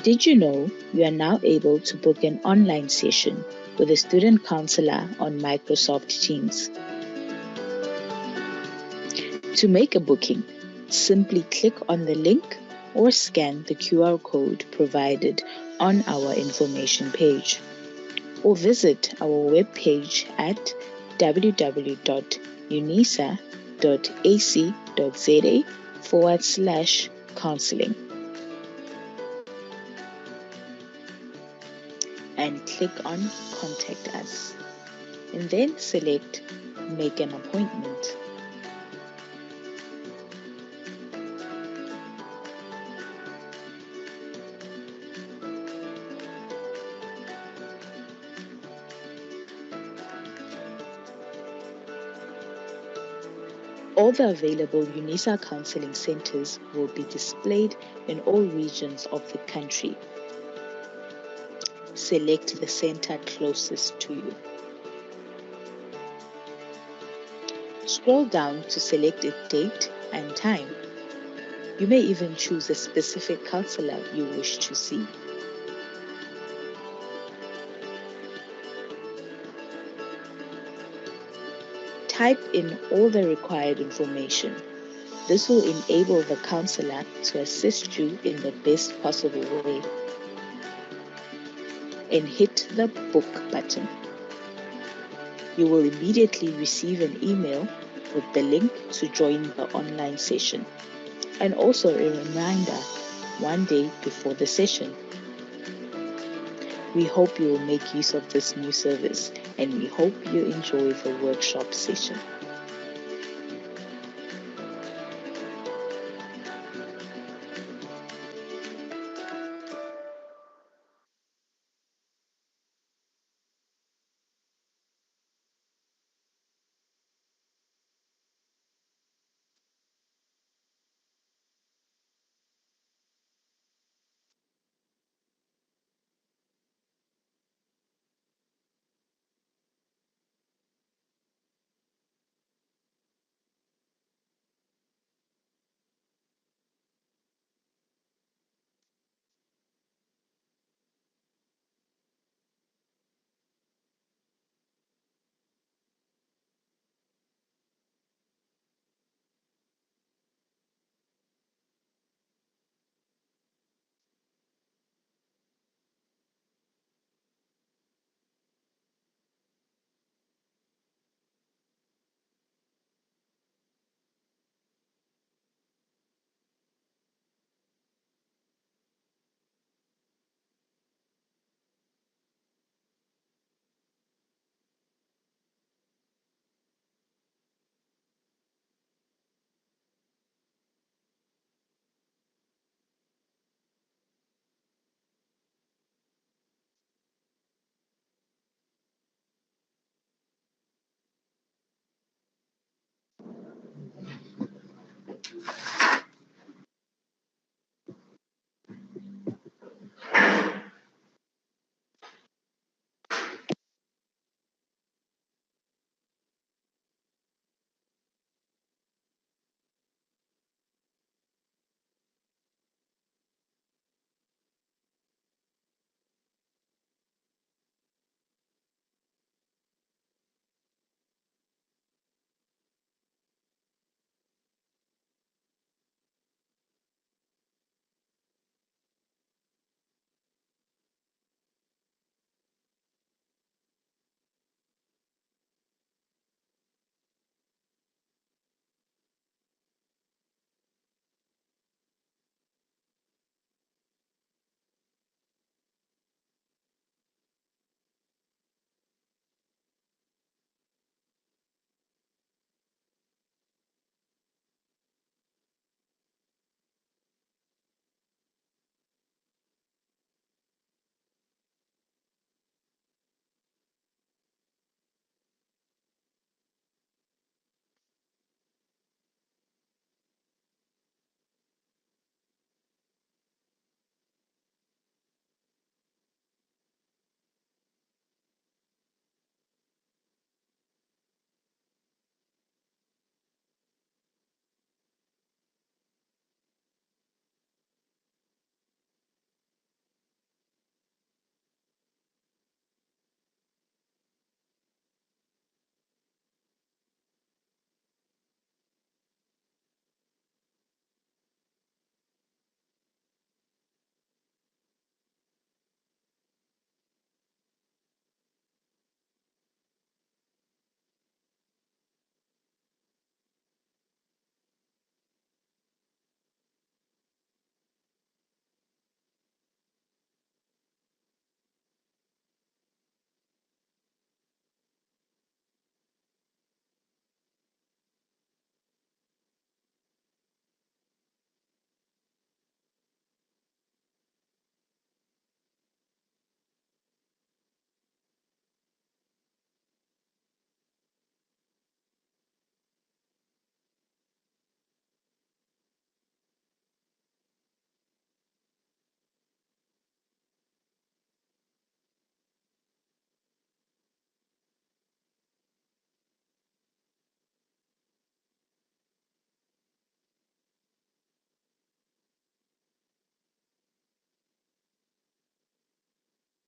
Did you know you are now able to book an online session with a student counselor on Microsoft Teams? To make a booking, simply click on the link or scan the QR code provided on our information page, or visit our webpage at www.unisa.ac.za/counseling and click on Contact Us, and then select Make an Appointment. All the available Unisa counseling centers will be displayed in all regions of the country. Select the center closest to you. Scroll down to select a date and time. You may even choose a specific counselor you wish to see. Type in all the required information. This will enable the counselor to assist you in the best possible way. And hit the Book button. You will immediately receive an email with the link to join the online session, and also a reminder one day before the session. We hope you will make use of this new service, and we hope you enjoy the workshop session.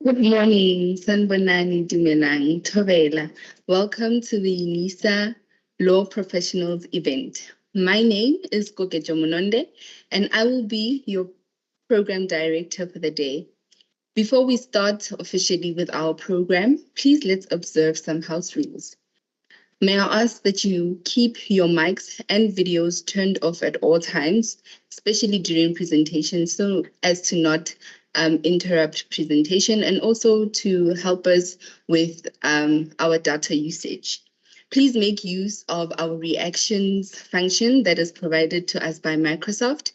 Good morning, Sanbonani Dumelang Tovela. Welcome to the Unisa Law Professionals event. My name is Kokejo Mononde, and I will be your program director for the day. Before we start officially with our program, please let's observe some house rules. May I ask that you keep your mics and videos turned off at all times, especially during presentation, so as to not interrupt presentation and also to help us with our data usage. Please make use of our reactions function that is provided to us by Microsoft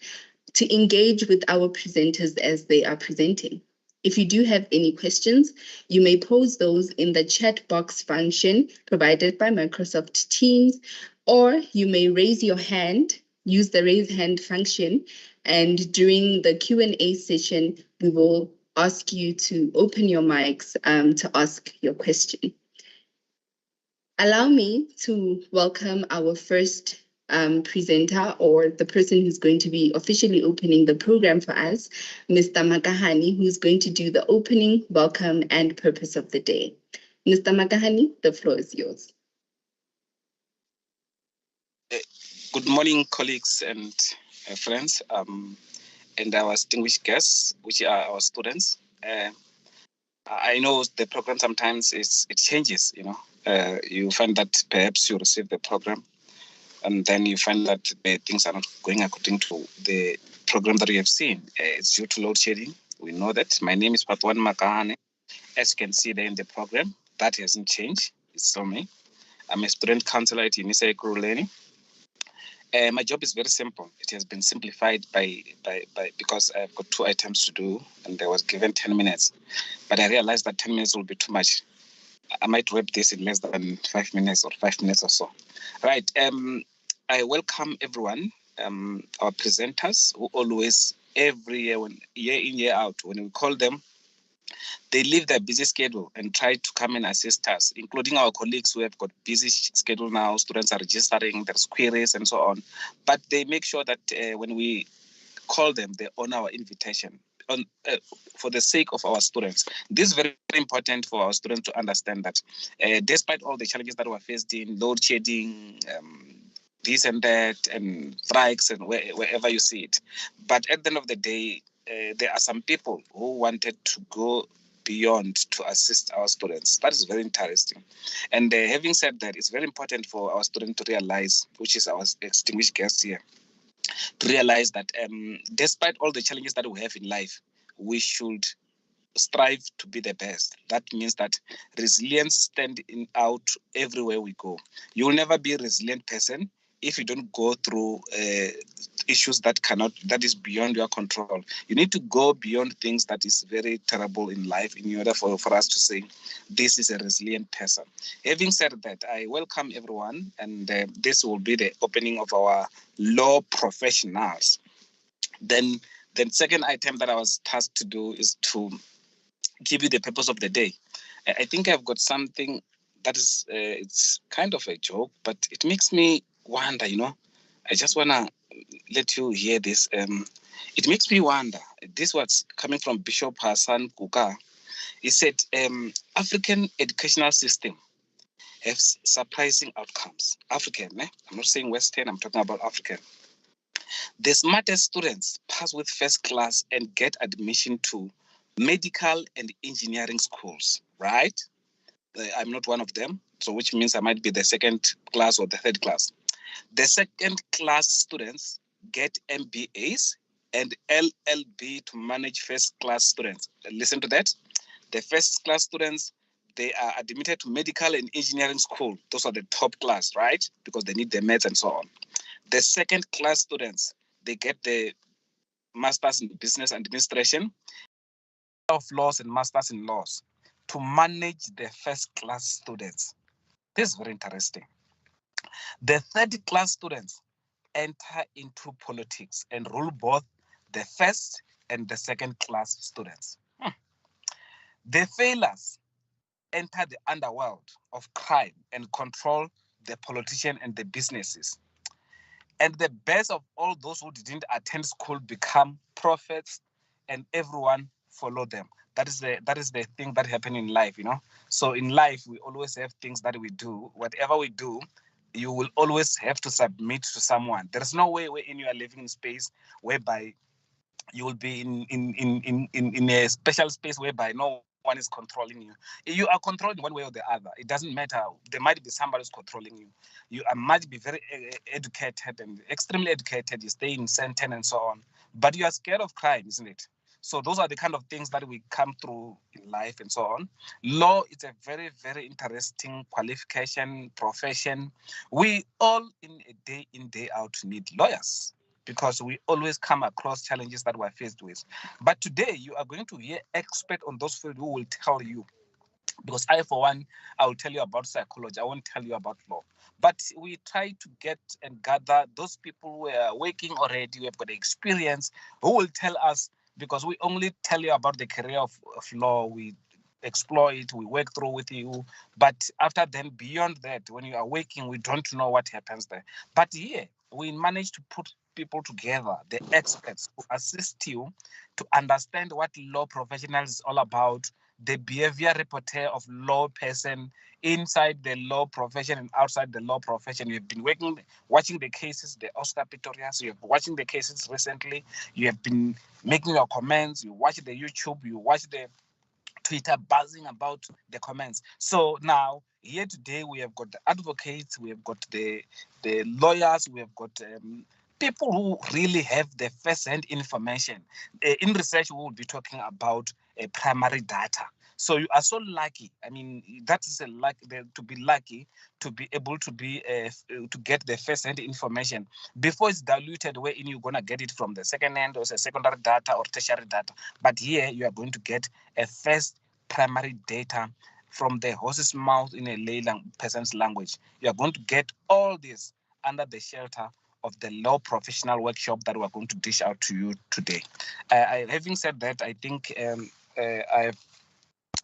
to engage with our presenters as they are presenting. If you do have any questions, you may pose those in the chat box function provided by Microsoft Teams, or you may raise your hand, use the raise hand function, and during the Q&A session, we will ask you to open your mics to ask your question. Allow me to welcome our first presenter, or the person who's going to be officially opening the program for us, Mr. Makahani, who's going to do the opening, welcome, and purpose of the day. Mr. Makahani, the floor is yours. Good morning, colleagues and friends, and our distinguished guests, which are our students. I know the program sometimes it changes, you find that perhaps you receive the program and then you find that the things are not going according to the program that you have seen. It's due to load shedding. We know that. My name is Patwan Makahane. As you can see there in the program, that hasn't changed. It's still me. I'm a student counselor at Unisa Gauteng. My job is very simple. It has been simplified by because I've got 2 items to do, and I was given 10 minutes. But I realized that 10 minutes will be too much. I might wrap this in less than 5 minutes or 5 minutes or so. Right. I welcome everyone, our presenters who always, every year, year in, year out, when we call them, they leave their busy schedule and try to come and assist us, including our colleagues who have got busy schedule now. Students are registering, there's queries and so on. But they make sure that when we call them, they honor our invitation for the sake of our students. This is very important for our students to understand that despite all the challenges that we're faced in, load shedding, this and that, and strikes, and wherever you see it. But at the end of the day, there are some people who wanted to go beyond to assist our students. That is very interesting. And having said that, it's very important for our students to realize, which is our distinguished guest here, to realize that despite all the challenges that we have in life, we should strive to be the best. That means that resilience stand out everywhere we go. You will never be a resilient person if you don't go through issues that is beyond your control. You need to go beyond things that is very terrible in life in order for us to say this is a resilient person. Having said that, I welcome everyone, and this will be the opening of our law professionals. Then the second item that I was tasked to do is to give you the purpose of the day. I think I've got something that is, it's kind of a joke, but it makes me wonder, I just want to let you hear this. It makes me wonder. This was coming from Bishop Hassan Kuka. He said, African educational system has surprising outcomes. African, I'm not saying Western, I'm talking about African. The smartest students pass with first class and get admission to medical and engineering schools, right? I'm not one of them, so which means I might be the second class or the third class. The second class students get MBAs and LLB to manage first class students. Listen to that. The first class students, they are admitted to medical and engineering school. Those are the top class, right? Because they need the maths and so on. The second class students, they get the masters in business administration, of laws and masters in laws to manage the first class students. This is very interesting. The third class students enter into politics and rule both the first and the second class students. The failures enter the underworld of crime and control the politician and the businesses. And the best of all, those who didn't attend school become prophets and everyone follow them. That is the thing that happens in life, So in life, we always have things that we do. Whatever we do, you will always have to submit to someone. There is no way wherein you are living in space whereby you will be in a special space whereby no one is controlling you. You are controlled one way or the other. It doesn't matter. There might be somebody who's controlling you. You might be very educated and extremely educated. You stay in Center and so on, but you are scared of crime, isn't it? So those are the kind of things that we come through in life and so on. Law is a very, very interesting qualification, profession. We all day in, day out need lawyers, because we always come across challenges that we're faced with. But today, you are going to hear expert on those fields who will tell you. Because I, for one, I will tell you about psychology. I won't tell you about law. But we try to get and gather those people who are working already, who have got experience, who will tell us, because we only tell you about the career of law. We explore it, we work through with you. But after then, beyond that, when you are working, we don't know what happens there. But here, we manage to put people together, the experts, to assist you to understand what law professionals is all about, the behavior repertoire of law person inside the law profession and outside the law profession. You've been watching the cases, the Oscar Pistorius, you've been watching the cases recently, you have been making your comments, you watch the YouTube, you watch the Twitter buzzing about the comments. So now, here today, we have got the advocates, we have got the lawyers, we have got people who really have the first-hand information. In research, we will be talking about primary data. So you are so lucky. I mean, that is to be lucky to be able to to get the first-hand information before it's diluted, wherein you're gonna get it from the second-hand or secondary data or tertiary data. But here you are going to get a first primary data from the horse's mouth in a lay person's language. You are going to get all this under the shelter of the law professional workshop that we're going to dish out to you today. Having said that, I think I've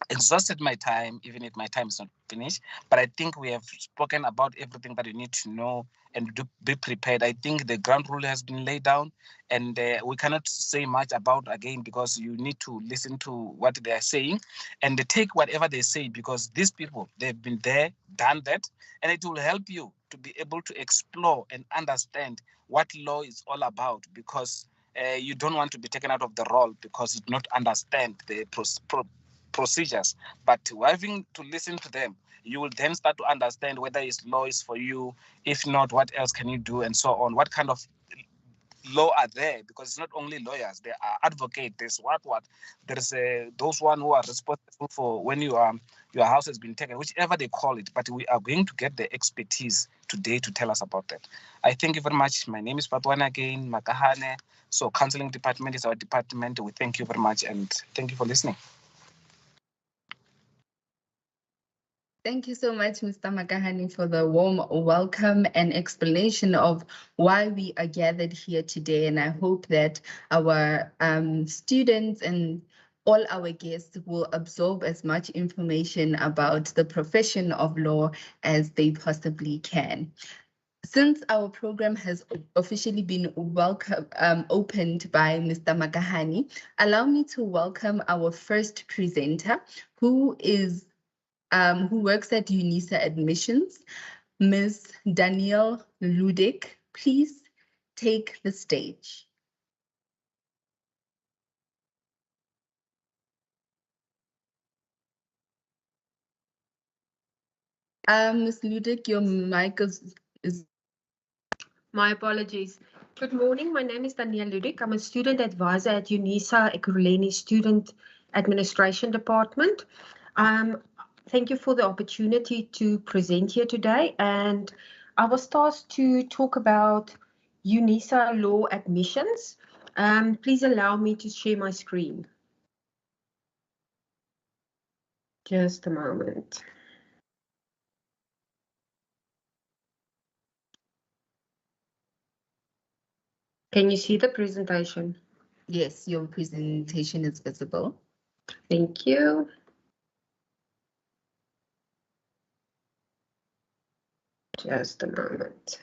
exhausted my time, even if my time is not finished. But I think we have spoken about everything that you need to know and be prepared. I think the ground rule has been laid down, and we cannot say much about again, because you need to listen to what they are saying and take whatever they say, because these people, they've been there, done that, and it will help you to be able to explore and understand what law is all about, because you don't want to be taken out of the role because you do not understand the procedures. But having to listen to them, you will then start to understand whether it's law is for you. If not, what else can you do, and so on. What kind of law are there? Because it's not only lawyers, there are advocates. There's there's those one who are responsible for when your house has been taken, whichever they call it. But we are going to get the expertise today to tell us about that. I thank you very much. My name is Patwana again, Makahane. So counseling department is our department. We thank you very much, and thank you for listening. Thank you so much, Mr. Makahani, for the warm welcome and explanation of why we are gathered here today. And I hope that our students and all our guests will absorb as much information about the profession of law as they possibly can. Since our program has officially been opened by Mr. Makahani, allow me to welcome our first presenter, who works at Unisa Admissions, Ms. Danielle Ludik. Please take the stage. Ms. Ludik, your mic is... My apologies. Good morning. My name is Danielle Ludik. I'm a student advisor at Unisa Ekurhuleni Student Administration Department. Thank you for the opportunity to present here today. And I was tasked to talk about Unisa law admissions. Please allow me to share my screen. Just a moment. Can you see the presentation? Yes, your presentation is visible. Thank you. Just a moment.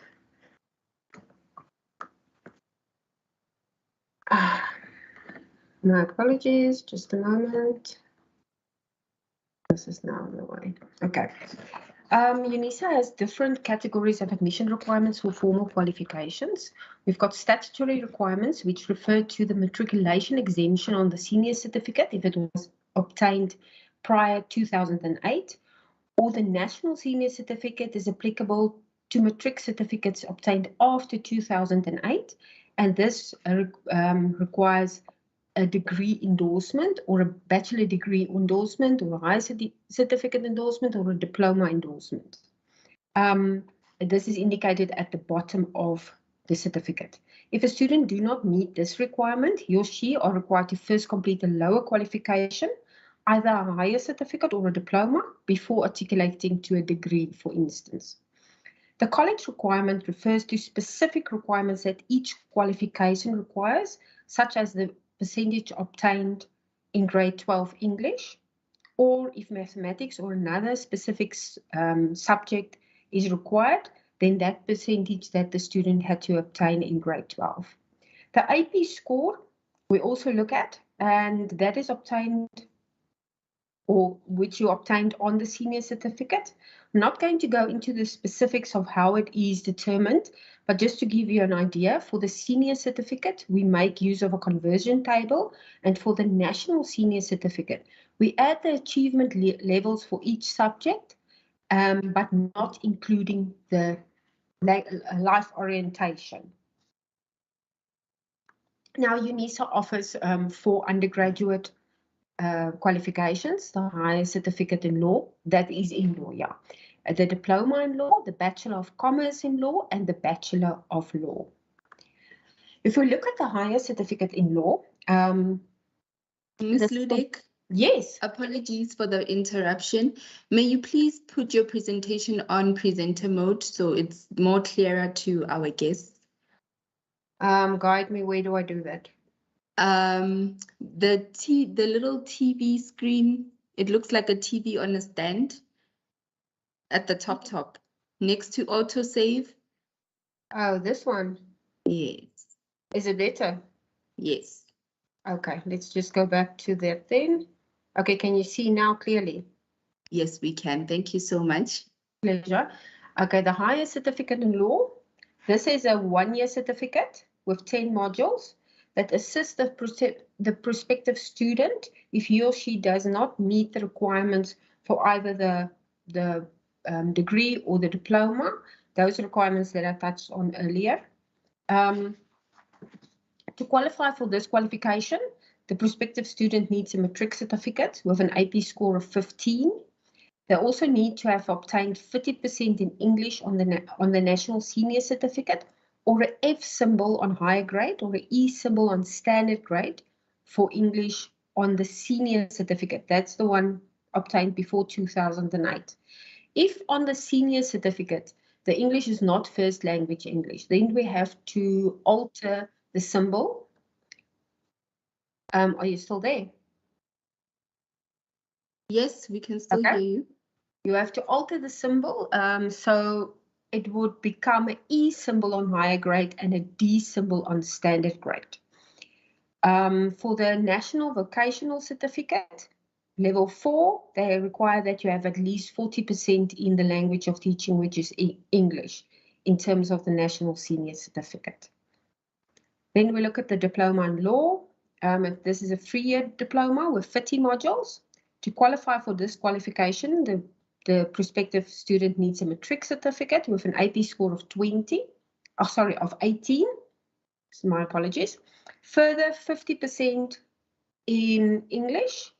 My apologies, just a moment. This is now on the way. Okay. Unisa has different categories of admission requirements for formal qualifications. We've got statutory requirements, which refer to the matriculation exemption on the senior certificate if it was obtained prior 2008, or the national senior certificate is applicable to matric certificates obtained after 2008, and this requires a degree endorsement or a bachelor degree endorsement or a higher certificate endorsement or a diploma endorsement. This is indicated at the bottom of the certificate. If a student do not meet this requirement, he or she are required to first complete a lower qualification, either a higher certificate or a diploma, before articulating to a degree, for instance. The college requirement refers to specific requirements that each qualification requires, such as the percentage obtained in grade 12 English, or if mathematics or another specific subject is required, then that percentage that the student had to obtain in grade 12. The AP score we also look at, and that is obtained, or which you obtained on the senior certificate. I'm not going to go into the specifics of how it is determined, but just to give you an idea, for the senior certificate, we make use of a conversion table, and for the national senior certificate, we add the achievement levels for each subject, but not including the life orientation. Now, Unisa offers 4 undergraduate qualifications: the higher certificate in law, that is in law, yeah, the diploma in law, the Bachelor of Commerce in law, and the Bachelor of Law. If we look at the higher certificate in law, Ms. Ludek? Yes. Apologies for the interruption. May you please put your presentation on presenter mode so it's more clearer to our guests? Guide me, where do I do that? The little TV screen, it looks like a TV on a stand at the top, next to autosave. Oh, this one? Yes. Is it better? Yes. Okay, let's just go back to that then. Okay, can you see now clearly? Yes, we can. Thank you so much. Pleasure. Okay, the higher certificate in law. This is a 1-year certificate with 10 modules that assist the prospective student if he or she does not meet the requirements for either the degree or the diploma, those requirements that I touched on earlier. To qualify for this qualification, the prospective student needs a matric certificate with an AP score of 15. They also need to have obtained 50% in English on the national senior certificate, or an F symbol on higher grade, or an E symbol on standard grade for English on the senior certificate. That's the one obtained before 2008. If on the senior certificate, the English is not first language English, then we have to alter the symbol. Are you still there? Yes, we can still hear you. You have to alter the symbol, so it would become an E symbol on higher grade and a D symbol on standard grade. For the National Vocational Certificate, level 4, they require that you have at least 40% in the language of teaching, which is English, in terms of the National Senior Certificate. Then we look at the Diploma in Law. This is a 3-year diploma with 30 modules. To qualify for this qualification, the prospective student needs a matric certificate with an AP score of 18. So my apologies. Further, 50% in English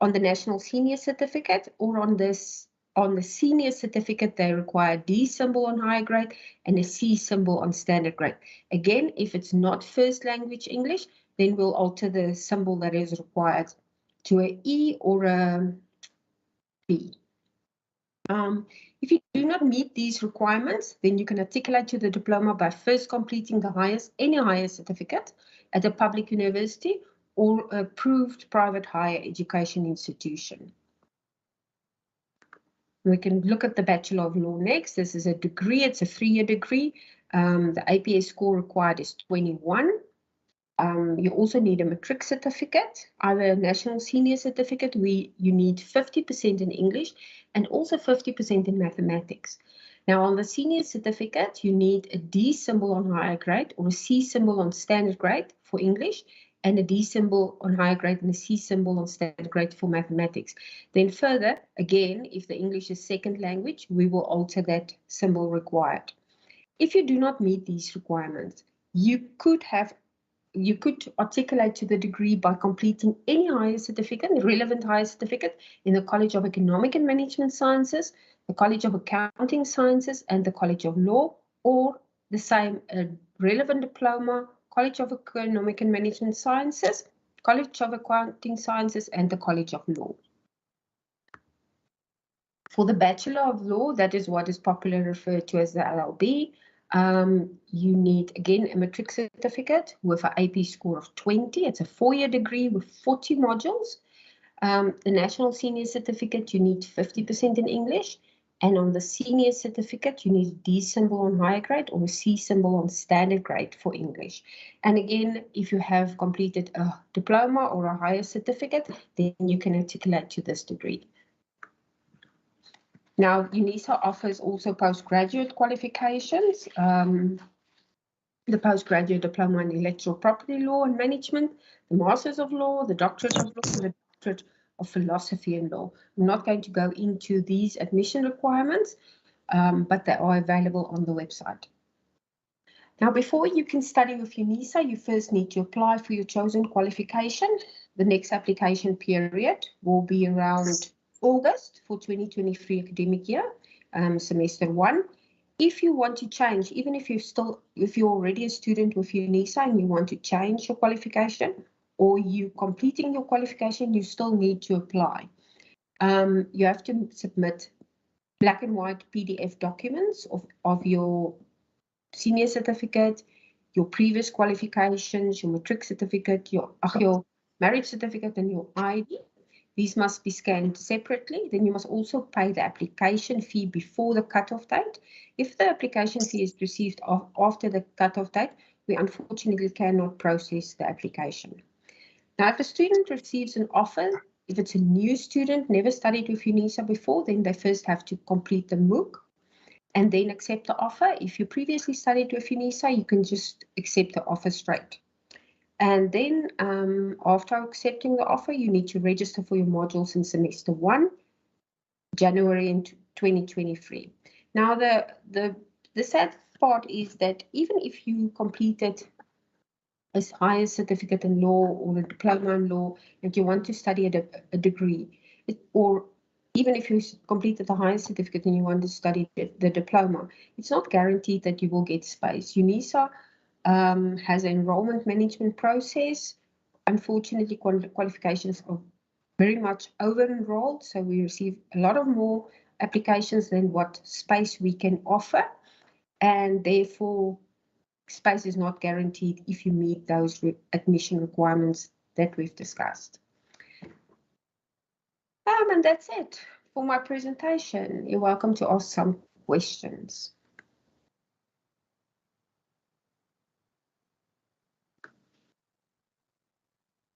on the National Senior Certificate, or on the senior certificate, they require D symbol on higher grade and a C symbol on standard grade. Again, if it's not first language English, then we'll alter the symbol that is required to a E or a B. If you do not meet these requirements, then you can articulate to the diploma by first completing any higher certificate at a public university or approved private higher education institution. We can look at the Bachelor of Law next. This is a degree. It's a 3-year degree. The APS score required is 21. You also need a matric certificate, either a national senior certificate where you need 50% in English and also 50% in mathematics. Now, on the senior certificate, you need a D symbol on higher grade or a C symbol on standard grade for English, and a D symbol on higher grade and a C symbol on standard grade for mathematics. Then further, again, if the English is second language, we will alter that symbol required. If you do not meet these requirements, you could articulate to the degree by completing any higher certificate, relevant higher certificate in the College of Economic and Management Sciences, the College of Accounting Sciences, and the College of Law, or the same relevant diploma, College of Economic and Management Sciences, College of Accounting Sciences, and the College of Law. For the Bachelor of Law, that is what is popularly referred to as the LLB. You need, again, a matric certificate with an AP score of 20. It's a 4-year degree with 40 modules. The national senior certificate, you need 50% in English. And on the senior certificate, you need a D symbol on higher grade or a C symbol on standard grade for English. And again, if you have completed a diploma or a higher certificate, then you can articulate to this degree. Now, Unisa offers also postgraduate qualifications. The postgraduate diploma in intellectual property law and management, the Masters of Law, the Doctorate of Law, and the Doctorate of Philosophy and Law. I'm not going to go into these admission requirements, but they are available on the website. Now, before you can study with Unisa, you first need to apply for your chosen qualification. The next application period will be around August for 2023 academic year, semester 1. If you want to change, even if you're already a student with Unisa and you want to change your qualification, or you completing your qualification, you still need to apply. You have to submit black and white PDF documents of your senior certificate, your previous qualifications, your matric certificate, your marriage certificate, and your ID. These must be scanned separately. Then you must also pay the application fee before the cutoff date. If the application fee is received after the cutoff date, we unfortunately cannot process the application. Now, if a student receives an offer, if it's a new student, never studied with Unisa before, then they first have to complete the MOOC and then accept the offer. If you previously studied with Unisa, you can just accept the offer straight. And then after accepting the offer, you need to register for your modules in semester 1, January in 2023. Now, the sad part is that even if you completed a higher certificate in law or a diploma in law and you want to study a degree, or even if you completed the higher certificate and you want to study the diploma, it's not guaranteed that you will get space. Unisa has an enrollment management process. Unfortunately, qualifications are very much over-enrolled, so we receive a lot of more applications than what space we can offer, and therefore space is not guaranteed if you meet those admission requirements that we've discussed. And that's it for my presentation. You're welcome to ask some questions.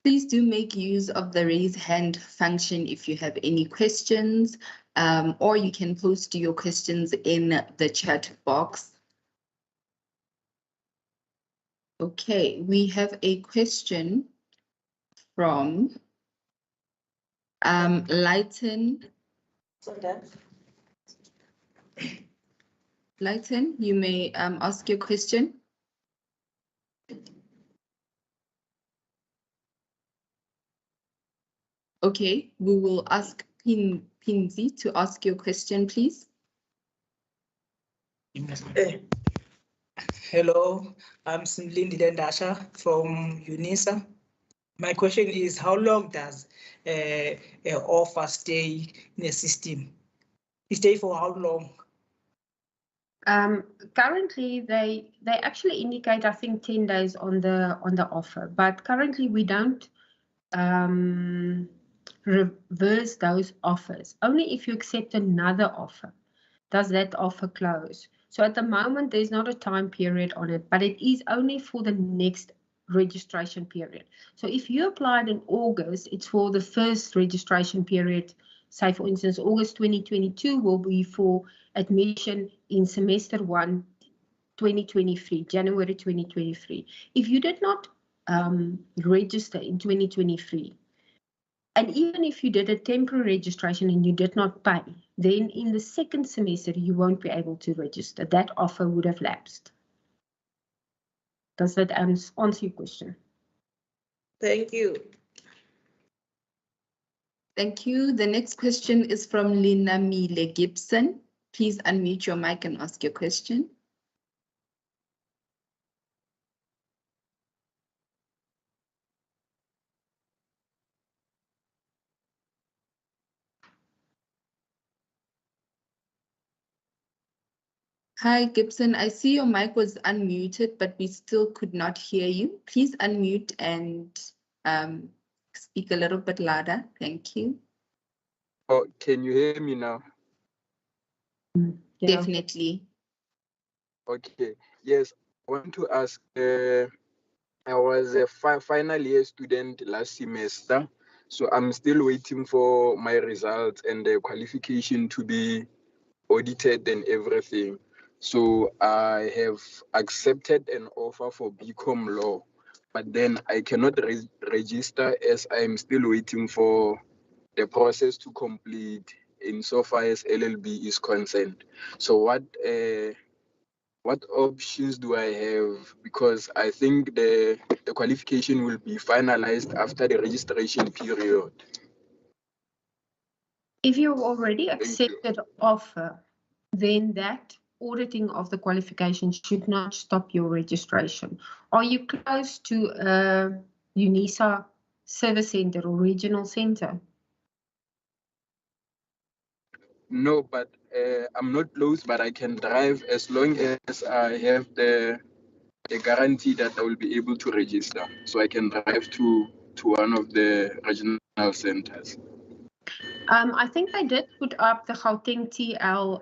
Please do make use of the raise hand function if you have any questions, or you can post your questions in the chat box. Okay, we have a question from Lighten. Lighten, you may ask your question. Okay, we will ask Pinzi to ask your question, please. Hello, I'm Simlindi Dendasha from Unisa. My question is, how long does an offer stay in the system? Stay for how long? Currently, they actually indicate, I think, 10 days on the offer, but currently we don't reverse those offers. Only if you accept another offer does that offer close. So at the moment, there's not a time period on it, but it is only for the next registration period. So if you applied in August, it's for the first registration period. Say, for instance, August 2022 will be for admission in semester 1, 2023, January 2023. If you did not register in 2023, and even if you did a temporary registration and you did not pay, then in the second semester, you won't be able to register. That offer would have lapsed. Does that answer your question? Thank you. Thank you. The next question is from Lina Mile Gibson. Please unmute your mic and ask your question. Hi, Gibson. I see your mic was unmuted, but we still could not hear you. Please unmute and speak a little bit louder. Thank you. Oh, can you hear me now? Yeah. Definitely. Okay. Yes, I want to ask. I was a final year student last semester, so I'm still waiting for my results and the qualification to be audited and everything. So I have accepted an offer for BCom Law, but then I cannot register as I'm still waiting for the process to complete insofar as LLB is concerned. So what options do I have? Because I think the qualification will be finalized after the registration period. If you've already accepted offer, then that auditing of the qualification should not stop your registration. Are you close to a Unisa service center or regional center? No, but I'm not close, but I can drive as long as I have the guarantee that I will be able to register. So I can drive to one of the regional centers. I think they did put up the Gauteng TL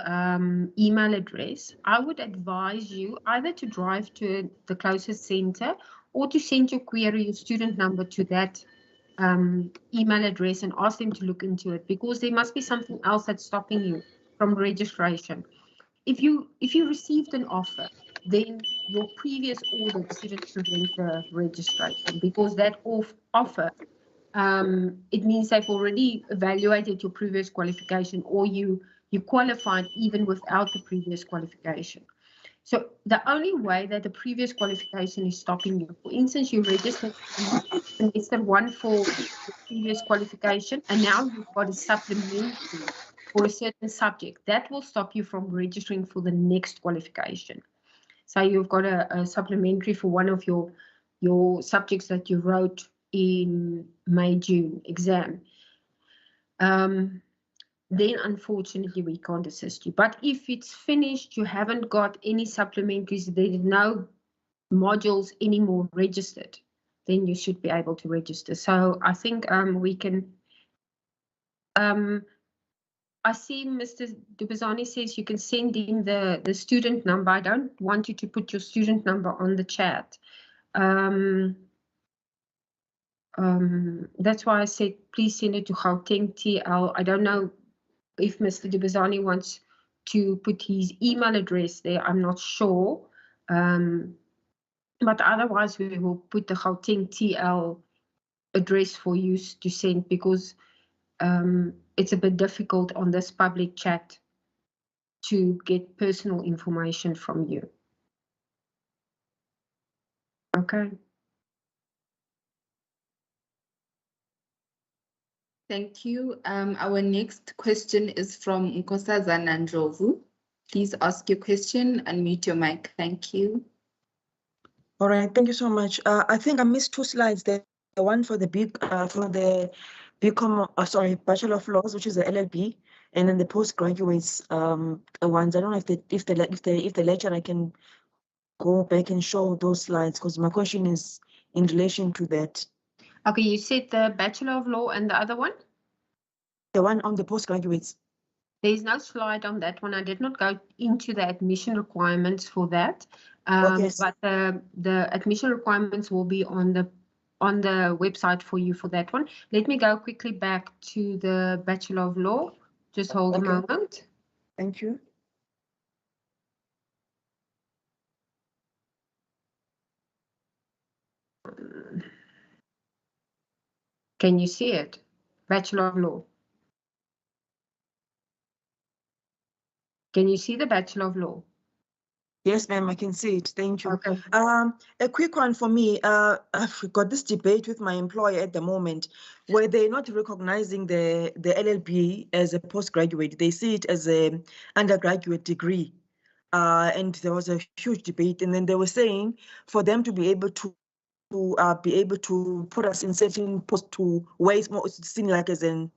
email address. I would advise you either to drive to the closest center or to send your query, your student number to that email address and ask them to look into it, because there must be something else that's stopping you from registration. If you received an offer, then your previous audit shouldn't prevent the registration, because that offer it means they've already evaluated your previous qualification, or you qualified even without the previous qualification. So the only way that the previous qualification is stopping you, for instance, you registered in semester 1 for the previous qualification, and now you've got a supplementary for a certain subject, that will stop you from registering for the next qualification. So you've got a supplementary for one of your subjects that you wrote in May, June exam. Then unfortunately we can't assist you. But if it's finished, you haven't got any supplementaries, there's no modules anymore registered, then you should be able to register. So I think we can. I see Mr. Dubazani says you can send in the student number. I don't want you to put your student number on the chat. That's why I said please send it to Gauteng TL. I don't know if Mr. Dubazani wants to put his email address there. I'm not sure. But otherwise we will put the Gauteng TL address for you to send, because it's a bit difficult on this public chat to get personal information from you. Okay. Thank you. Our next question is from Nkosazana Ndlovu. Please ask your question, unmute your mic. Thank you. All right, thank you so much. I think I missed 2 slides. The one for the BCom, Bachelor of Laws, which is the LLB, and then the postgraduates ones. I don't know if the lecturer can go back and show those slides, because my question is in relation to that. Okay, you said the Bachelor of Law and the other one? The one on the postgraduates. There's no slide on that one. I did not go into the admission requirements for that. Okay. But the admission requirements will be on the website for you for that one. Let me go quickly back to the Bachelor of Law. Just hold a Okay. moment. Thank you. Can you see it? Bachelor of Law. Can you see the Bachelor of Law? Yes, ma'am, I can see it. Thank you. Okay. A quick one for me. I've got this debate with my employer at the moment where they're not recognizing the LLB as a postgraduate. They see it as an undergraduate degree. And there was a huge debate. And then they were saying for them to be able to put us in certain post to ways more seen like as a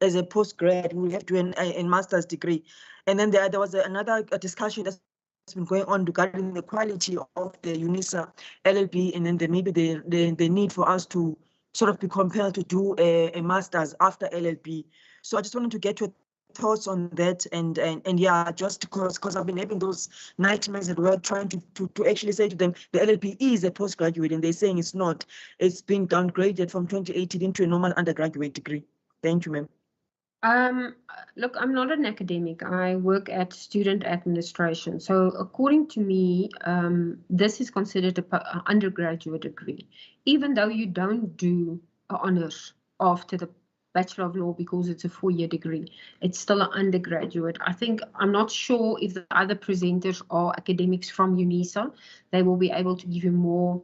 postgrad, we have to do a master's degree. And then there was another discussion that's been going on regarding the quality of the Unisa LLB, and then maybe the need for us to sort of be compelled to do a master's after LLB. So I just wanted to get your thoughts on that, and yeah, just because I've been having those nightmares at work trying to actually say to them the LLB is a postgraduate, and they're saying it's not. It's been downgraded from 2018 into a normal undergraduate degree. Thank you, ma'am. Look, I'm not an academic. I work at student administration. So according to me, this is considered an undergraduate degree, even though you don't do an honors after the Bachelor of Law because it's a 4-year degree. It's still an undergraduate. I'm not sure if the other presenters are academics from Unisa. They will be able to give you more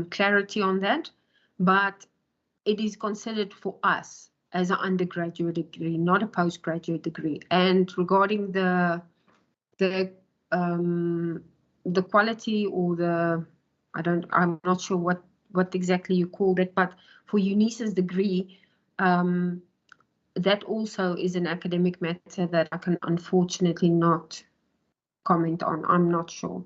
clarity on that. But it is considered for us as an undergraduate degree, not a postgraduate degree. And regarding the quality or I'm not sure what exactly you called it, but for Unisa's degree, that also is an academic matter that I can unfortunately not comment on. I'm not sure.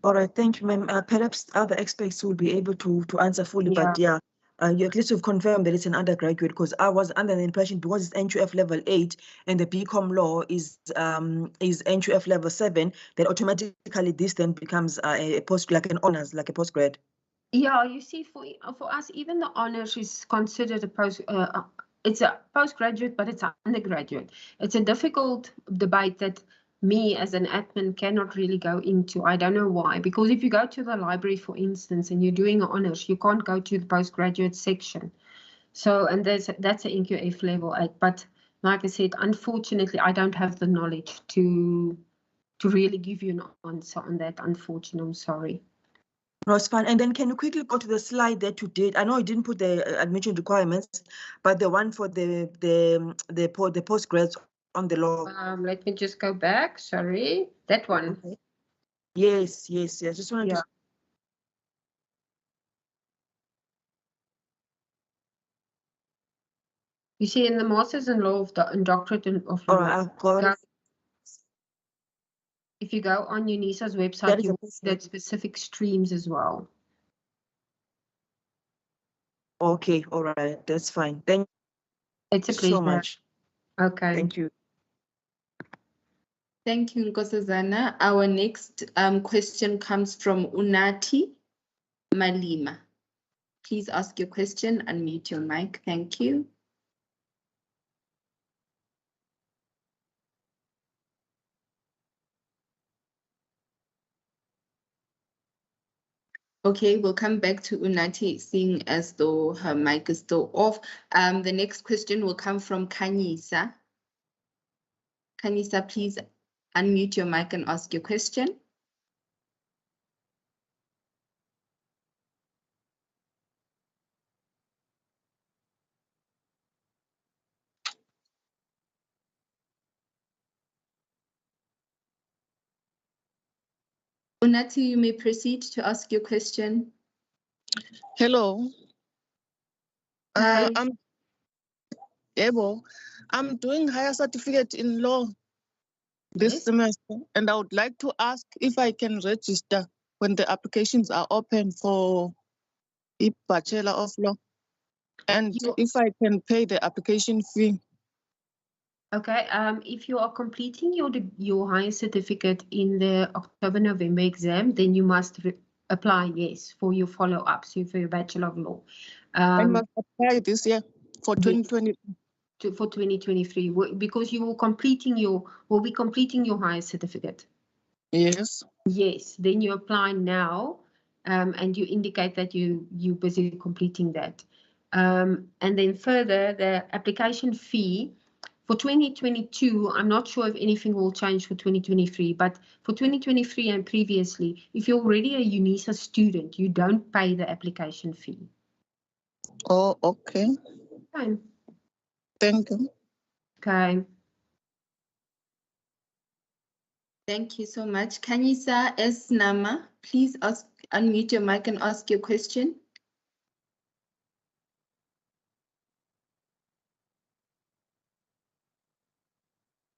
All right, thank you, ma'am. Perhaps other experts will be able to answer fully, but yeah, you at least have confirmed that it's an undergraduate, because I was under the impression because it's NQF level 8 and the BCom law is NQF level 7, that automatically this then becomes a post, like an honors, like a postgrad. Yeah, you see, for us, even the honors is considered it's a postgraduate, but it's an undergraduate. It's a difficult debate that me as an admin cannot really go into. I don't know why, because if you go to the library, for instance, and you're doing honors, you can't go to the postgraduate section. So, and that's an NQF level 8. But like I said, unfortunately, I don't have the knowledge to really give you an answer on that. Unfortunately, I'm sorry. No, it's fine. And then can you quickly go to the slide that you did? I know you didn't put the admission requirements, but the one for the postgrads on the law. Let me just go back. Sorry, that one. Okay. Yes. Just wanted to. You see, in the Masters in Law and Doctorate of Law. All right, I've got it. If you go on Unisa's website, you will see that specific streams as well. Okay, all right, that's fine. Thank you so much. Okay. Thank you. Thank you, Nkosazana. Our next question comes from Unati Malima. Please ask your question, unmute your mic. Thank you. Okay, we'll come back to Unati, seeing as though her mic is still off. The next question will come from Kanyisa. Kanyisa, please unmute your mic and ask your question. Unati, you may proceed to ask your question. Hello. Hi. I'm able. I'm doing higher certificate in law this semester, and I would like to ask if I can register when the applications are open for a Bachelor of Law. And if I can pay the application fee. Okay, if you are completing your higher certificate in the October-November exam, then you must apply, yes, for your follow-up, so for your Bachelor of Law. I must apply this year for 2020. For 2023, because you will be completing your higher certificate. Yes. Yes, then you apply now, and you indicate that you're busy completing that. And then further, the application fee for 2022, I'm not sure if anything will change for 2023, but for 2023 and previously, if you're already a Unisa student, you don't pay the application fee. Oh, okay. Okay. Thank you. Okay. Thank you so much. Kanisa S. Nama, please unmute your mic and ask your question.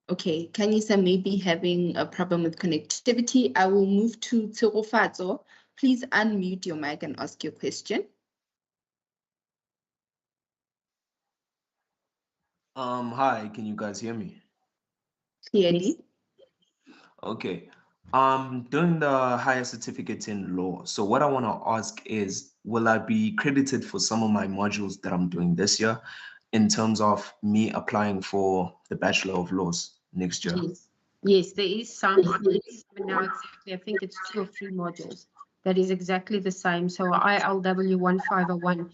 Okay, Kanisa may be having a problem with connectivity. I will move to Tsirofatso. Please unmute your mic and ask your question. Hi, can you guys hear me? Clearly. Okay. Doing the higher certificate in law. So what I want to ask is, will I be credited for some of my modules that I'm doing this year in terms of me applying for the Bachelor of Laws next year? Yes. Yes, there is some. I now exactly, I think it's 2 or 3 modules that is exactly the same. So ILW 1501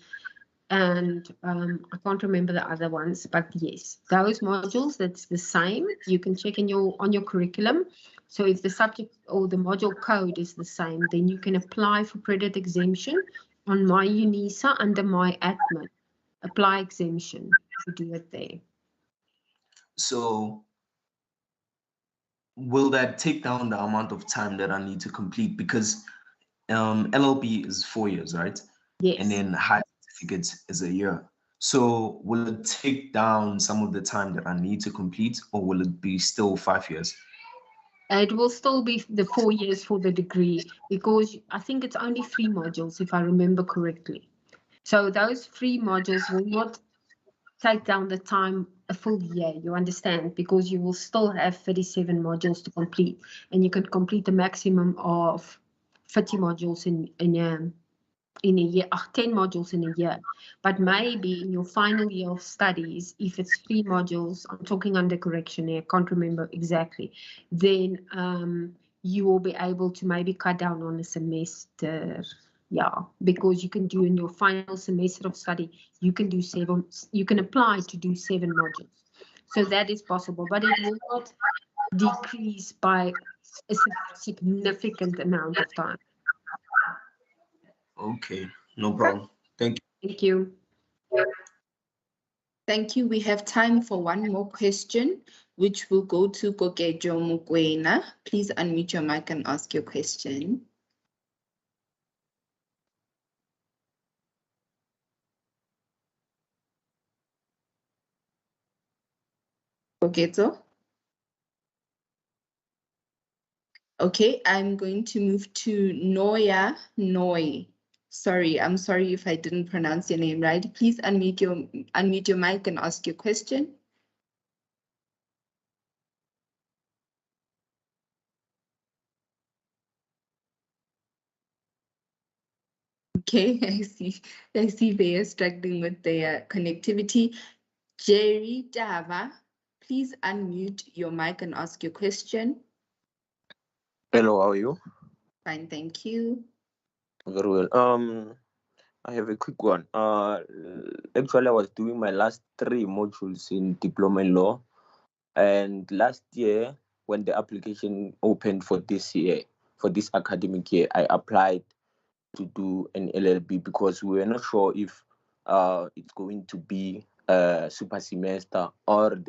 and I can't remember the other ones, but yes, those modules, that's the same. You can check on your curriculum. So if the subject or the module code is the same, then you can apply for credit exemption on my Unisa under my admin. Apply exemption, you do it there. So will that take down the amount of time that I need to complete? Because LLB is 4 years, right? Yes. And then high certificate is a year. So will it take down some of the time that I need to complete, or will it be still 5 years? It will still be the 4 years for the degree, because I think it's only 3 modules, if I remember correctly. So those 3 modules will not take down the time a full year, you understand, because you will still have 37 modules to complete, and you can complete a maximum of 50 modules in a year, 10 modules in a year. But maybe in your final year of studies, if it's 3 modules, I'm talking under correction here, I can't remember exactly, then you will be able to maybe cut down on a semester. Yeah, because you can do in your final semester of study, you can do 7, you can apply to do 7 modules. So that is possible, but it will not decrease by a significant amount of time. Okay, no problem. Thank you. Thank you. Thank you. We have time for one more question, which will go to Kokejo Mukwena. Please unmute your mic and ask your question. Kokejo? Okay, I'm going to move to Noya Noi. Sorry, I'm sorry if I didn't pronounce your name right. Please unmute your mic and ask your question. Okay, I see they are struggling with their connectivity. Jerry Dava, please unmute your mic and ask your question. Hello, how are you? Fine, thank you. Very well. I have a quick one. Actually, I was doing my last 3 modules in diploma in law, and last year, when the application opened for this year, for this academic year, I applied to do an LLB because we were not sure if it's going to be a super semester or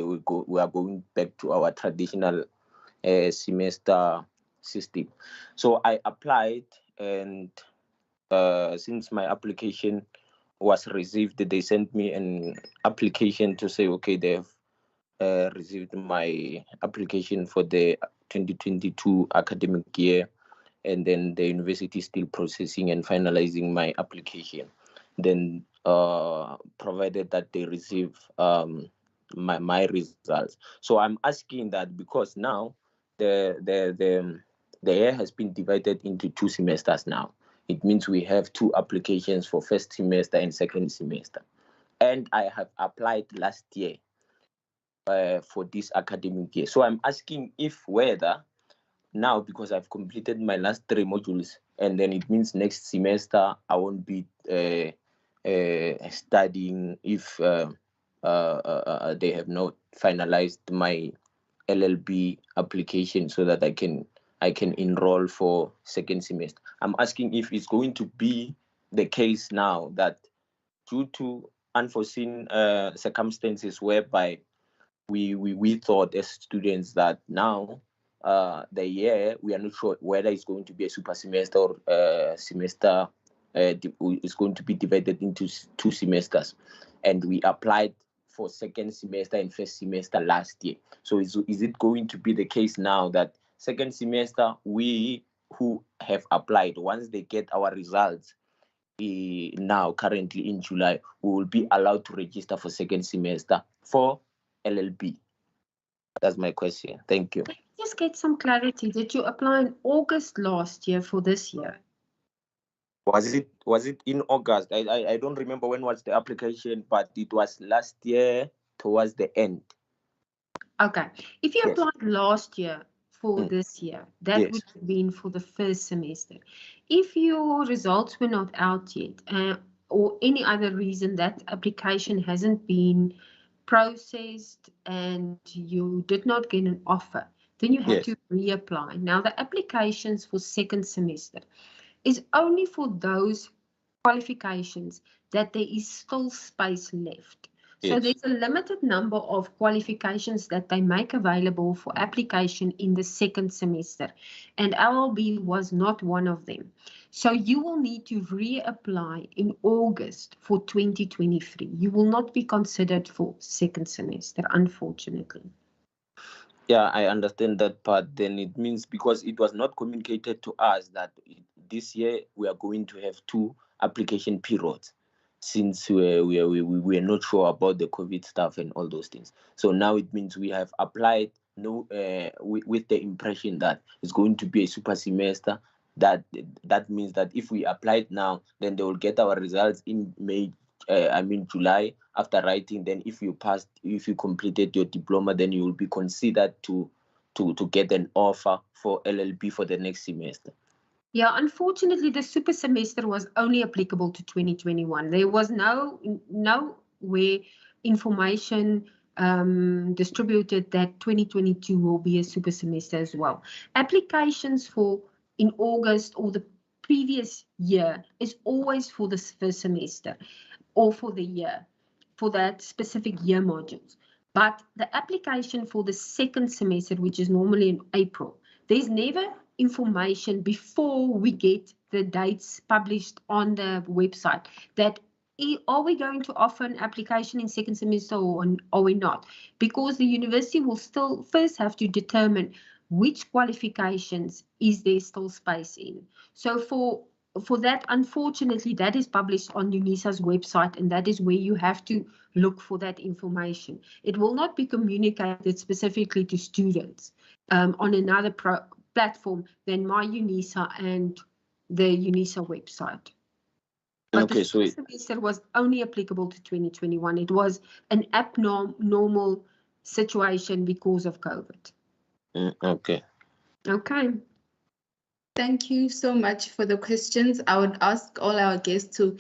we are going back to our traditional semester system. So I applied, and since my application was received, they sent me an application to say, okay, they've received my application for the 2022 academic year, and then the university is still processing and finalizing my application. Then provided that they receive my results. So I'm asking that because now the year has been divided into 2 semesters now. It means we have 2 applications for first semester and second semester. And I have applied last year for this academic year. So I'm asking if whether now, because I've completed my last 3 modules, and then it means next semester I won't be studying if they have not finalized my LLB application so that I can enroll for second semester. I'm asking if it's going to be the case now that due to unforeseen circumstances whereby we thought as students that now the year we are not sure whether it's going to be a super semester or semester is going to be divided into 2 semesters, and we applied for second semester and first semester last year. So is it going to be the case now that second semester we who have applied, once they get our results now currently in July, we will be allowed to register for second semester for LLB? That's my question. Thank you. Just get some clarity. Did you apply in August last year for this year? Was it in August? I don't remember when was the application, but it was last year towards the end. Okay. If you Yes. applied last year for this year, that Yes. would have been for the first semester. If your results were not out yet, or any other reason that application hasn't been processed and you did not get an offer, then you have Yes. to reapply. Now, the applications for second semester is only for those qualifications that there is still space left. So Yes. there's a limited number of qualifications that they make available for application in the second semester, and LLB was not one of them. So you will need to reapply in August for 2023. You will not be considered for second semester, unfortunately. Yeah, I understand that part. Then it means because it was not communicated to us that this year we are going to have 2 application periods, since we are not sure about the COVID stuff and all those things. So now it means we have applied with the impression that it's going to be a super semester. That means that if we applied now, then they will get our results in July after writing. Then if you completed your diploma, then you will be considered to get an offer for LLB for the next semester. Yeah, unfortunately, the super semester was only applicable to 2021. There was no way information distributed that 2022 will be a super semester as well. Applications for in August or the previous year is always for the first semester or for the year, for that specific year modules. But the application for the second semester, which is normally in April, there's never information before we get the dates published on the website that are we going to offer an application in second semester or are we not? Because the university will still first have to determine which qualifications is there still space in. So for that, unfortunately, that is published on Unisa's website, and that is where you have to look for that information. It will not be communicated specifically to students on another platform than my Unisa and the Unisa website. But Okay, the semester was only applicable to 2021. It was an abnormal situation because of COVID. Okay. Okay. Thank you so much for the questions. I would ask all our guests to,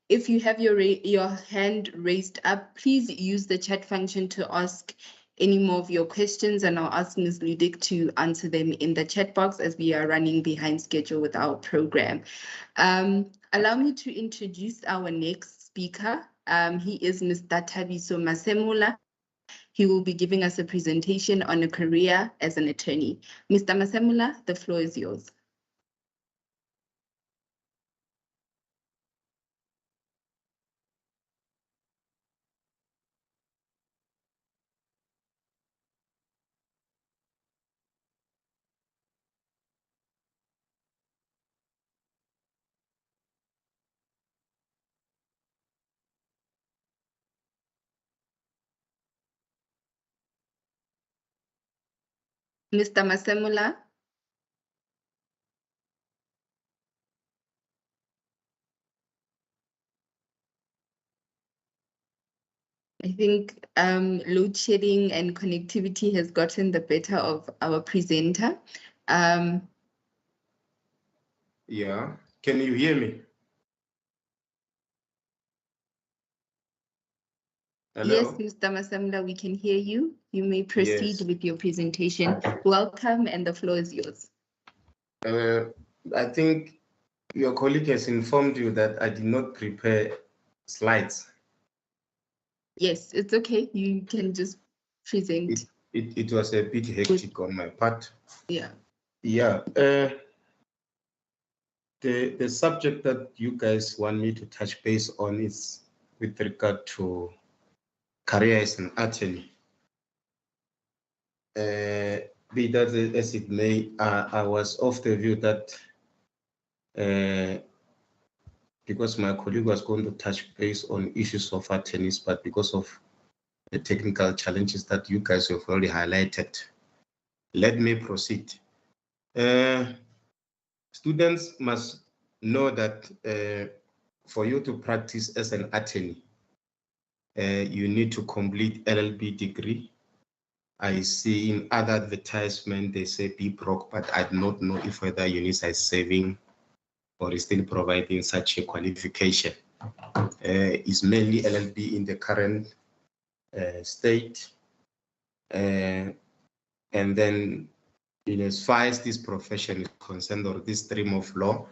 if you have your hand raised up, please use the chat function to ask any more of your questions, and I'll ask Ms. Ludik to answer them in the chat box as we are running behind schedule with our program. Allow me to introduce our next speaker. He is Mr. Thabiso Masemola. He will be giving us a presentation on a career as an attorney. Mr. Masemola, the floor is yours. Mr. Masemula? I think load shedding and connectivity has gotten the better of our presenter. Yeah, can you hear me? Hello? Yes, Mr. Masemula, we can hear you. You may proceed with your presentation. Welcome, and the floor is yours. I think your colleague has informed you that I did not prepare slides. Yes, it's okay. You can just present. It was a bit hectic on my part. Yeah. Yeah. The subject that you guys want me to touch base on is with regard to career as an attorney. Be that as it may, I was of the view that because my colleague was going to touch base on issues of attorneys, but because of the technical challenges that you guys have already highlighted, let me proceed. Students must know that for you to practice as an attorney, you need to complete LLB degree. I see in other advertisement they say be broke, but I do not know if whether Unisa is saving or is still providing such a qualification. It's mainly LLB in the current state. And then in as far as this profession is concerned, or this stream of law,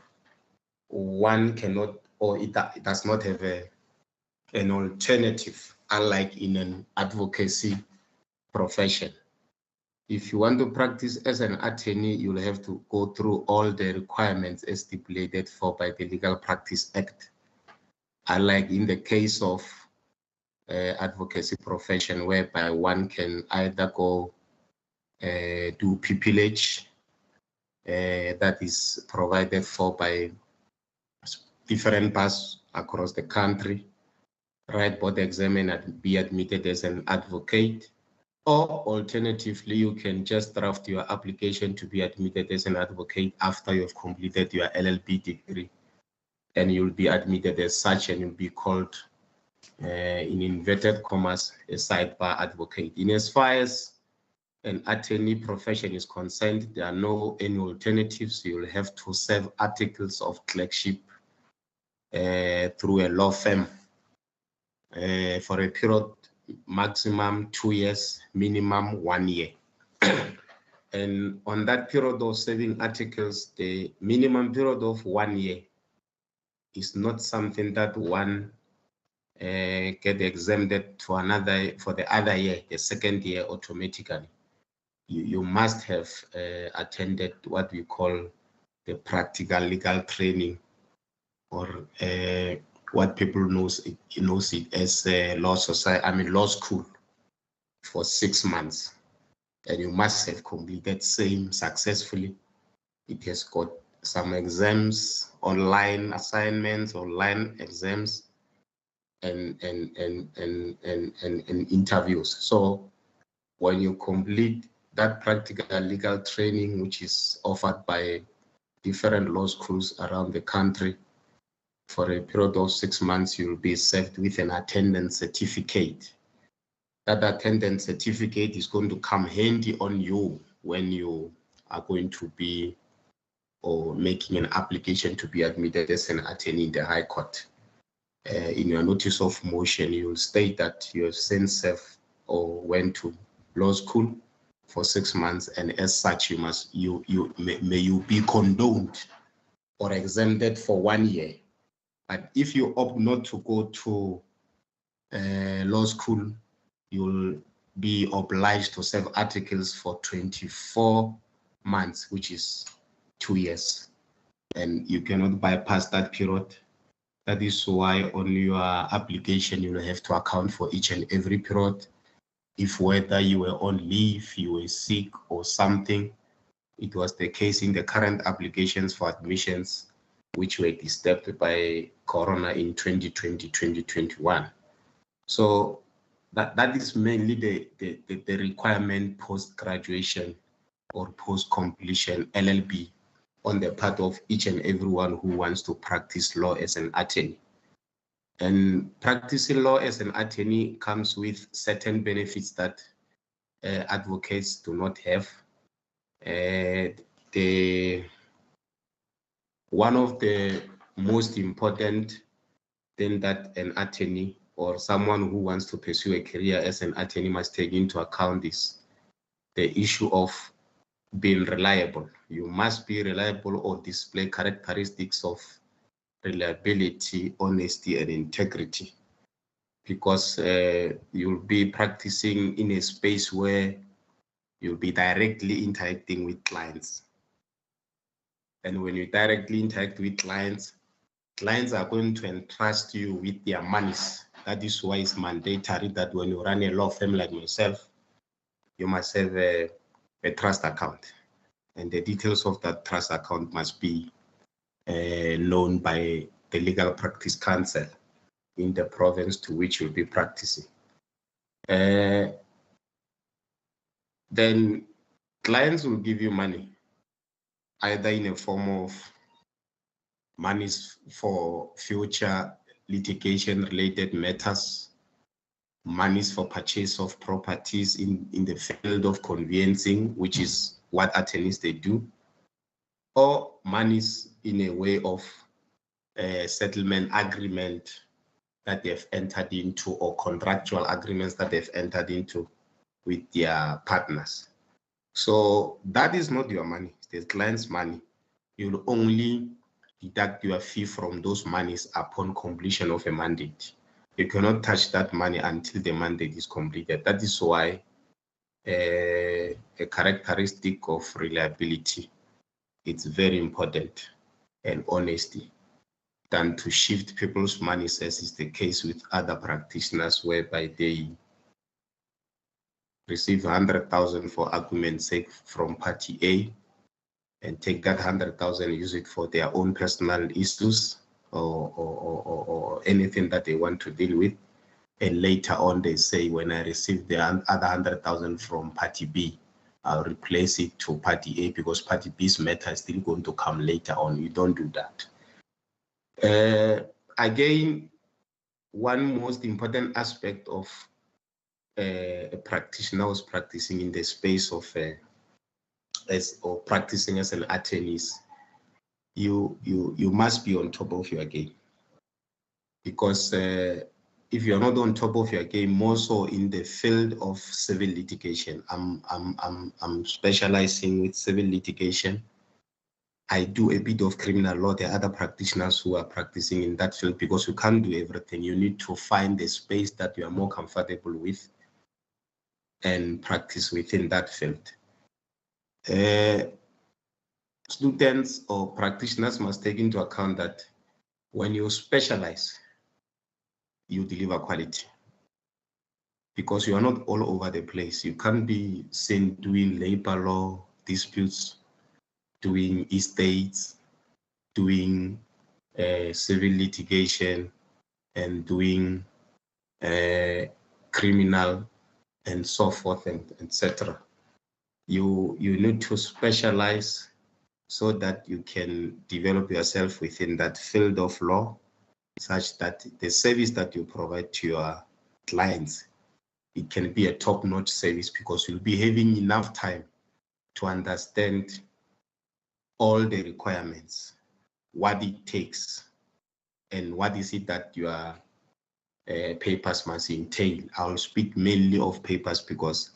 one cannot, or it does not have an alternative, unlike in an advocacy profession. If you want to practice as an attorney, you'll have to go through all the requirements as stipulated for by the Legal Practice Act. Unlike in the case of advocacy profession, whereby one can either go do pupillage that is provided for by different bars across the country, write board exam and be admitted as an advocate, or alternatively, you can just draft your application to be admitted as an advocate after you've completed your LLB degree, and you'll be admitted as such, and you'll be called, in inverted commas, a sidebar advocate. In as far as an attorney profession is concerned, there are no any alternatives. You'll have to serve articles of clerkship through a law firm for a period maximum 2 years, minimum 1 year. And on that period of serving articles, the minimum period of 1 year is not something that one get exempted to another for the other year, the second year automatically. You must have attended what we call the practical legal training, or what people knows it as law school for 6 months, and you must have completed same successfully. It has got some exams, online assignments, online exams, and interviews. So when you complete that practical legal training, which is offered by different law schools around the country, for a period of 6 months, you'll be served with an attendance certificate. That attendance certificate is going to come handy on you when you are going to be or making an application to be admitted as an attorney in the High Court. In your notice of motion, you will state that you have since served or went to law school for 6 months, and as such, may you be condoned or exempted for 1 year. But if you opt not to go to law school, you'll be obliged to serve articles for 24 months, which is 2 years. And you cannot bypass that period. That is why on your application, you will have to account for each and every period. If whether you were on leave, you were sick or something. It was the case in the current applications for admissions, which were disturbed by Corona in 2020, 2021. So that is mainly the requirement post-graduation or post-completion LLB on the part of each and everyone who wants to practice law as an attorney. And practicing law as an attorney comes with certain benefits that advocates do not have. One of the most important thing that an attorney or someone who wants to pursue a career as an attorney must take into account is the issue of being reliable. You must be reliable or display characteristics of reliability, honesty, and integrity, because you'll be practicing in a space where you'll be directly interacting with clients. And when you directly interact with clients, clients are going to entrust you with their monies. That is why it's mandatory that when you run a law firm like myself, you must have a trust account. And the details of that trust account must be known by the Legal Practice Council in the province to which you'll be practicing. Then clients will give you money, either in a form of monies for future litigation related matters, monies for purchase of properties in the field of conveyancing, which is what attorneys they do, or monies in a way of a settlement agreement that they've entered into, or contractual agreements that they've entered into with their partners. So that is not your money, it's the client's money. You'll only deduct your fee from those monies upon completion of a mandate. You cannot touch that money until the mandate is completed. That is why a characteristic of reliability, it's very important, and honesty, than to shift people's monies, as is the case with other practitioners, whereby they receive 100,000 for argument's sake from party A, and take that 100,000 and use it for their own personal issues or anything that they want to deal with. And later on, they say, when I receive the other 100,000 from party B, I'll replace it to party A because party B's matter is still going to come later on. You don't do that. Again, one most important aspect of a practitioner who's practicing in the space of or practicing as an attorney, you must be on top of your game, because if you're not on top of your game, more so in the field of civil litigation, I'm specializing with civil litigation. I do a bit of criminal law. There are other practitioners who are practicing in that field, because you can't do everything. You need to find the space that you are more comfortable with and practice within that field. Students or practitioners must take into account that when you specialize, you deliver quality, because you are not all over the place. You can't be seen doing labor law disputes, doing estates, doing civil litigation, and doing criminal and so forth, and etc. You need to specialize so that you can develop yourself within that field of law, such that the service that you provide to your clients, it can be a top-notch service, because you'll be having enough time to understand all the requirements, what it takes, and what is it that your papers must entail. I'll speak mainly of papers because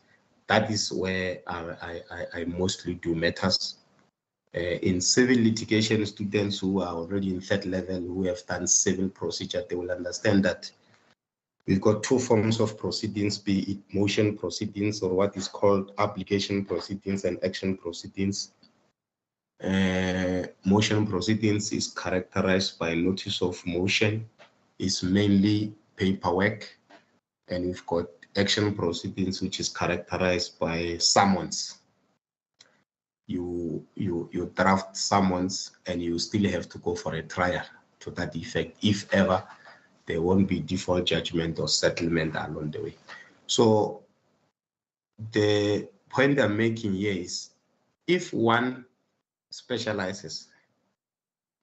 that is where I mostly do matters. In civil litigation, students who are already in third level, who have done civil procedure, they will understand that we've got two forms of proceedings, be it motion proceedings or what is called application proceedings and action proceedings. Motion proceedings is characterized by notice of motion, is mainly paperwork, and we've got action proceedings, which is characterized by summons. You draft summons and you still have to go for a trial to that effect, if ever there won't be default judgment or settlement along the way. So the point I'm making here is if one specializes,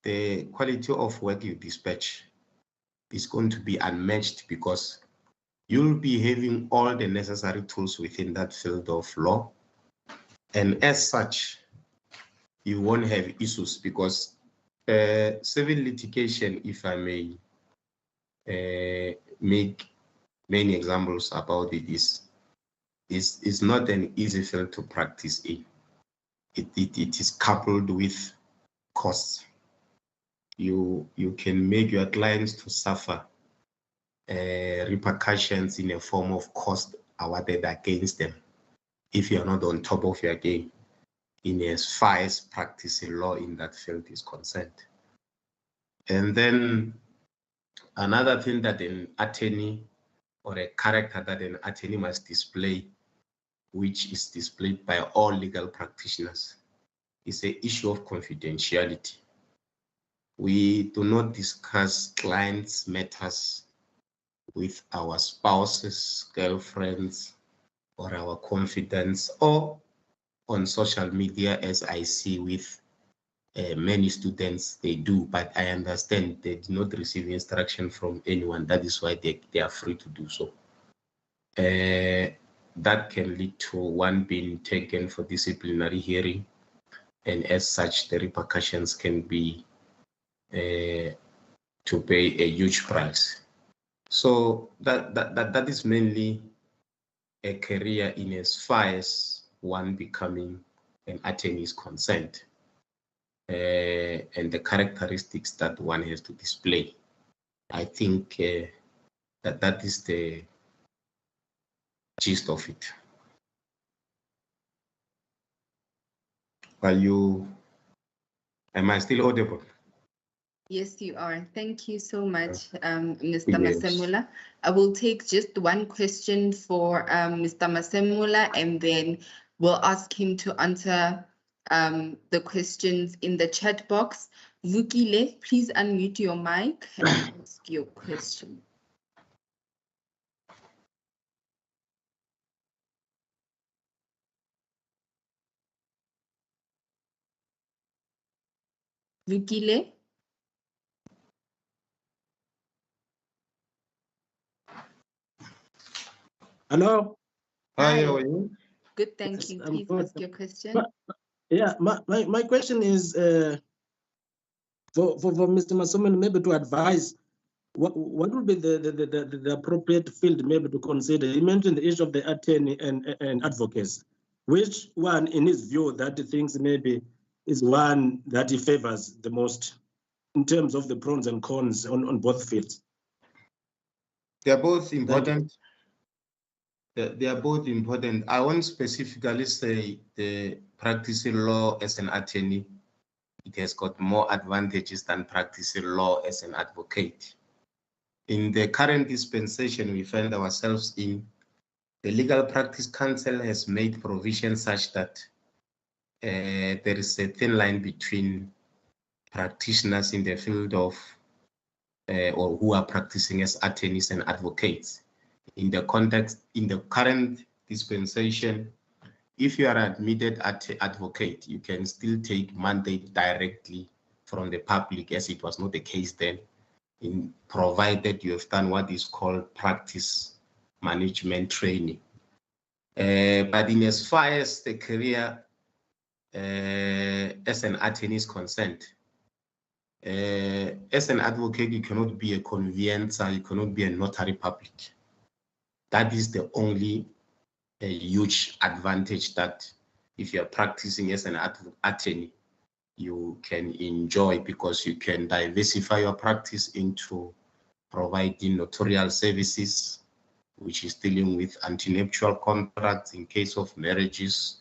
the quality of work you dispatch is going to be unmatched because you'll be having all the necessary tools within that field of law. And as such, you won't have issues because civil litigation, if I may make many examples about it, is not an easy field to practice in. It is coupled with costs. You can make your clients to suffer repercussions in a form of cost awarded against them if you are not on top of your game in as far as practicing law in that field is concerned. And then another thing that an attorney or a character that an attorney must display, which is displayed by all legal practitioners, is the issue of confidentiality. We do not discuss clients' matters with our spouses, girlfriends, or our confidants, or on social media, as I see with many students, they do, but I understand they do not receive instruction from anyone. That is why they are free to do so. That can lead to one being taken for disciplinary hearing, and as such, the repercussions can be to pay a huge price. So that is mainly a career in as far as one becoming an attorney is concerned, and the characteristics that one has to display. I think that is the gist of it. Am I still audible? Yes, you are. Thank you so much, Mr. Yes. Masemula. I will take just one question for Mr. Masemula, and then we'll ask him to answer the questions in the chat box. Vukile, please unmute your mic and ask your question. Vukile? Hello. Hi, how are you? Good, thank Yes, you. I'm Please good. ask your question. Yeah, my question is for Mr. Masomen, maybe to advise what would be the appropriate field maybe to consider. He mentioned the issue of the attorney and advocacy. Which one, in his view, that he thinks maybe is one that he favors the most in terms of the pros and cons on both fields? They are both important. They are both important. I won't specifically say the practicing law as an attorney, it has got more advantages than practicing law as an advocate. In the current dispensation we find ourselves in, the Legal Practice Council has made provision such that there is a thin line between practitioners in the field of or who are practicing as attorneys and advocates. In the current dispensation, if you are admitted as an advocate, you can still take mandate directly from the public, as it was not the case then, provided you have done what is called practice management training. But in as far as the career as an attorney is concerned, as an advocate, you cannot be a conveyancer, you cannot be a notary public. That is the only huge advantage that if you are practicing as an attorney, you can enjoy, because you can diversify your practice into providing notarial services, which is dealing with antenuptial contracts in case of marriages,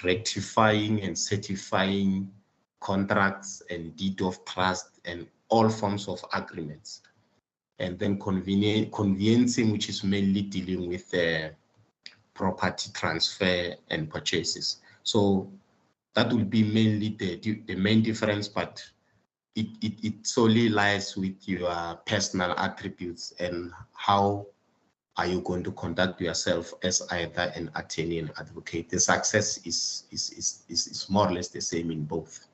rectifying and certifying contracts and deed of trust and all forms of agreements. And then conveyancing, which is mainly dealing with property transfer and purchases. So that will be mainly the main difference, but it solely lies with your personal attributes and how are you going to conduct yourself as either an attorney and advocate? The success is more or less the same in both.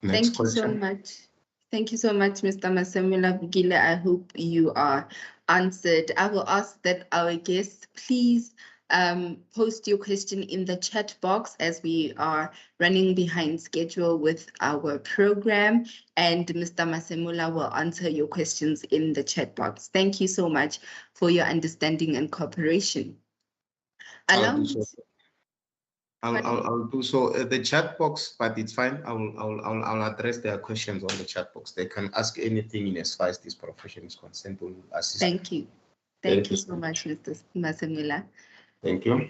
Thank you so much. Thank you so much, Mr. Masemula Bugile. I hope you are answered. I will ask that our guests please post your question in the chat box as we are running behind schedule with our program, and Mr. Masemula will answer your questions in the chat box. Thank you so much for your understanding and cooperation. I'll do so. The chat box, but it's fine. I'll address their questions on the chat box. They can ask anything in as far as this profession is concerned. We'll assist. Thank you. Thank you so much, Mr. Masemula. Thank you.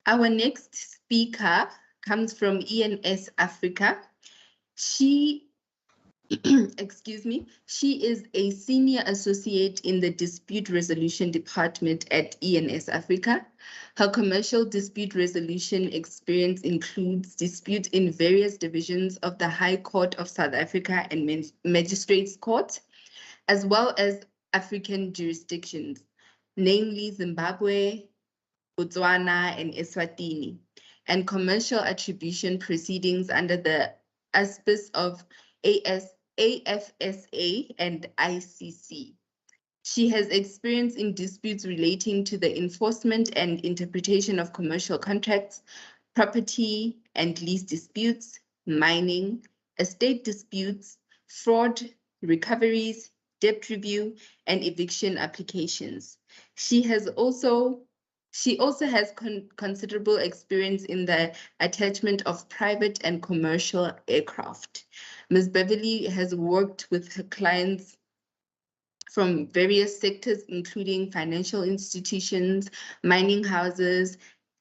Our next speaker comes from ENS Africa. She, excuse me, she is a senior associate in the dispute resolution department at ENS Africa. Her commercial dispute resolution experience includes disputes in various divisions of the High Court of South Africa and Magistrates Court, as well as African jurisdictions, namely Zimbabwe, Botswana, and Eswatini, and commercial attribution proceedings under the auspices of AFSA and ICC. She has experience in disputes relating to the enforcement and interpretation of commercial contracts, property and lease disputes, mining, estate disputes, fraud, recoveries, debt review, and eviction applications. She also has considerable experience in the attachment of private and commercial aircraft. Ms. Beverly has worked with her clients from various sectors, including financial institutions, mining houses,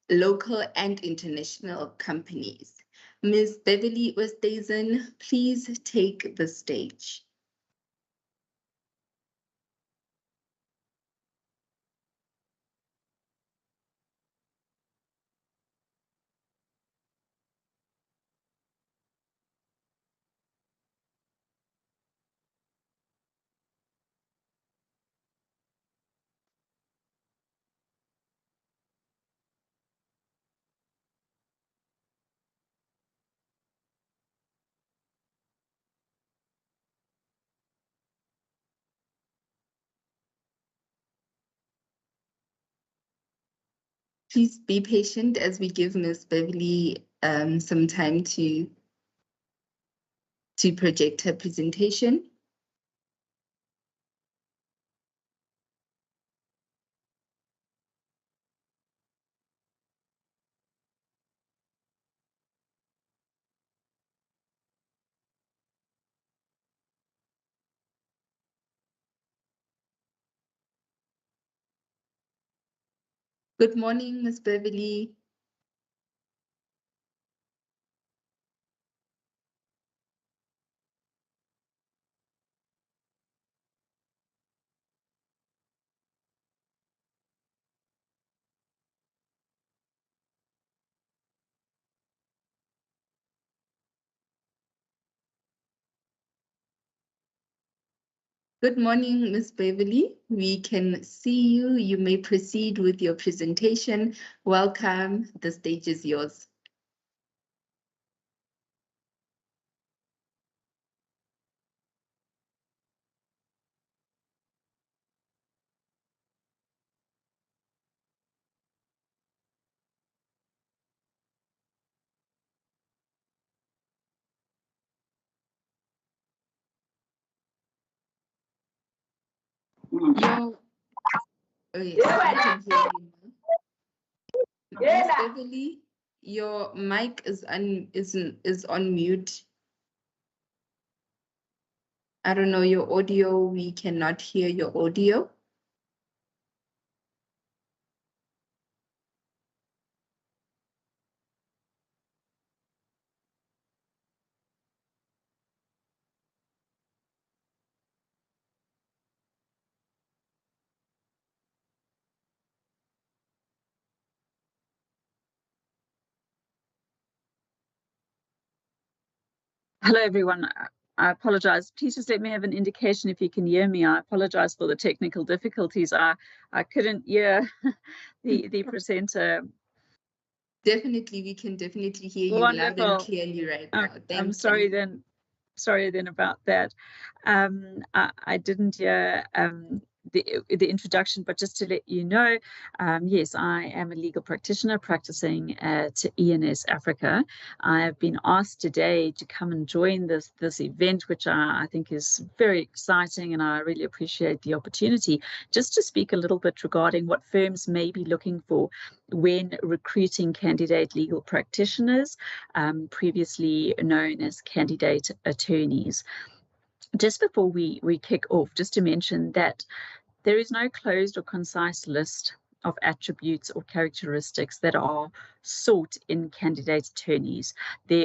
local and international companies. Ms. Beverly Westhuizen, please take the stage. Please be patient as we give Ms. Beverly some time to project her presentation. Good morning, Ms. Beverly. Good morning, Ms. Beverly. We can see you. You may proceed with your presentation. Welcome. The stage is yours. Oh yes, I can hear you now. Ms. Beverly, your mic is on mute. I don't know your audio. We cannot hear your audio. Hello, everyone. I apologize. Please just let me have an indication if you can hear me. I apologize for the technical difficulties. I couldn't hear the presenter. Definitely, we can definitely hear you loud and Wonderful. clearly right now. Thank I'm you. sorry then. Sorry then about that. I didn't hear the introduction, but just to let you know, yes, I am a legal practitioner practicing at ENS Africa. I have been asked today to come and join this event, which I think is very exciting, and I really appreciate the opportunity just to speak a little bit regarding what firms may be looking for when recruiting candidate legal practitioners, previously known as candidate attorneys. Just before we kick off, just to mention that there is no closed or concise list of attributes or characteristics that are sought in candidate attorneys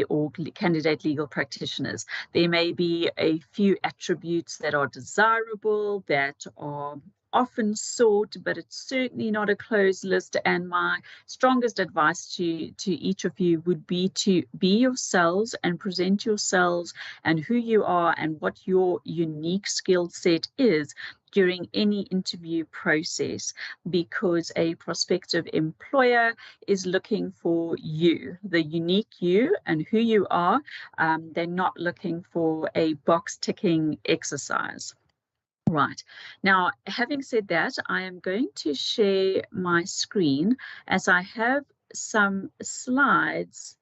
or candidate legal practitioners. There may be a few attributes that are desirable, that are often sought, but it's certainly not a closed list. And my strongest advice to each of you would be to be yourselves and present yourselves and who you are and what your unique skill set is during any interview process, because a prospective employer is looking for you, the unique you and who you are. They're not looking for a box ticking exercise. Right. Now, having said that, I am going to share my screen as I have some slides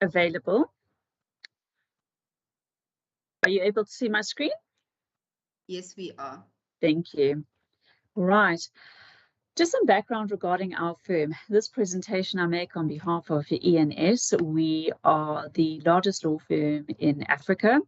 available. Are you able to see my screen? Yes, we are. Thank you. Right. Just some background regarding our firm. This presentation I make on behalf of ENS. We are the largest law firm in Africa.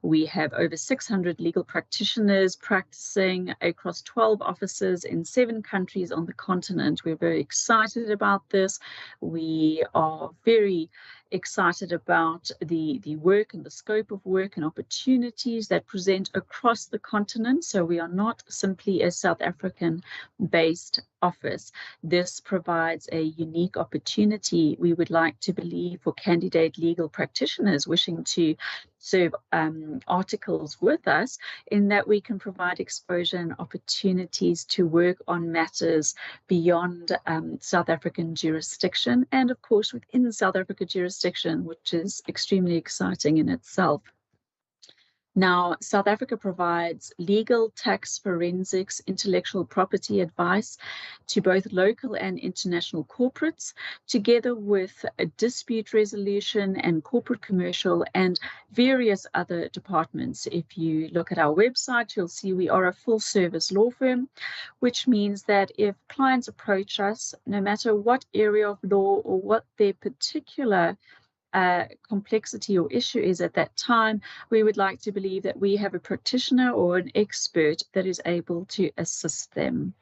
We have over 600 legal practitioners practicing across 12 offices in 7 countries on the continent. We're very excited about this. We are very excited about the work and the scope of work and opportunities that present across the continent. So we are not simply a South African-based office. This provides a unique opportunity, we would like to believe, for candidate legal practitioners wishing to serve articles with us, in that we can provide exposure and opportunities to work on matters beyond South African jurisdiction, and of course within South Africa jurisdiction, which is extremely exciting in itself. Now, South Africa provides legal, tax, forensics, intellectual property advice to both local and international corporates, together with a dispute resolution and corporate commercial and various other departments. If you look at our website, you'll see we are a full service law firm, which means that if clients approach us, no matter what area of law or what their particular complexity or issue is at that time, we would like to believe that we have a practitioner or an expert that is able to assist them.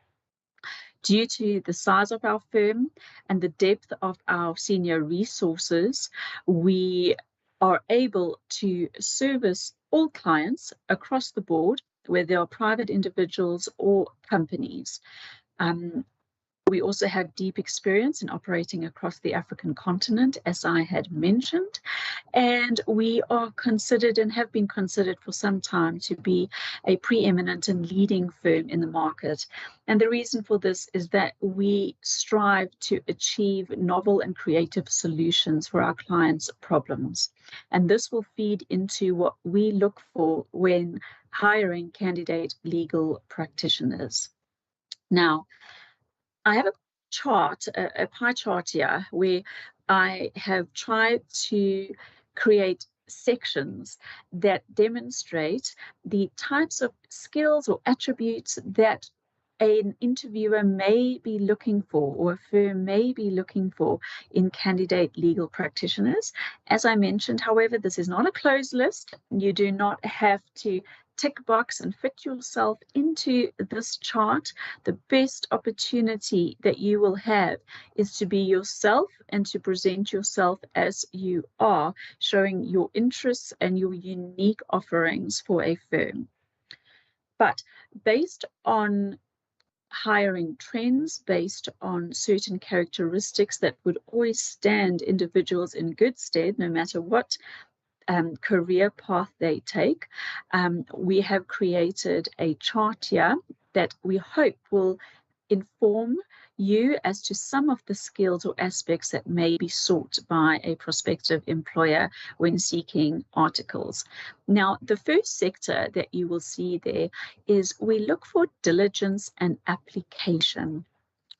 Due to the size of our firm and the depth of our senior resources, we are able to service all clients across the board, whether they are private individuals or companies. We also have deep experience in operating across the African continent, as I had mentioned, and we are considered and have been considered for some time to be a preeminent and leading firm in the market. And the reason for this is that we strive to achieve novel and creative solutions for our clients' problems. And this will feed into what we look for when hiring candidate legal practitioners. Now, I have a chart, a pie chart here, where I have tried to create sections that demonstrate the types of skills or attributes that an interviewer may be looking for, or a firm may be looking for, in candidate legal practitioners. As I mentioned, however, this is not a closed list. You do not have to tick box and fit yourself into this chart. The best opportunity that you will have is to be yourself and to present yourself as you are, showing your interests and your unique offerings for a firm. But based on hiring trends based on certain characteristics that would always stand individuals in good stead, no matter what career path they take. We have created a chart here that we hope will inform you as to some of the skills or aspects that may be sought by a prospective employer when seeking articles. Now, the first sector that you will see there is we look for diligence and application.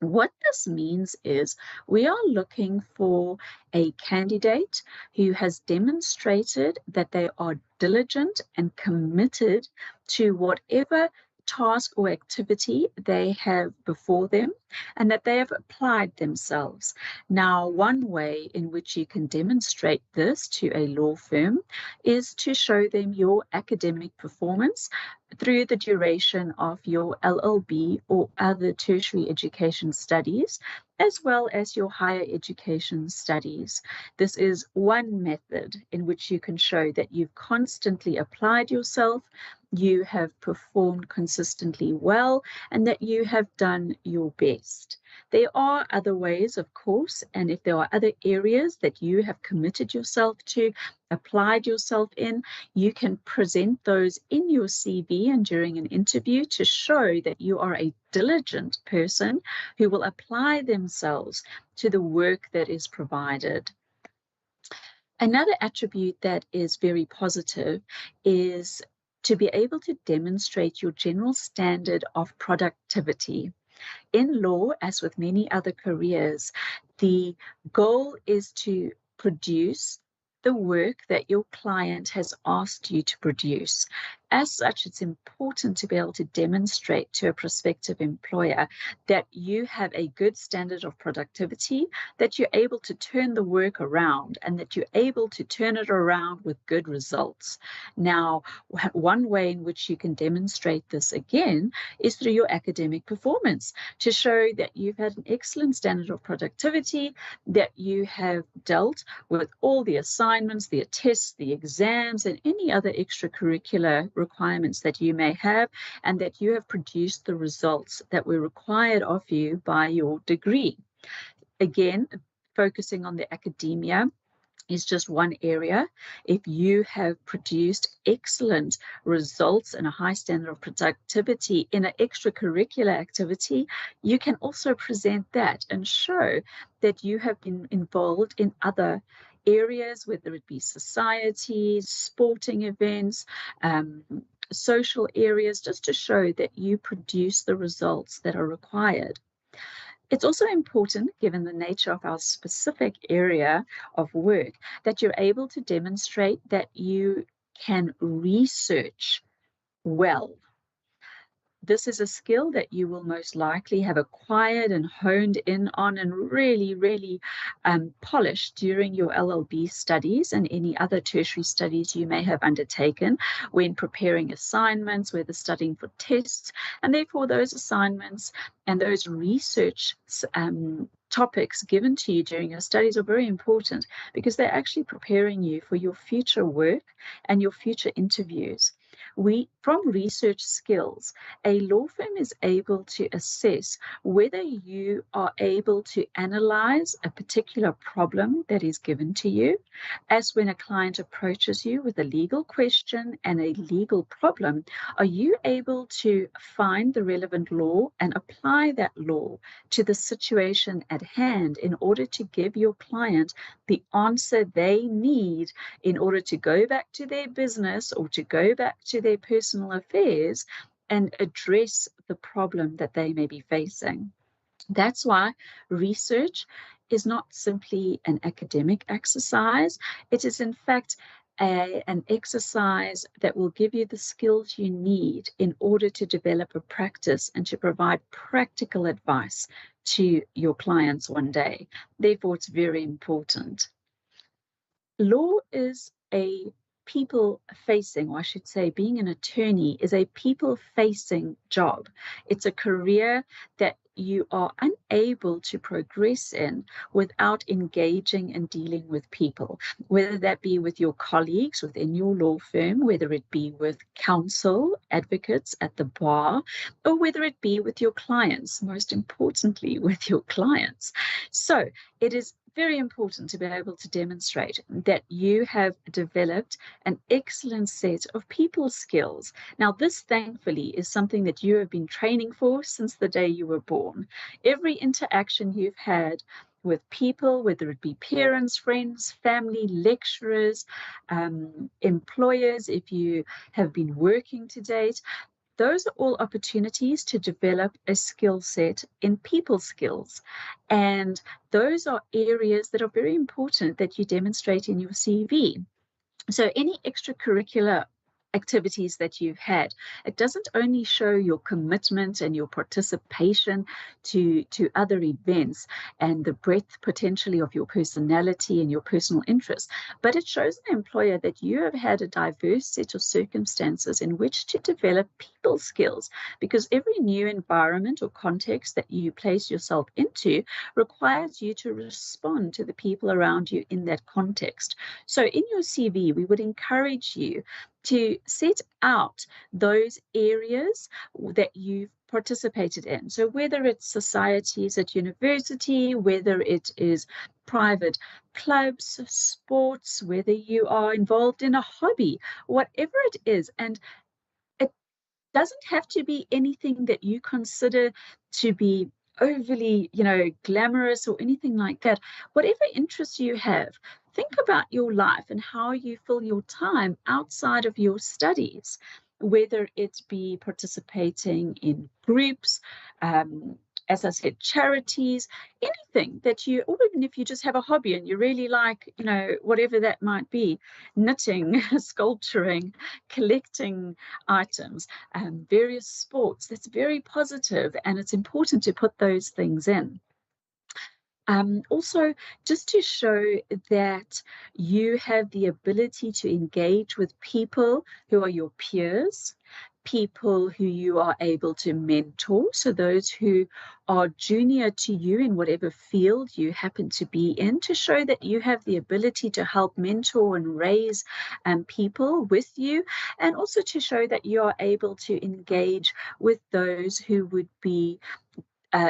What this means is we are looking for a candidate who has demonstrated that they are diligent and committed to whatever task or activity they have before them, and that they have applied themselves. Now, one way in which you can demonstrate this to a law firm is to show them your academic performance through the duration of your LLB or other tertiary education studies, as well as your higher education studies. This is one method in which you can show that you've constantly applied yourself, you have performed consistently well, and that you have done your best. There are other ways, of course, and if there are other areas that you have committed yourself to, applied yourself in, you can present those in your CV and during an interview to show that you are a diligent person who will apply themselves to the work that is provided. Another attribute that is very positive is to be able to demonstrate your general standard of productivity. In law, as with many other careers, the goal is to produce the work that your client has asked you to produce. As such, it's important to be able to demonstrate to a prospective employer that you have a good standard of productivity, that you're able to turn the work around, and that you're able to turn it around with good results. Now, one way in which you can demonstrate this again is through your academic performance, to show that you've had an excellent standard of productivity, that you have dealt with all the assignments, the tests, the exams, and any other extracurricular requirements that you may have, and that you have produced the results that were required of you by your degree. Again, focusing on the academia is just one area. If you have produced excellent results and a high standard of productivity in an extracurricular activity, you can also present that and show that you have been involved in other areas, whether it be societies, sporting events, social areas, just to show that you produce the results that are required. It's also important, given the nature of our specific area of work, that you're able to demonstrate that you can research well. This is a skill that you will most likely have acquired and honed in on and really polished during your LLB studies and any other tertiary studies you may have undertaken when preparing assignments, whether studying for tests, and therefore those assignments and those research topics given to you during your studies are very important, because they're actually preparing you for your future work and your future interviews. From research skills, a law firm is able to assess whether you are able to analyze a particular problem that is given to you, as when a client approaches you with a legal question and a legal problem, are you able to find the relevant law and apply that law to the situation at hand in order to give your client the answer they need in order to go back to their business or to go back to their personal affairs and address the problem that they may be facing. That's why research is not simply an academic exercise. It is in fact an exercise that will give you the skills you need in order to develop a practice and to provide practical advice to your clients one day. Therefore, it's very important. Law is a people-facing, or I should say being an attorney is a people-facing job. It's a career that you are unable to progress in without engaging and dealing with people, whether that be with your colleagues within your law firm, whether it be with counsel, advocates at the bar, or whether it be with your clients, most importantly with your clients. So it is very important to be able to demonstrate that you have developed an excellent set of people skills. Now, this thankfully is something that you have been training for since the day you were born. Every interaction you've had with people, whether it be parents, friends, family, lecturers, employers, if you have been working to date, those are all opportunities to develop a skill set in people skills. And those are areas that are very important that you demonstrate in your CV. So any extracurricular activities that you've had, it doesn't only show your commitment and your participation to other events and the breadth potentially of your personality and your personal interests, but it shows the employer that you have had a diverse set of circumstances in which to develop people skills, because every new environment or context that you place yourself into requires you to respond to the people around you in that context. So in your CV, we would encourage you to set out those areas that you've participated in. So whether it's societies at university, whether it is private clubs, sports, whether you are involved in a hobby, whatever it is, and it doesn't have to be anything that you consider to be overly, glamorous or anything like that. Whatever interests you have, think about your life and how you fill your time outside of your studies, whether it be participating in groups, as I said, charities, anything that you, or even if you just have a hobby and you really like, whatever that might be, knitting, sculpturing, collecting items, various sports, that's very positive, and it's important to put those things in. Also, just to show that you have the ability to engage with people who are your peers, people who you are able to mentor, so those who are junior to you in whatever field you happen to be in, to show that you have the ability to help mentor and raise people with you, and also to show that you are able to engage with those who would be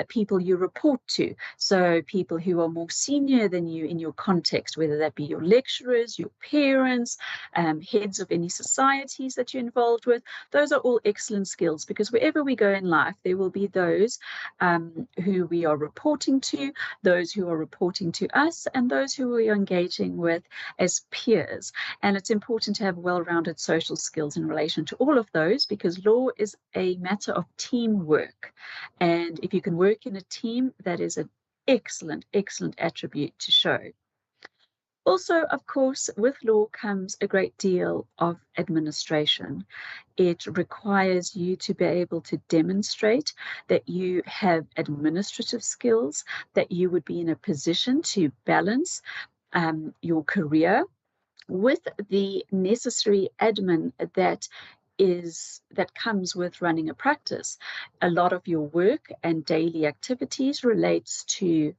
people you report to, so people who are more senior than you in your context, whether that be your lecturers, your parents, heads of any societies that you're involved with. Those are all excellent skills, because wherever we go in life, there will be those who we are reporting to, those who are reporting to us, and those who we are engaging with as peers. And it's important to have well-rounded social skills in relation to all of those, because law is a matter of teamwork. And if you can work in a team, that is an excellent attribute to show. Also, of course, with law comes a great deal of administration. It requires you to be able to demonstrate that you have administrative skills, that you would be in a position to balance your career with the necessary admin that comes with running a practice. A lot of your work and daily activities relates to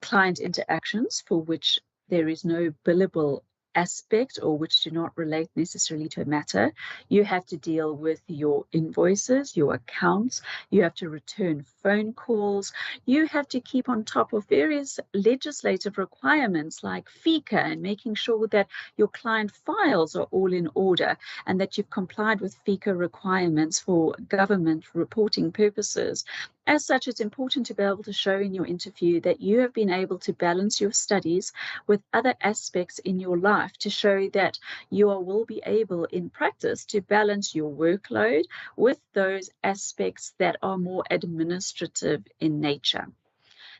client interactions for which there is no billable aspect, or which do not relate necessarily to a matter. You have to deal with your invoices, your accounts, you have to return phone calls, you have to keep on top of various legislative requirements like FICA, and making sure that your client files are all in order and that you've complied with FICA requirements for government reporting purposes. As such, it's important to be able to show in your interview that you have been able to balance your studies with other aspects in your life, to show that you will be able in practice to balance your workload with those aspects that are more administrative in nature.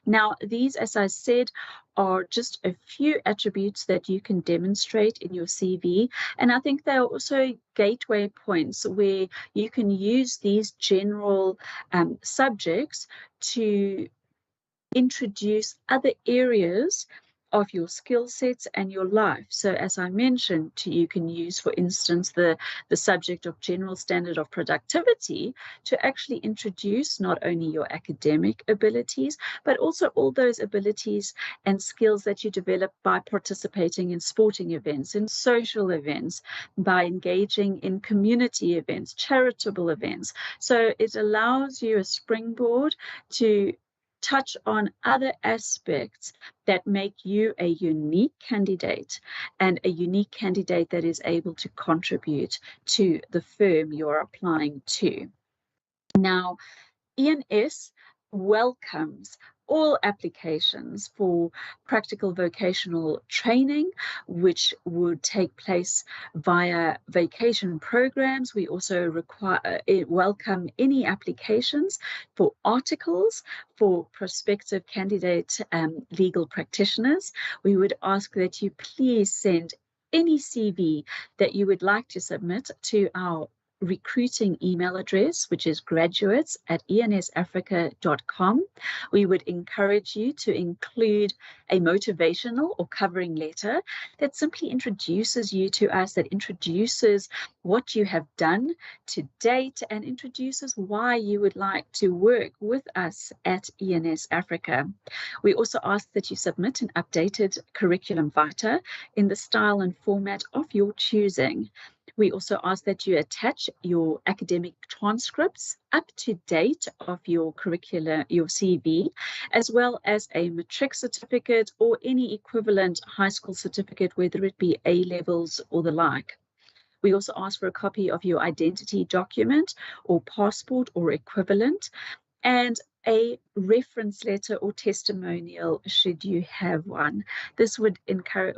Now, these, as I said, are just a few attributes that you can demonstrate in your CV. And I think they are also gateway points where you can use these general subjects to introduce other areas of your skill sets and your life. So as I mentioned, you can use, for instance, the subject of general standard of productivity to actually introduce not only your academic abilities, but also all those abilities and skills that you develop by participating in sporting events, in social events, by engaging in community events, charitable events. So it allows you a springboard to touch on other aspects that make you a unique candidate, and a unique candidate that is able to contribute to the firm you're applying to. Now, ENS welcomes all applications for practical vocational training, which would take place via vacation programs. We also welcome any applications for articles for prospective candidate legal practitioners. We would ask that you please send any CV that you would like to submit to our recruiting email address, which is graduates@ensafrica.com. We would encourage you to include a motivational or covering letter that simply introduces you to us, that introduces what you have done to date, and introduces why you would like to work with us at ENS Africa. We also ask that you submit an updated curriculum vitae in the style and format of your choosing. We also ask that you attach your academic transcripts up to date of your curricula, your CV, as well as a matric certificate or any equivalent high school certificate, whether it be A-levels or the like. We also ask for a copy of your identity document or passport or equivalent, and a reference letter or testimonial should you have one. This would enable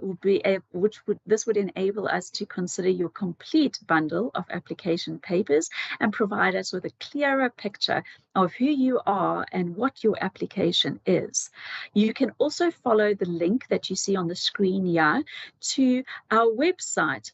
us to consider your complete bundle of application papers and provide us with a clearer picture of who you are and what your application is. You can also follow the link that you see on the screen here to our website,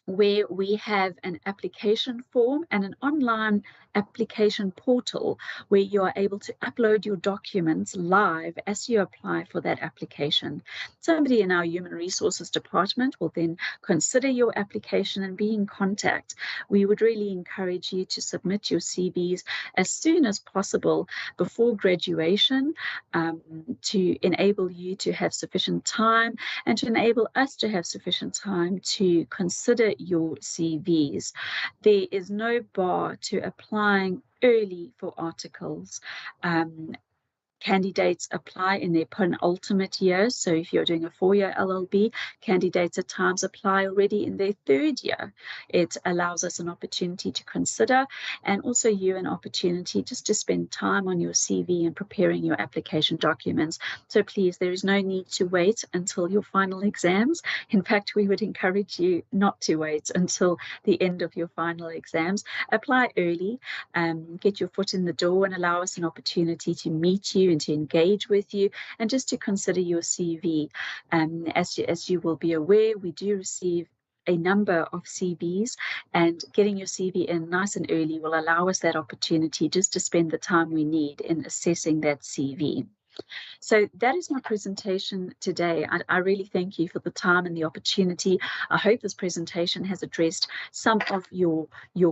where we have an application form and an online application portal where you are able to upload your documents live as you apply for that application. Somebody in our Human Resources Department will then consider your application and be in contact. We would really encourage you to submit your CVs as soon as possible before graduation, to enable you to have sufficient time and to enable us to have sufficient time to consider your CVs. There is no bar to applying early for articles. Candidates apply in their penultimate year. So if you're doing a 4-year LLB, candidates at times apply already in their 3rd year. It allows us an opportunity to consider, and also you an opportunity just to spend time on your CV and preparing your application documents. So please, there is no need to wait until your final exams. In fact, we would encourage you not to wait until the end of your final exams. Apply early, get your foot in the door, and allow us an opportunity to meet you and to engage with you, and just to consider your CV. As you will be aware, we do receive a number of CVs, and getting your CV in nice and early will allow us that opportunity just to spend the time we need in assessing that CV. So that is my presentation today. I really thank you for the time and the opportunity. I hope this presentation has addressed some of your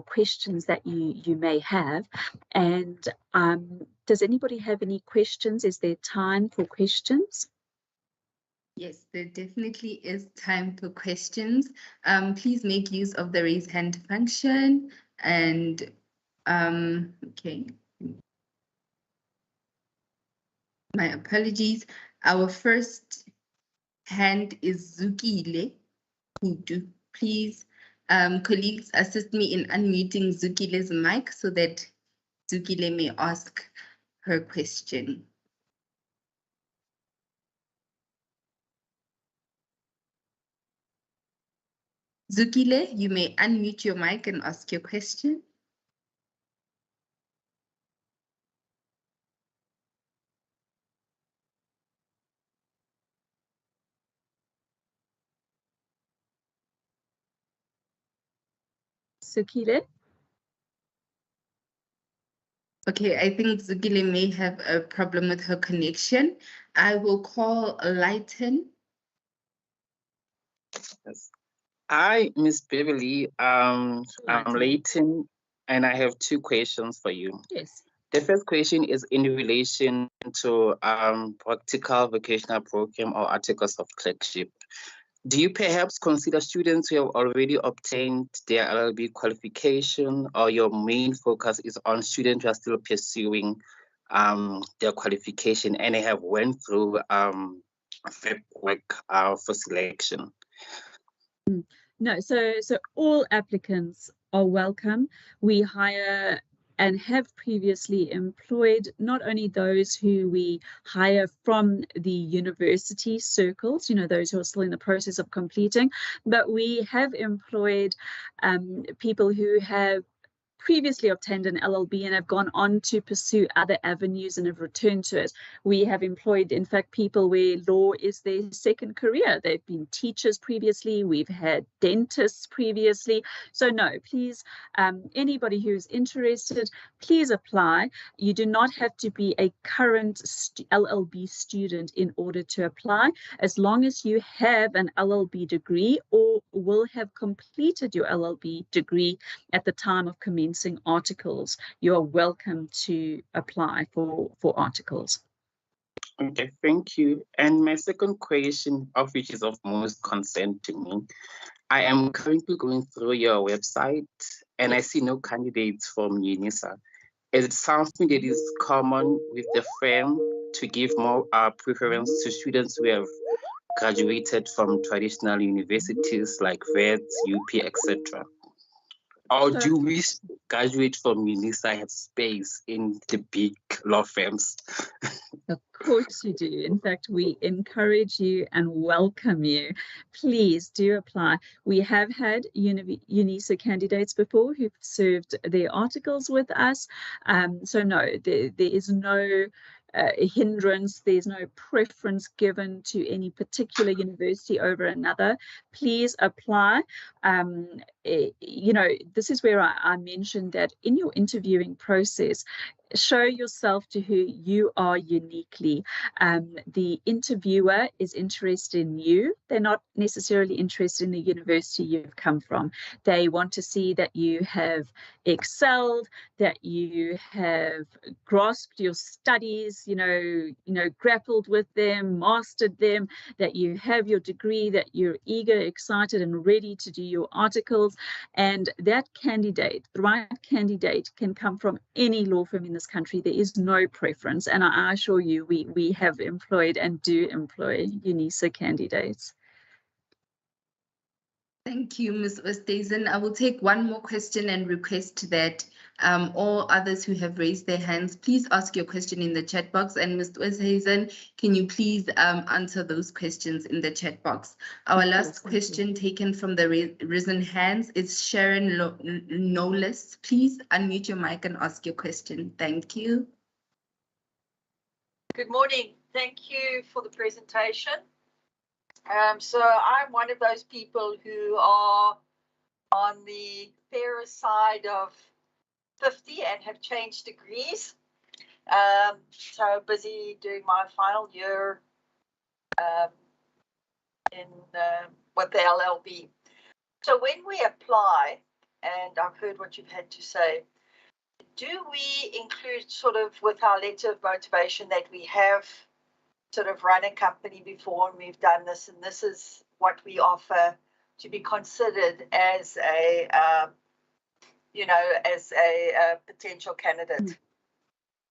questions that you may have. And does anybody have any questions? Is there time for questions? Yes, there definitely is time for questions. Please make use of the raise hand function. And okay. My apologies. Our first hand is Zukile Hudu. Please, colleagues, assist me in unmuting Zukile's mic so that Zukile may ask her question. Zukile, you may unmute your mic and ask your question. Zukile? Okay, I think Zukile may have a problem with her connection. I will call Lighten Yes. Hi, Miss Beverly. I'm Leighton, and I have two questions for you. Yes. The first question is in relation to practical vocational program or articles of clerkship. Do you perhaps consider students who have already obtained their LLB qualification, or your main focus is on students who are still pursuing their qualification and have went through work for selection? No, so all applicants are welcome. We hire and have previously employed not only those who we hire from the university circles, you know, those who are still in the process of completing, but we have employed people who have previously obtained an LLB and have gone on to pursue other avenues and have returned to it. We have employed, in fact, people where law is their second career. They've been teachers previously. We've had dentists previously. So no, please, anybody who's interested, please apply. You do not have to be a current LLB student in order to apply. As long as you have an LLB degree or will have completed your LLB degree at the time of commencing articles, you are welcome to apply for articles. Okay, thank you. And my second question, of which is of most concern to me, I am currently going through your website and I see no candidates from Unisa. Is it something that is common with the firm to give more preference to students who have graduated from traditional universities like VETS, UP, etc.? Or do we graduate from Unisa have space in the big law firms? Of course you do. In fact, we encourage you and welcome you. Please do apply. We have had Unisa candidates before who've served their articles with us. So no, there is no hindrance. There's no preference given to any particular university over another. Please apply. You know, this is where I mentioned that in your interviewing process, show yourself to who you are uniquely. The interviewer is interested in you. They're not necessarily interested in the university you've come from. They want to see that you have excelled, that you have grasped your studies, you know, grappled with them, mastered them, that you have your degree, that you're eager, excited, and ready to do your articles. And that candidate, the right candidate, can come from any law firm in this country. There is no preference. And I assure you, we have employed and do employ Unisa candidates. Thank you, Ms. Oosthuizen. I will take one more question and request that all others who have raised their hands, please ask your question in the chat box. And Ms. Oosthuizen, can you please answer those questions in the chat box? Our last question taken from the risen hands is Sharon Knowles. Please unmute your mic and ask your question. Thank you. Good morning. Thank you for the presentation. So I'm one of those people who are on the fairer side of 50 and have changed degrees. So busy doing my final year with the LLB. So when we apply, and I've heard what you've had to say, do we include sort of with our letter of motivation that we have sort of run a company before and we've done this and this is what we offer to be considered as a potential candidate?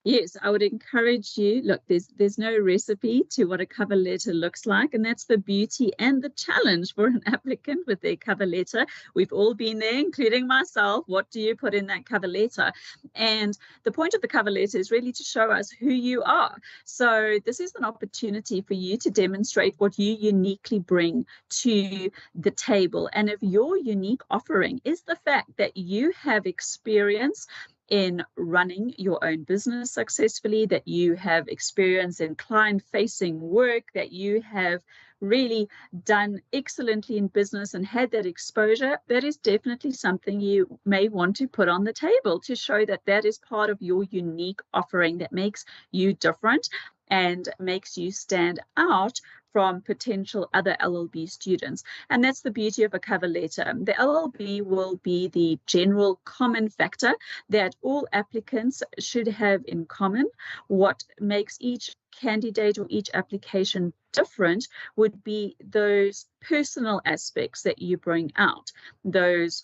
Yes, I would encourage you. Look, there's no recipe to what a cover letter looks like, and that's the beauty and the challenge for an applicant with their cover letter. We've all been there, including myself. What do you put in that cover letter? And the point of the cover letter is really to show us who you are. So this is an opportunity for you to demonstrate what you uniquely bring to the table. And if your unique offering is the fact that you have experience in running your own business successfully, that you have experience in client-facing work, that you have really done excellently in business and had that exposure, that is definitely something you may want to put on the table to show that that is part of your unique offering that makes you different and makes you stand out from potential other LLB students. And that's the beauty of a cover letter. The LLB will be the general common factor that all applicants should have in common. What makes each candidate or each application different would be those personal aspects that you bring out, those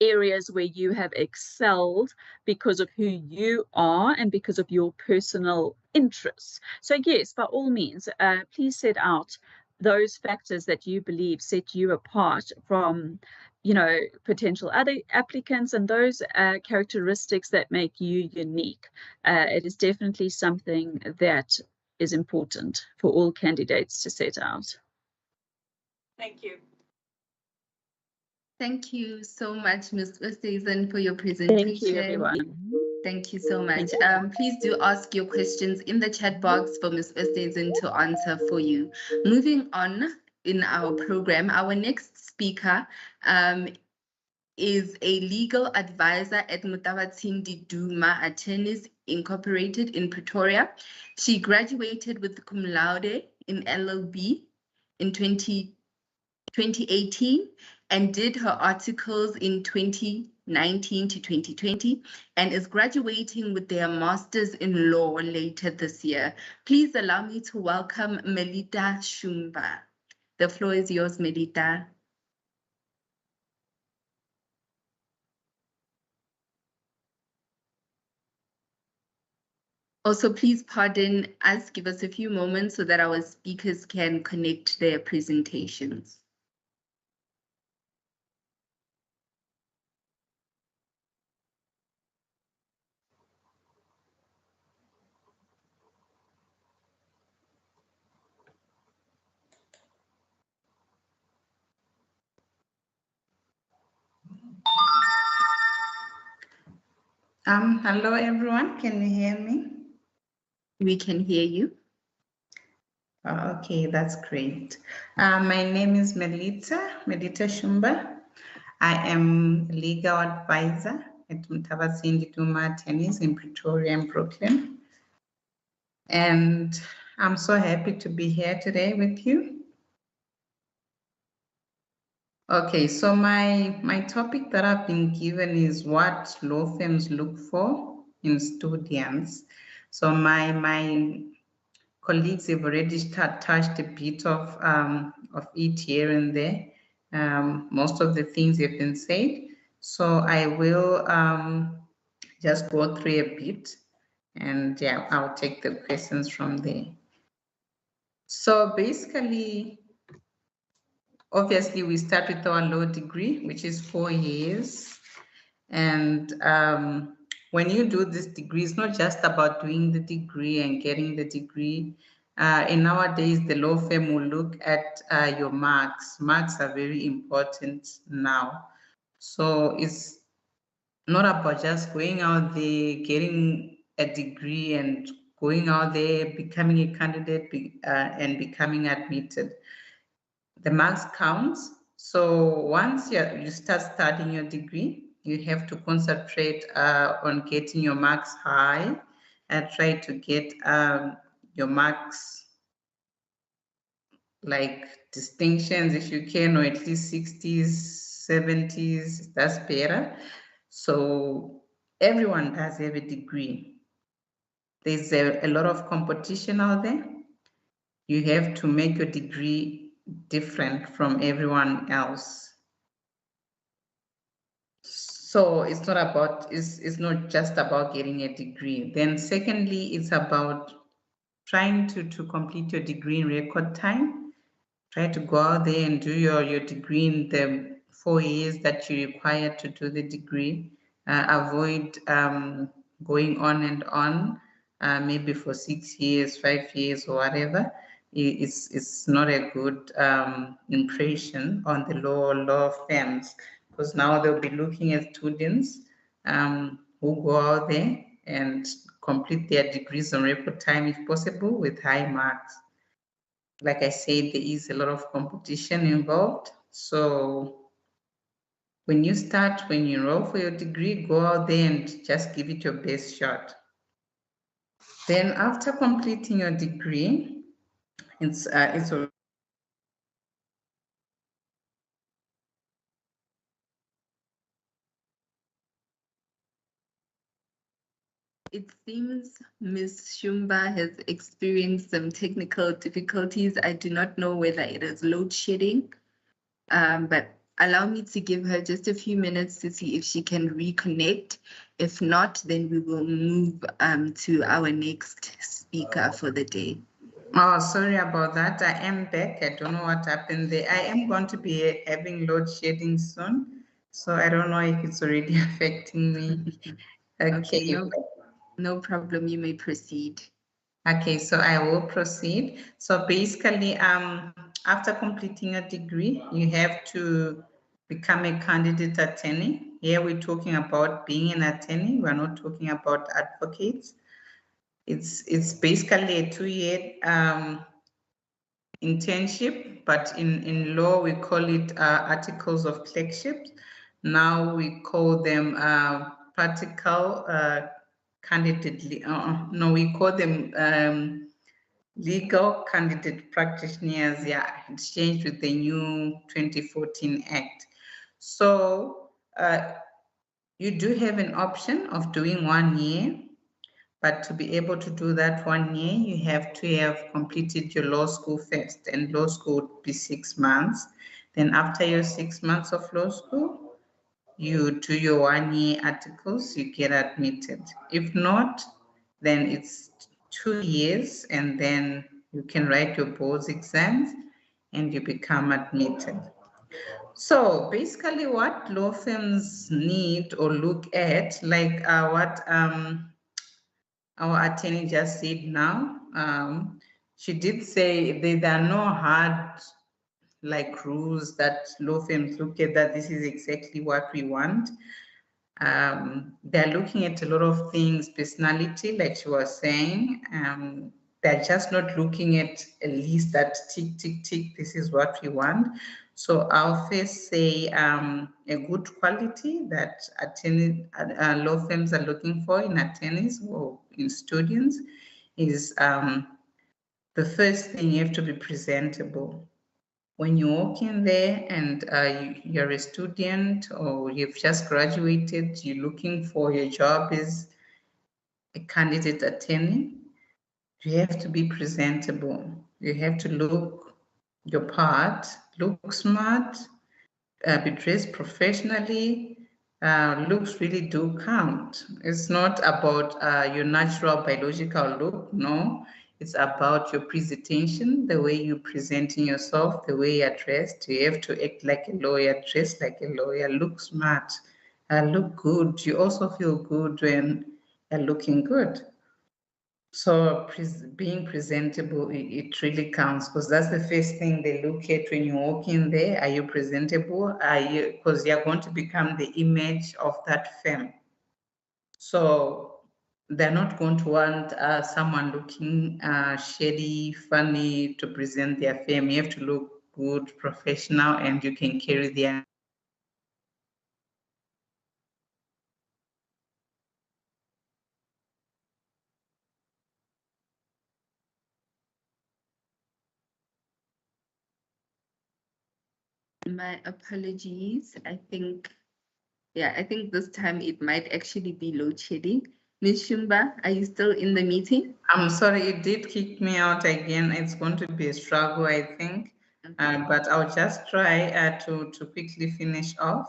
areas where you have excelled because of who you are and because of your personal interests. So yes, by all means, please set out those factors that you believe set you apart from, you know, potential other applicants, and those characteristics that make you unique. It is definitely something that is important for all candidates to set out. Thank you. Thank you so much, Ms. Oosthuizen, for your presentation. Thank you, everyone. Thank you so much. Please do ask your questions in the chat box for Ms. Oosthuizen to answer for you. Moving on in our program, our next speaker is a legal advisor at Mutabatsindi Duma Attorneys Incorporated in Pretoria. She graduated with cum laude in LLB in 2018 and did her articles in 2019 to 2020 and is graduating with their Masters in Law later this year. Please allow me to welcome Melita Shumba. The floor is yours, Melita. Also, please pardon us, give us a few moments so that our speakers can connect their presentations. Hello everyone, can you hear me? We can hear you. Okay, that's great. My name is Melita Shumba. I am legal advisor at Mutabatsindi Duma Attorneys in Pretoria and Brooklyn. And I'm so happy to be here today with you. Okay, so my topic that I've been given is what law firms look for in students. So my colleagues have already touched a bit of it here and there. Most of the things have been said. So I will just go through a bit, and yeah, I'll take the questions from there. So basically, obviously, we start with our law degree, which is 4 years. And when you do this degree, it's not just about doing the degree and getting the degree. In nowadays, the law firm will look at your marks. Marks are very important now. So it's not about just going out there, getting a degree and going out there, becoming a candidate and becoming admitted. The marks counts. So once you start studying your degree, you have to concentrate on getting your marks high and try to get your marks like distinctions if you can, or at least 60s, 70s, that's better. So everyone does have a degree. There's a lot of competition out there. You have to make your degree different from everyone else. So it's not just about getting a degree. Then secondly, it's about trying to complete your degree in record time. Try to go out there and do your degree in the 4 years that you require to do the degree. Avoid going on and on, maybe for 6 years, 5 years, or whatever. It's not a good impression on the law firms, because now they'll be looking at students who go out there and complete their degrees on record time, if possible, with high marks. Like I said, there is a lot of competition involved. So when you enroll for your degree, go out there and just give it your best shot. Then after completing your degree, It's It seems Ms. Shumba has experienced some technical difficulties. I do not know whether it is load shedding, but allow me to give her just a few minutes to see if she can reconnect. If not, then we will move to our next speaker for the day. Oh, sorry about that. I am back. I don't know what happened there. I am going to be having load shedding soon, so I don't know if it's already affecting me. Okay. No problem. You may proceed. Okay, so I will proceed. So basically, after completing a degree, you have to become a candidate attorney. Here we're talking about being an attorney. We're not talking about advocates. It's basically a 2-year internship, but in law we call it articles of clerkship. Now we call them practical candidate. No, we call them legal candidate practitioners. Yeah, it's changed with the new 2014 Act. So you do have an option of doing 1 year. But to be able to do that 1 year, you have to have completed your law school first, and law school would be 6 months. Then after your 6 months of law school, you do your 1 year articles, you get admitted. If not, then it's 2 years, and then you can write your boards exams and you become admitted. So basically what law firms need or look at, like what our attorney just said now, she did say there are no hard rules that law firms look at that this is exactly what we want. They're looking at a lot of things, personality, like she was saying. They're just not looking at a list that tick, tick, tick, this is what we want. So I'll first say a good quality that law firms are looking for in attorneys or in students is the first thing, you have to be presentable. When you walk in there and you're a student or you've just graduated, you're looking for your job as a candidate attorney, you have to be presentable. You have to look your part, look smart, be dressed professionally. Looks really do count. It's not about your natural biological look, no. It's about your presentation, the way you're presenting yourself, the way you're dressed. You have to act like a lawyer, dress like a lawyer, look smart, look good. You also feel good when you're looking good. So being presentable, it really counts, because that's the first thing they look at when you walk in there. Are you presentable? Because you're going to become the image of that firm. So they're not going to want someone looking shady, funny to present their firm. You have to look good, professional, and you can carry their My apologies. I think this time it might actually be load shedding. Ms. Shumba, are you still in the meeting? I'm sorry, it did kick me out again. It's going to be a struggle, I think. Okay. But I'll just try to quickly finish off.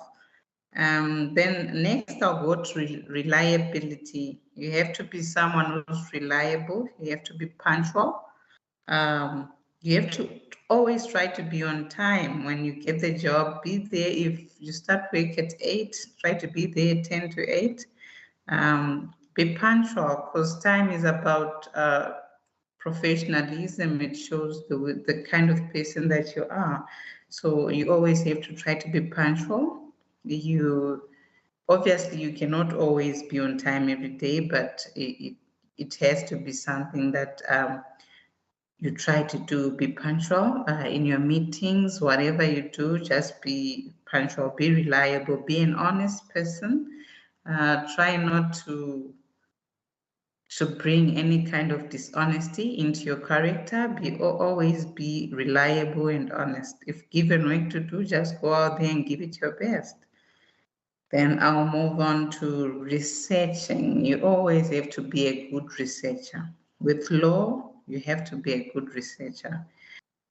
Then next I'll go to reliability. You have to be someone who's reliable. You have to be punctual. You have to always try to be on time. When you get the job, be there. If you start work at 8, try to be there 10 to 8. Be punctual, because time is about professionalism. It shows the kind of person that you are. So you always have to try to be punctual. Obviously you cannot always be on time every day, but it has to be something that you try to do. Be punctual in your meetings, whatever you do, just be punctual, be reliable, be an honest person. Try not to bring any kind of dishonesty into your character. Always be reliable and honest. If given work to do, just go out there and give it your best. Then I'll move on to researching. You always have to be a good researcher. With law, you have to be a good researcher.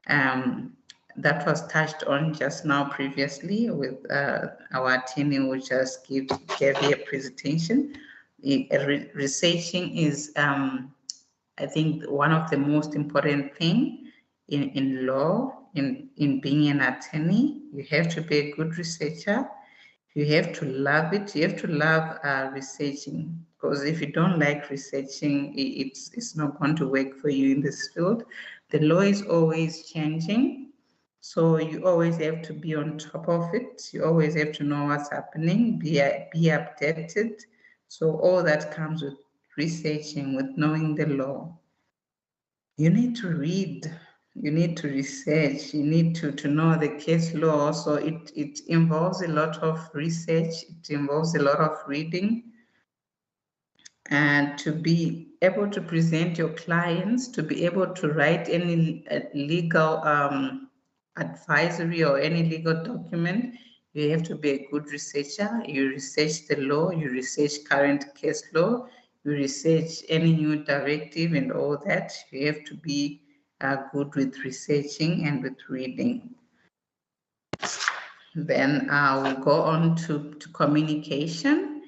That was touched on just now previously with our attorney who just gave a presentation. Researching is, I think, one of the most important thing in law, in being an attorney. You have to be a good researcher. You have to love it. You have to love researching, because if you don't like researching, it's not going to work for you in this field. The law is always changing, so you always have to be on top of it. You always have to know what's happening, be updated. So all that comes with researching, with knowing the law. You need to read. You need to research, you need to know the case law. So it involves a lot of research, it involves a lot of reading, and to be able to present your clients, to be able to write any legal advisory or any legal document, you have to be a good researcher. You research the law, you research current case law, you research any new directive and all that. You have to be good with researching and with reading. Then we'll go on to communication.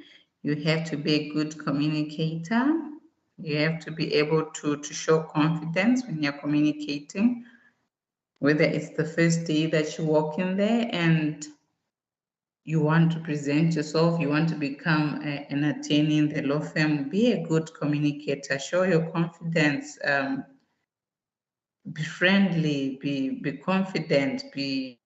You have to be a good communicator. You have to be able to show confidence when you're communicating, whether it's the first day that you walk in there and you want to present yourself, you want to become an attorney in the law firm, be a good communicator, show your confidence, be friendly, be confident, be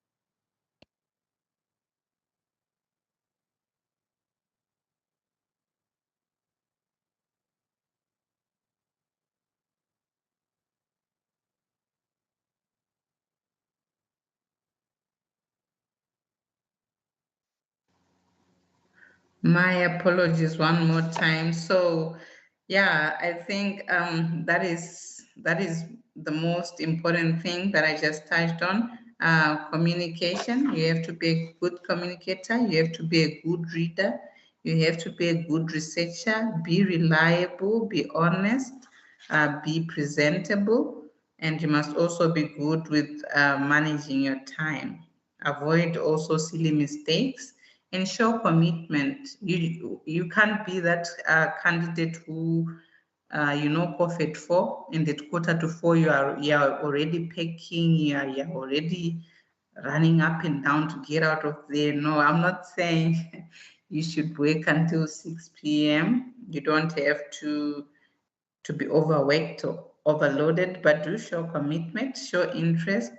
My apologies one more time. So yeah, I think that is the most important thing that I just touched on. Communication. You have to be a good communicator. You have to be a good reader. You have to be a good researcher. Be reliable. Be honest. Be presentable. And you must also be good with managing your time. Avoid also silly mistakes and show commitment. You can't be that candidate who cough at 4 and at 3:45 you are already packing, you are already running up and down to get out of there. No, I'm not saying you should work until 6 p.m. You don't have to be overworked or overloaded, but do show commitment, show interest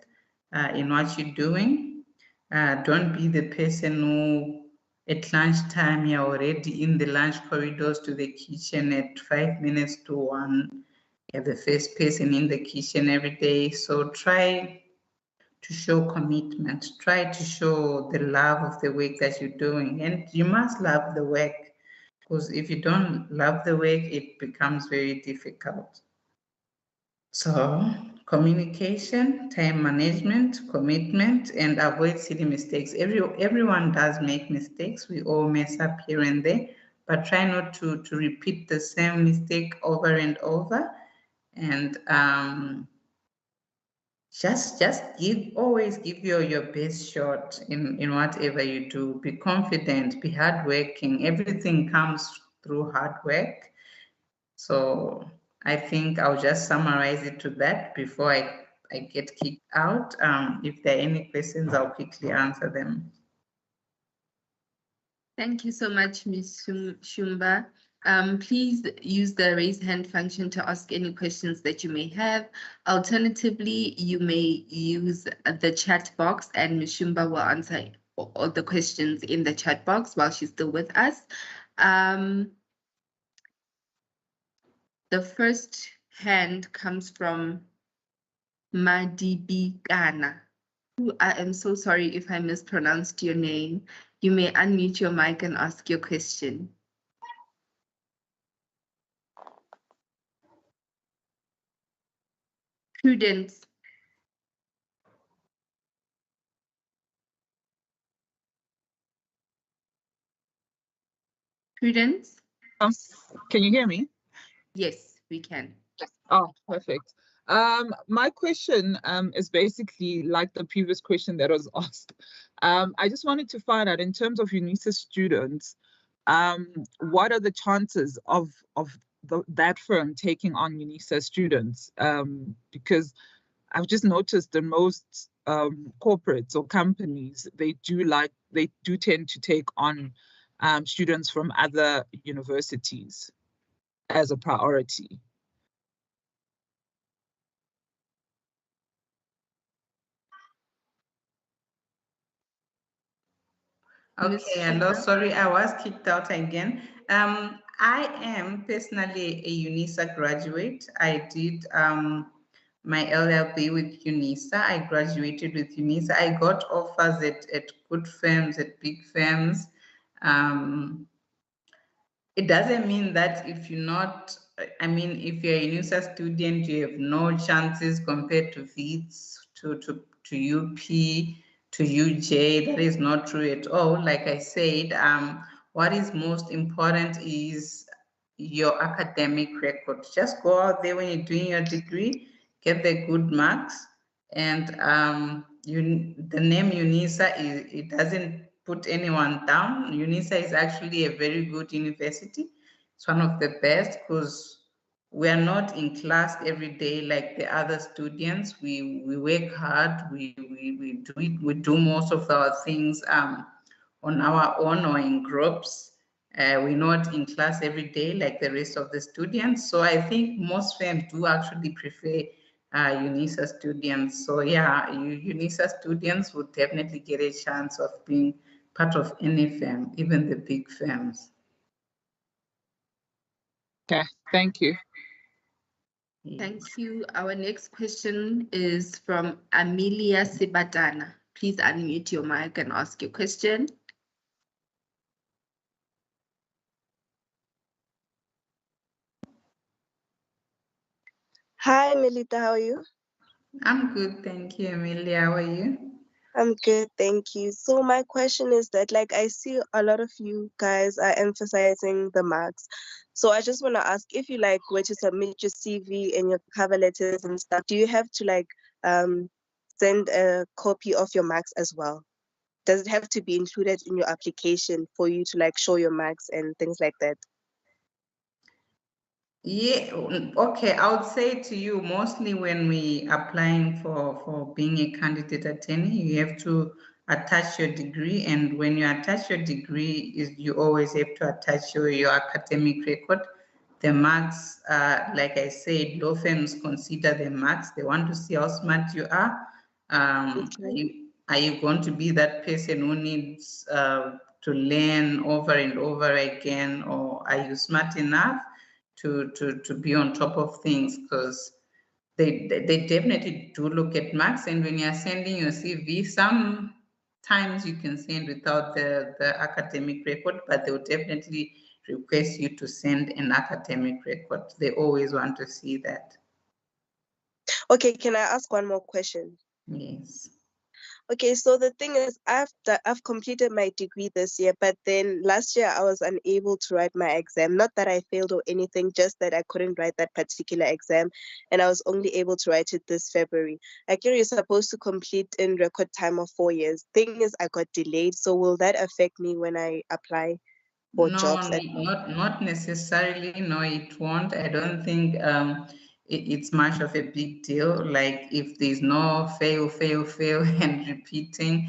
in what you're doing. Don't be the person who at lunchtime you're already in the lunch corridors to the kitchen at 5 minutes to 1. You're the first person in the kitchen every day. So try to show commitment. Try to show the love of the work that you're doing. And you must love the work, because if you don't love the work, it becomes very difficult. So communication, time management, commitment, and avoid silly mistakes. Everyone does make mistakes. We all mess up here and there, but try not to repeat the same mistake over and over. And just always give your best shot in whatever you do. Be confident, be hardworking. Everything comes through hard work. So I think I'll just summarize it to that before I get kicked out. If there are any questions, I'll quickly answer them. Thank you so much, Ms. Shumba. Please use the raise hand function to ask any questions that you may have. Alternatively, you may use the chat box and Ms. Shumba will answer all the questions in the chat box while she's still with us. The first hand comes from Madibikana. I am so sorry if I mispronounced your name. You may unmute your mic and ask your question. Prudence. Prudence? Can you hear me? Yes, we can. Oh, perfect. My question is basically like the previous question that was asked. I just wanted to find out, in terms of Unisa students, what are the chances of that firm taking on Unisa students? Because I've just noticed that most corporates or companies, they do tend to take on students from other universities as a priority. Okay, hello, sorry, I was kicked out again. I am personally a Unisa graduate. I did my LLB with Unisa. I graduated with Unisa. I got offers at good firms, at big firms. It doesn't mean that if you're not, I mean, if you're a Unisa student, you have no chances compared to VETS, to UP, to UJ. That is not true at all. Like I said, what is most important is your academic record. Just go out there when you're doing your degree, get the good marks, and the name Unisa, it doesn't put anyone down. Unisa is actually a very good university. It's one of the best because we are not in class every day like the other students. We work hard. We do most of our things on our own or in groups. We're not in class every day like the rest of the students. So I think most firms do actually prefer Unisa students. So yeah, Unisa students would definitely get a chance of being part of any firm, even the big firms. Okay, thank you. Thank you. Our next question is from Amelia Sibatana. Please unmute your mic and ask your question. Hi, Melita, how are you? I'm good, thank you, Amelia. How are you? I'm good, thank you. So my question is that, like, I see a lot of you guys are emphasizing the marks. So I just want to ask, if you like were to submit your CV and your cover letters and stuff, do you have to like send a copy of your marks as well? Does it have to be included in your application for you to like show your marks and things like that? Yeah, okay, I would say to you, mostly when we applying for being a candidate attorney, you have to attach your degree, and when you attach your degree, you always have to attach your academic record. The marks, like I said, law firms consider the marks. They want to see how smart you are. Are you going to be that person who needs to learn over and over again, or are you smart enough to be on top of things? Because they definitely do look at marks, and when you're sending your CV, sometimes you can send without the academic record, but they'll definitely request you to send an academic record. They always want to see that. Okay, can I ask one more question? Yes. Okay, so the thing is, I've completed my degree this year, but then last year I was unable to write my exam. Not that I failed or anything, just that I couldn't write that particular exam, and I was only able to write it this February. Like, you're supposed to complete in record time of 4 years. Thing is, I got delayed. So will that affect me when I apply for jobs? Not necessarily. No, it won't. I don't think it's much of a big deal. Like, if there's no fail and repeating,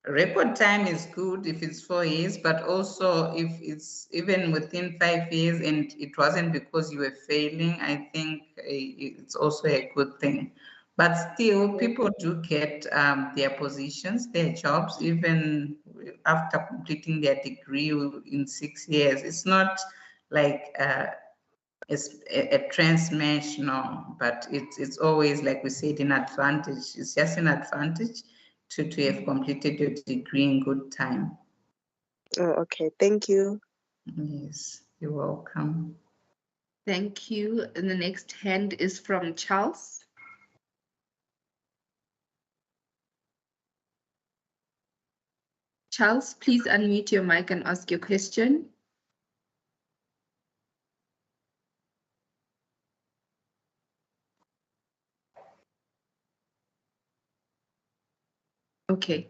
record time is good if it's 4 years, but also if it's even within 5 years and it wasn't because you were failing, I think it's also a good thing. But still, people do get their positions, their jobs, even after completing their degree in 6 years. It's not like it's a transmesh, no, but it's always, like we said, an advantage. It's just an advantage to have completed your degree in good time. Oh, okay, thank you. Yes, you're welcome. Thank you. And the next hand is from Charles. Charles, please unmute your mic and ask your question. Okay.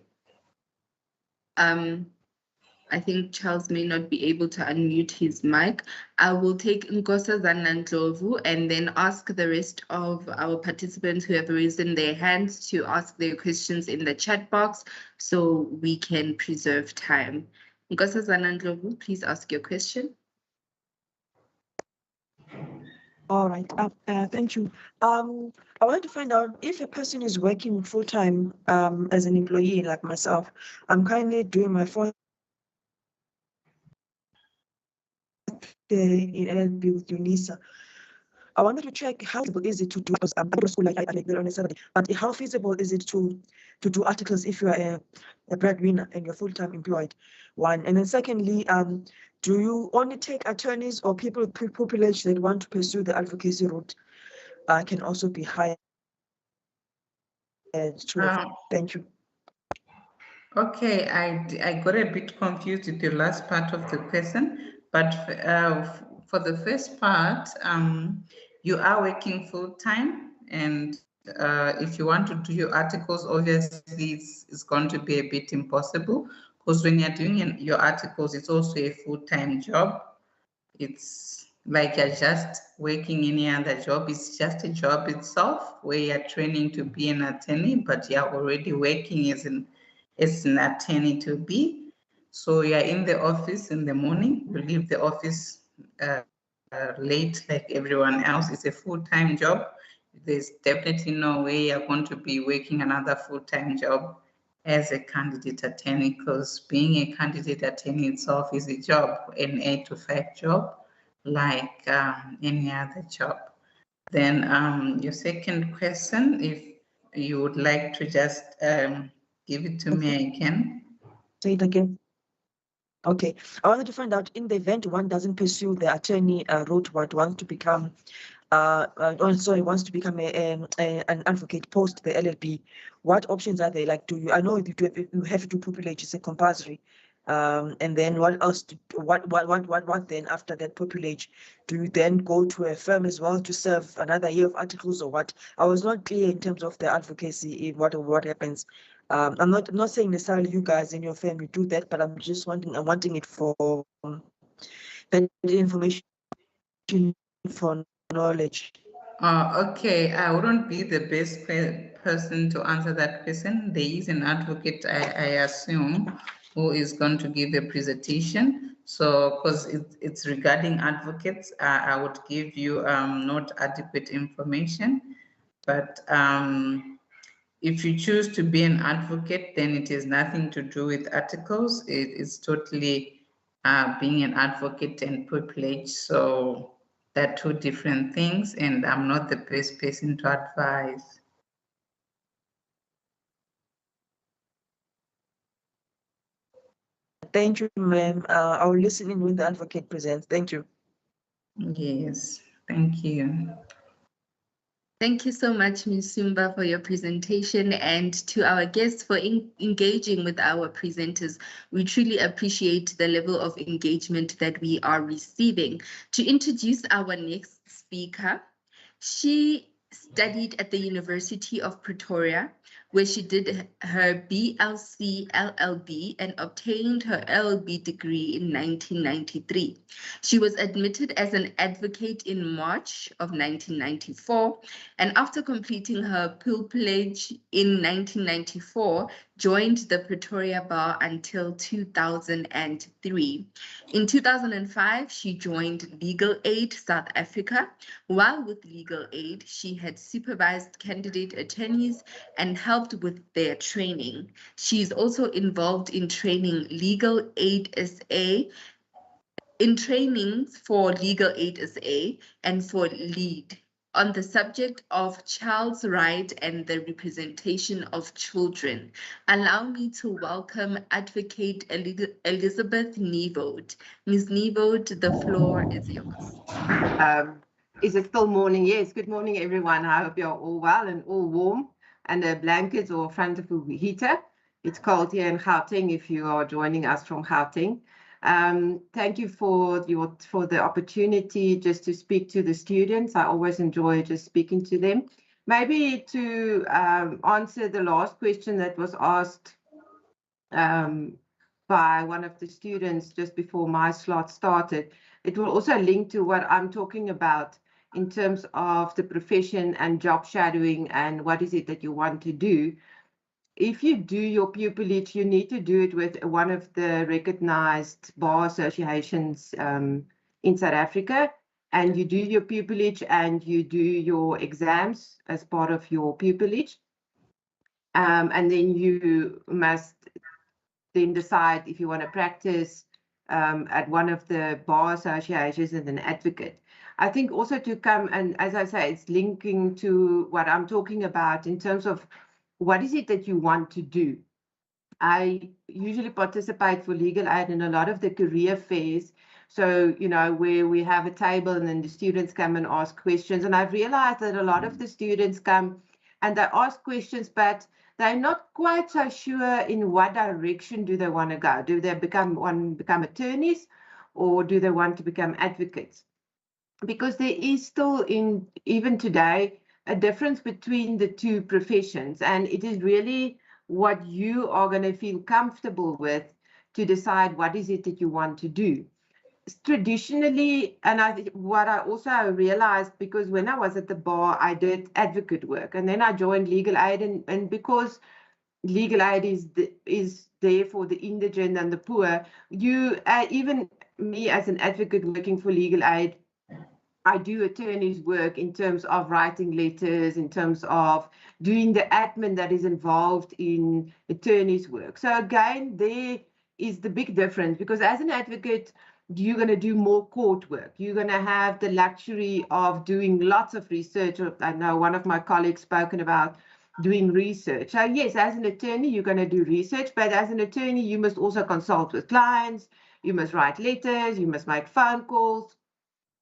I think Charles may not be able to unmute his mic. I will take Nkosa Zanandlovu and then ask the rest of our participants who have raised their hands to ask their questions in the chat box so we can preserve time. Nkosa Zanandlovu, please ask your question. All right. Thank you. I want to find out if a person is working full time as an employee like myself. I'm currently doing my fourth year in LLB with Unisa. I wanted to check how feasible is it to do, because I go to school like I like on a Saturday, but how feasible is it to do articles if you are a breadwinner and you're full-time employed? One. And then secondly, do you only take attorneys, or people with privilege that want to pursue the advocacy route can also be hired? Thank you. Okay, I got a bit confused with the last part of the question, but for the first part, you are working full time, and if you want to do your articles, obviously it's going to be a bit impossible, because when you're doing your articles, it's also a full-time job. It's like you're just working any other job. It's just a job itself where you're training to be an attorney, but you're already working as an attorney to be. So you're in the office in the morning, you leave the office late like everyone else. It's a full-time job. There's definitely no way you're going to be working another full-time job as a candidate attorney, because being a candidate attorney itself is a job, an 8 to 5 job, like any other job. Then your second question, if you would like to just give it to me again. Say it again. Okay, I wanted to find out, in the event one doesn't pursue the attorney route, but wants to become wants to become an advocate post the LLB, what options are there? Like, I know you have to populate, it's a compulsory. And then what else? What then after that populate? Do you then go to a firm as well to serve another year of articles, or what? I was not clear in terms of the advocacy, what happens. I'm not saying necessarily you guys in your family do that, but I'm just wanting it for better information, for knowledge. Okay, I wouldn't be the best person to answer that question. There is an advocate, I assume, who is going to give a presentation. So, because it's regarding advocates, I would give you not adequate information. But if you choose to be an advocate, then it has nothing to do with articles. It is totally being an advocate and privilege. So they're two different things, and I'm not the best person to advise. Thank you, ma'am. I will listen in when the advocate presents. Thank you. Yes, thank you. Thank you so much, Ms. Sumba, for your presentation, and to our guests for engaging with our presenters. We truly appreciate the level of engagement that we are receiving. To introduce our next speaker, she studied at the University of Pretoria, where she did her BLC LLB and obtained her LLB degree in 1993. She was admitted as an advocate in March of 1994, and after completing her pupillage in 1994, joined the Pretoria Bar until 2003. In 2005, she joined Legal Aid South Africa. While with Legal Aid, she had supervised candidate attorneys and helped with their training. She is also involved in training Legal Aid SA, in trainings for Legal Aid SA and for LEAD. on the subject of child's right and the representation of children. Allow me to welcome Advocate Elizabeth Nevold. Ms. Nevold, the floor is yours. Is it still morning? Yes, good morning, everyone. I hope you're all well and all warm and a blanket or front of a heater. It's cold here in Gauteng if you are joining us from Gauteng. Thank you for the opportunity just to speak to the students. I always enjoy just speaking to them. Maybe to answer the last question that was asked by one of the students just before my slot started, it will also link to what I'm talking about in terms of the profession and job shadowing and what is it that you want to do. If you do your pupillage, you need to do it with one of the recognized bar associations in South Africa, and you do your pupillage and you do your exams as part of your pupillage. And then you must then decide if you want to practice at one of the bar associations as an advocate. I think also to come, and as I say, it's linking to what I'm talking about in terms of what is it that you want to do. I usually participate for legal aid in a lot of the career fairs. So, you know, where we have a table and then the students come and ask questions. And I've realized that a lot of the students come and they ask questions, but they're not quite so sure in what direction do they want to go. Do they become attorneys, or do they want to become advocates? Because there is still, even today, a difference between the two professions, and it is really what you are going to feel comfortable with to decide what is it that you want to do. Traditionally, and what I also realized, because when I was at the bar, I did advocate work, and then I joined legal aid, and because legal aid is there for the indigent and the poor, you even me as an advocate working for legal aid, I do attorney's work in terms of writing letters, in terms of doing the admin that is involved in attorney's work. So again, there is the big difference, because as an advocate, you're going to do more court work. You're going to have the luxury of doing lots of research. I know one of my colleagues spoken about doing research. So yes, as an attorney, you're going to do research, but as an attorney, you must also consult with clients. You must write letters. You must make phone calls,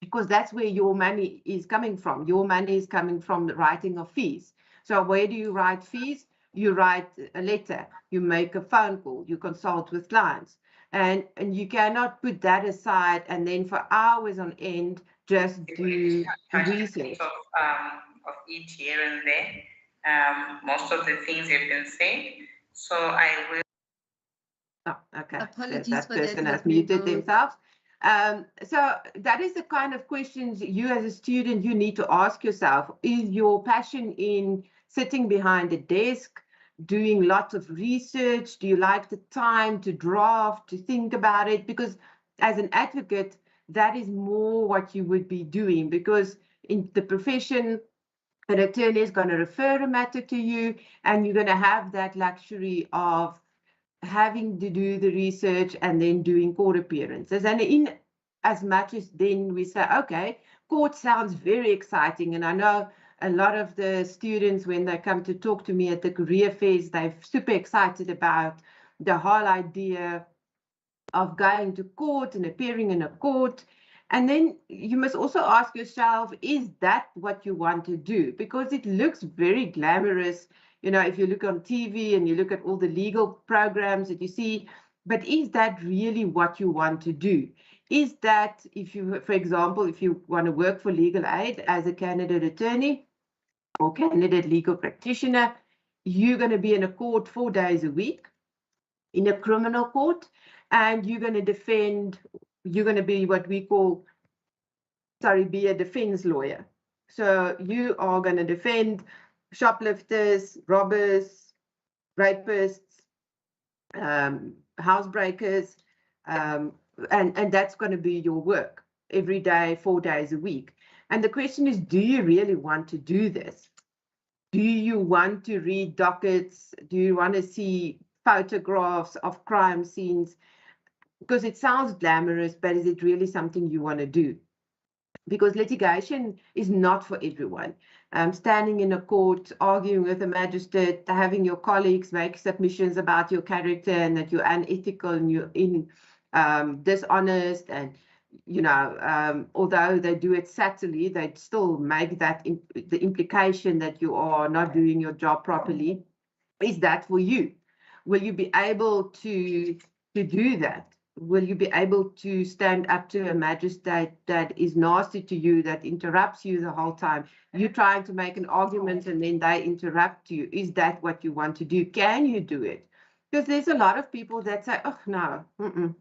because that's where your money is coming from. Your money is coming from the writing of fees. So where do you write fees? You write a letter, you make a phone call, you consult with clients. And you cannot put that aside and then for hours on end just do research. Of each here and there. Most of the things have been said. So I will. Oh, okay. Apologies that for person that, has muted Ms. themselves. So that is the kind of questions you as a student, you need to ask yourself. Is your passion in sitting behind a desk, doing lots of research? Do you like the time to draft, to think about it? Because as an advocate, that is more what you would be doing, because in the profession, an attorney is going to refer a matter to you, and you're going to have that luxury of having to do the research and then doing court appearances. And in as much as then we say, okay, court sounds very exciting. And I know a lot of the students, when they come to talk to me at the career fairs, they're super excited about the whole idea of going to court and appearing in a court. And then you must also ask yourself, is that what you want to do? Because it looks very glamorous, you know, if you look on TV and you look at all the legal programs that you see, but is that really what you want to do? Is that, if you, for example, if you want to work for legal aid as a candidate attorney or candidate legal practitioner, you're going to be in a court 4 days a week, in a criminal court, and you're going to defend, you're going to be what we call, be a defense lawyer. So you are going to defend shoplifters, robbers, rapists, housebreakers, and that's going to be your work every day, 4 days a week. And the question is, do you really want to do this? Do you want to read dockets? Do you want to see photographs of crime scenes? Because it sounds glamorous, but is it really something you want to do? because litigation is not for everyone. Standing in a court, arguing with a magistrate, having your colleagues make submissions about your character and that you're unethical and you're dishonest, and although they do it subtly, they still make that the implication that you are not doing your job properly. Is that for you? Will you be able to do that? Will you be able to stand up to a magistrate that is nasty to you, that interrupts you the whole time? You're trying to make an argument and then they interrupt you. Is that what you want to do? Can you do it? Because there's a lot of people that say, oh, no,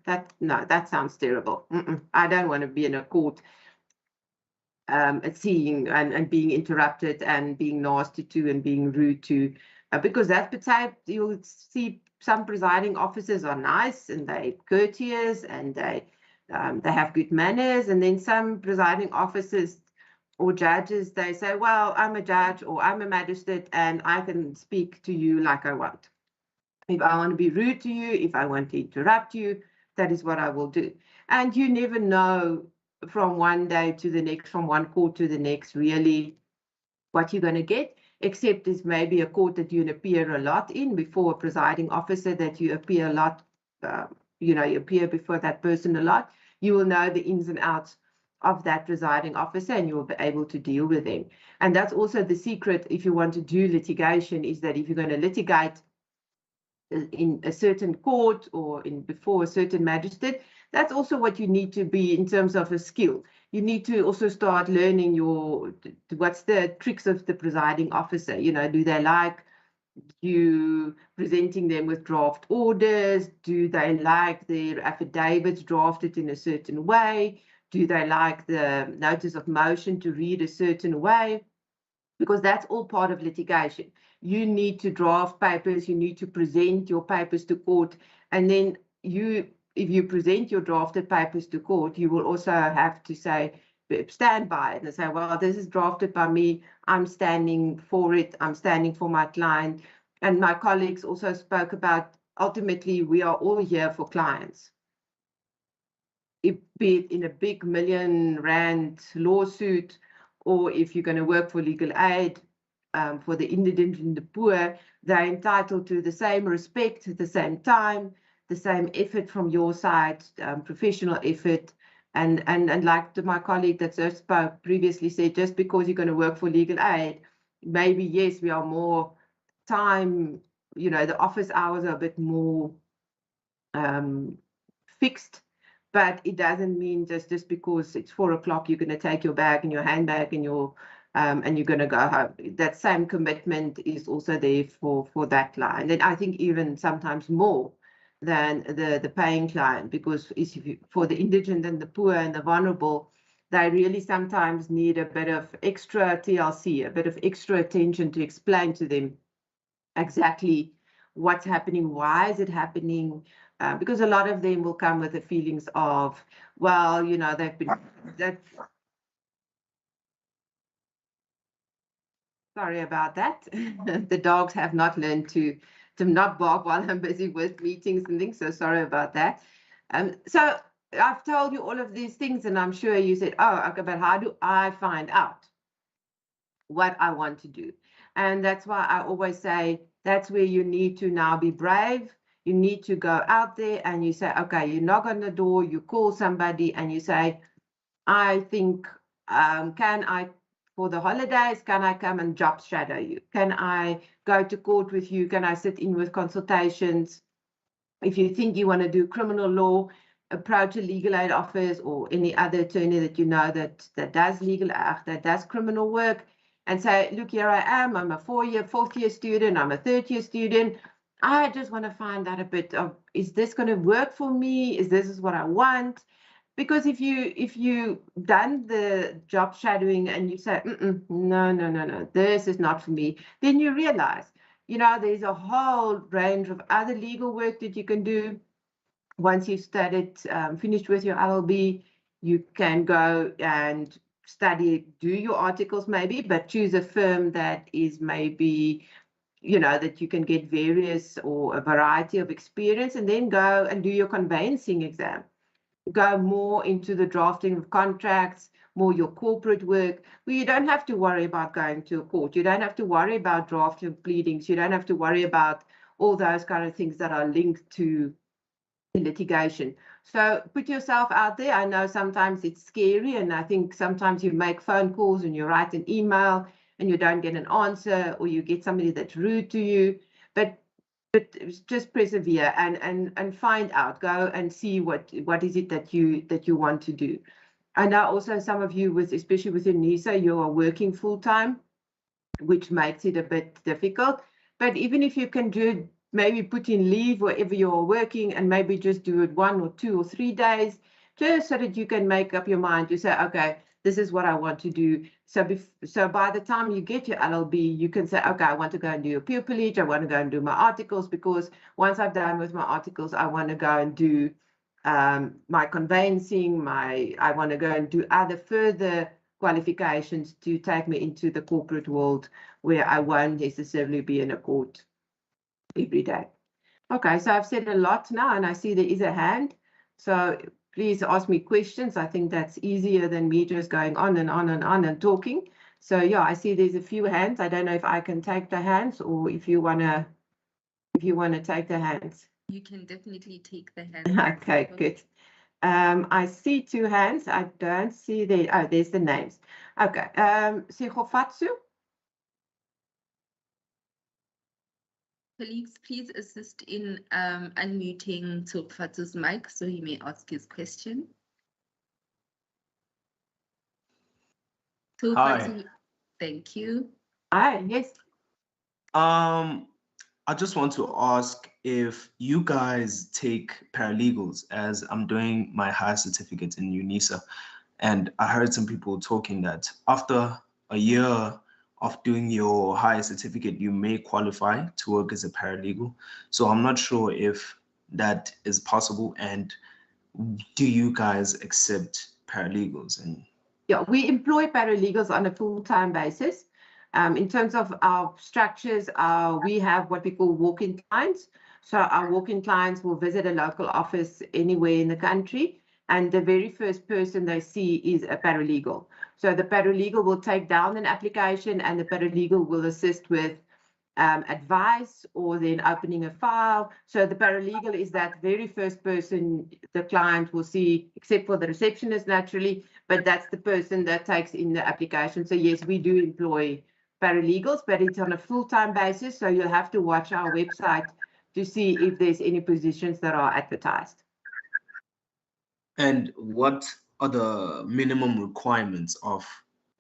that sounds terrible. I don't want to be in a court seeing and being interrupted and being nasty to and being rude to, because that type, you'll see some presiding officers are nice and they courteous and they have good manners, and then some presiding officers or judges, they say, well, I'm a judge or I'm a magistrate and I can speak to you like I want. If I want to be rude to you, if I want to interrupt you, that is what I will do. And you never know from one day to the next, from one court to the next, really what you're going to get, except it's maybe a court that you appear a lot in before a presiding officer, that you appear a lot, you appear before that person a lot. You will know the ins and outs of that presiding officer and you will be able to deal with them. And that's also the secret if you want to do litigation, is that if you're going to litigate in a certain court or before a certain magistrate, that's also what you need to be in terms of a skill. You need to also start learning what's the tricks of the presiding officer. Do they like you presenting them with draft orders? Do they like their affidavits drafted in a certain way? Do they like the notice of motion to read a certain way? Because that's all part of litigation. You need to draft papers, you need to present your papers to court, and then if you present your drafted papers to court, you will also have to stand by it and say, well, this is drafted by me, I'm standing for it, I'm standing for my client. And my colleagues also spoke about, ultimately, we are all here for clients. Be it in a big R1 million lawsuit, or if you're going to work for legal aid, for the indigent and the poor, they're entitled to the same respect at the same time, the same effort from your side, professional effort. And like my colleague that just spoke previously said, just because you're going to work for legal aid, maybe, yes, we are more time, the office hours are a bit more fixed. But it doesn't mean just because it's 4 o'clock, you're going to take your bag and your handbag and you're going to go home. That same commitment is also there for that client. And I think even sometimes more than the paying client, because for the indigent and the poor and the vulnerable, they really sometimes need a bit of extra TLC, a bit of extra attention to explain to them exactly what's happening, why is it happening, because a lot of them will come with the feelings of, well, they've been, sorry about that. The dogs have not learned to not bark while I'm busy with meetings and things, so sorry about that. So I've told you all of these things, and I'm sure you said, oh, okay, but how do I find out what I want to do? And that's why I always say that's where you need to now be brave. You need to go out there and you say, okay, you knock on the door, you call somebody and you say, I think, can I, for the holidays, can I come and job shadow you? Can I go to court with you? Can I sit in with consultations? If you think you want to do criminal law, approach a legal aid office or any other attorney that you know that does that does criminal work, and say, look, here I am, I'm a fourth year student, I'm a third year student. I just want to find out a bit of, is this going to work for me? Is this what I want? Because if you done the job shadowing and you say, no, this is not for me, then you realize, there's a whole range of other legal work that you can do. Once you've studied, finished with your LLB, you can go and study, do your articles maybe, but choose a firm that is maybe, that you can get various or a variety of experience, and then go and do your conveyancing exam. go more into the drafting of contracts, more your corporate work, where you don't have to worry about going to a court. You don't have to worry about drafting pleadings. You don't have to worry about all those kind of things that are linked to litigation. So put yourself out there. I know sometimes it's scary, and I think sometimes you make phone calls and you write an email and you don't get an answer, or you get somebody that's rude to you. But just persevere and find out. Go and see what is it that you want to do. I know also some of you, especially with Unisa, you are working full time, which makes it a bit difficult. But even if you can do, maybe put in leave wherever you're working and maybe just do it 1 or 2 or 3 days, just so that you can make up your mind to say, okay, this is what I want to do. So by the time you get your LLB, you can say, okay, I want to go and do a pupillage, I want to go and do my articles, because once I've done with my articles, I want to go and do my conveyancing, I want to go and do other further qualifications to take me into the corporate world, where I won't necessarily be in a court every day. Okay, so I've said a lot now, and I see there is a hand. So please ask me questions. I think that's easier than me just going on and on and on and talking. So yeah, I see there's a few hands. I don't know if I can take the hands, or if you wanna take the hands. You can definitely take the hand. Okay, good. I see 2 hands. I don't see the, oh, there's the names. Okay, Sigofatsu. Colleagues, please assist in unmuting Sigofatsu's mic so he may ask his question. Hi. Thank you. Hi, yes. I just want to ask if you guys take paralegals, as I'm doing my higher certificate in Unisa, and I heard some people talking that after a year of doing your higher certificate, you may qualify to work as a paralegal. So I'm not sure if that is possible, and do you guys accept paralegals? And yeah, we employ paralegals on a full-time basis. In terms of our structures, we have what we call walk-in clients. So our walk-in clients will visit a local office anywhere in the country, and the very first person they see is a paralegal. So the paralegal will take down an application, and the paralegal will assist with advice or then opening a file. So the paralegal is that very first person the client will see, except for the receptionist naturally, but that's the person that takes in the application. So yes, we do employ paralegals, but it's on a full-time basis. So you'll have to watch our website to see if there's any positions that are advertised. And what are the minimum requirements of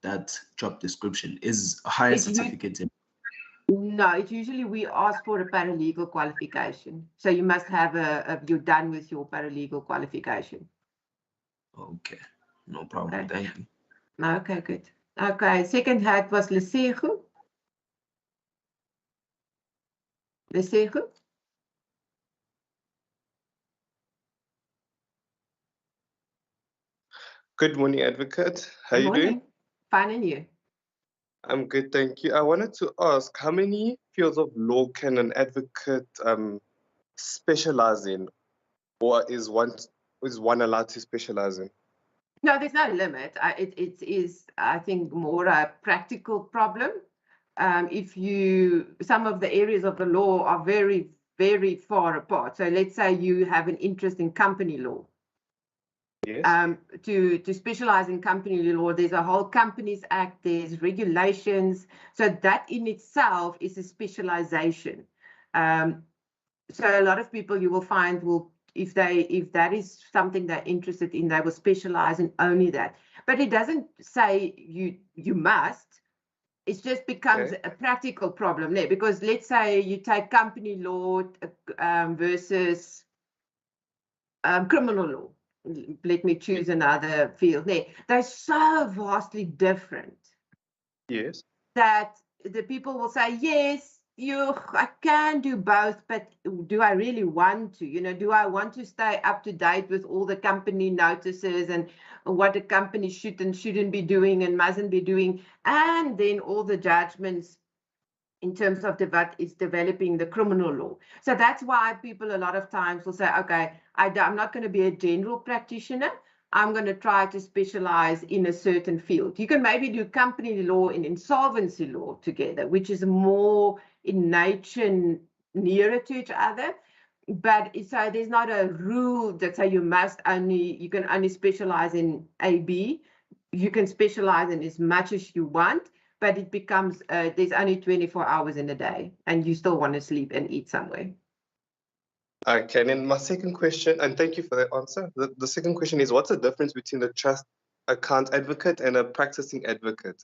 that job description? Is a higher certificate in? No, it's usually we ask for a paralegal qualification. So you must have you're done with your paralegal qualification. Okay, no problem. Okay. Thank you. Okay, good. Okay, second hand was Lesego. Lesego? Good morning, Advocate. How Good you morning. doing? Fine, and you? I'm good, thank you. I wanted to ask, how many fields of law can an advocate specialize in, or is one allowed to specialize in? No, there's no limit. It is, I think, more a practical problem. Some of the areas of the law are very, very far apart. So let's say you have an interest in company law. Yes. To specialize in company law, there's a whole Companies Act, there's regulations. So that in itself is a specialization. So a lot of people you will find if that is something they're interested in, they will specialize in only that. But it doesn't say you must. It just becomes a practical problem there, because let's say you take company law versus criminal law. Let me choose another field there. They're so vastly different. Yes. That the people will say, yes, I can do both, but do I really want to? Do I want to stay up to date with all the company notices and what a company should and shouldn't be doing and mustn't be doing, and then all the judgments in terms of developing the criminal law. So that's why people a lot of times will say, okay, I'm not going to be a general practitioner. I'm going to try to specialize in a certain field. You can maybe do company law and insolvency law together, which is more in nature nearer to each other. But so there's not a rule that say you can only specialize in AB. You can specialize in as much as you want, but it becomes there's only 24 hours in a day, and you still want to sleep and eat somewhere. Okay, and then my second question, and thank you for that answer. The second question is, what's the difference between a trust account advocate and a practicing advocate?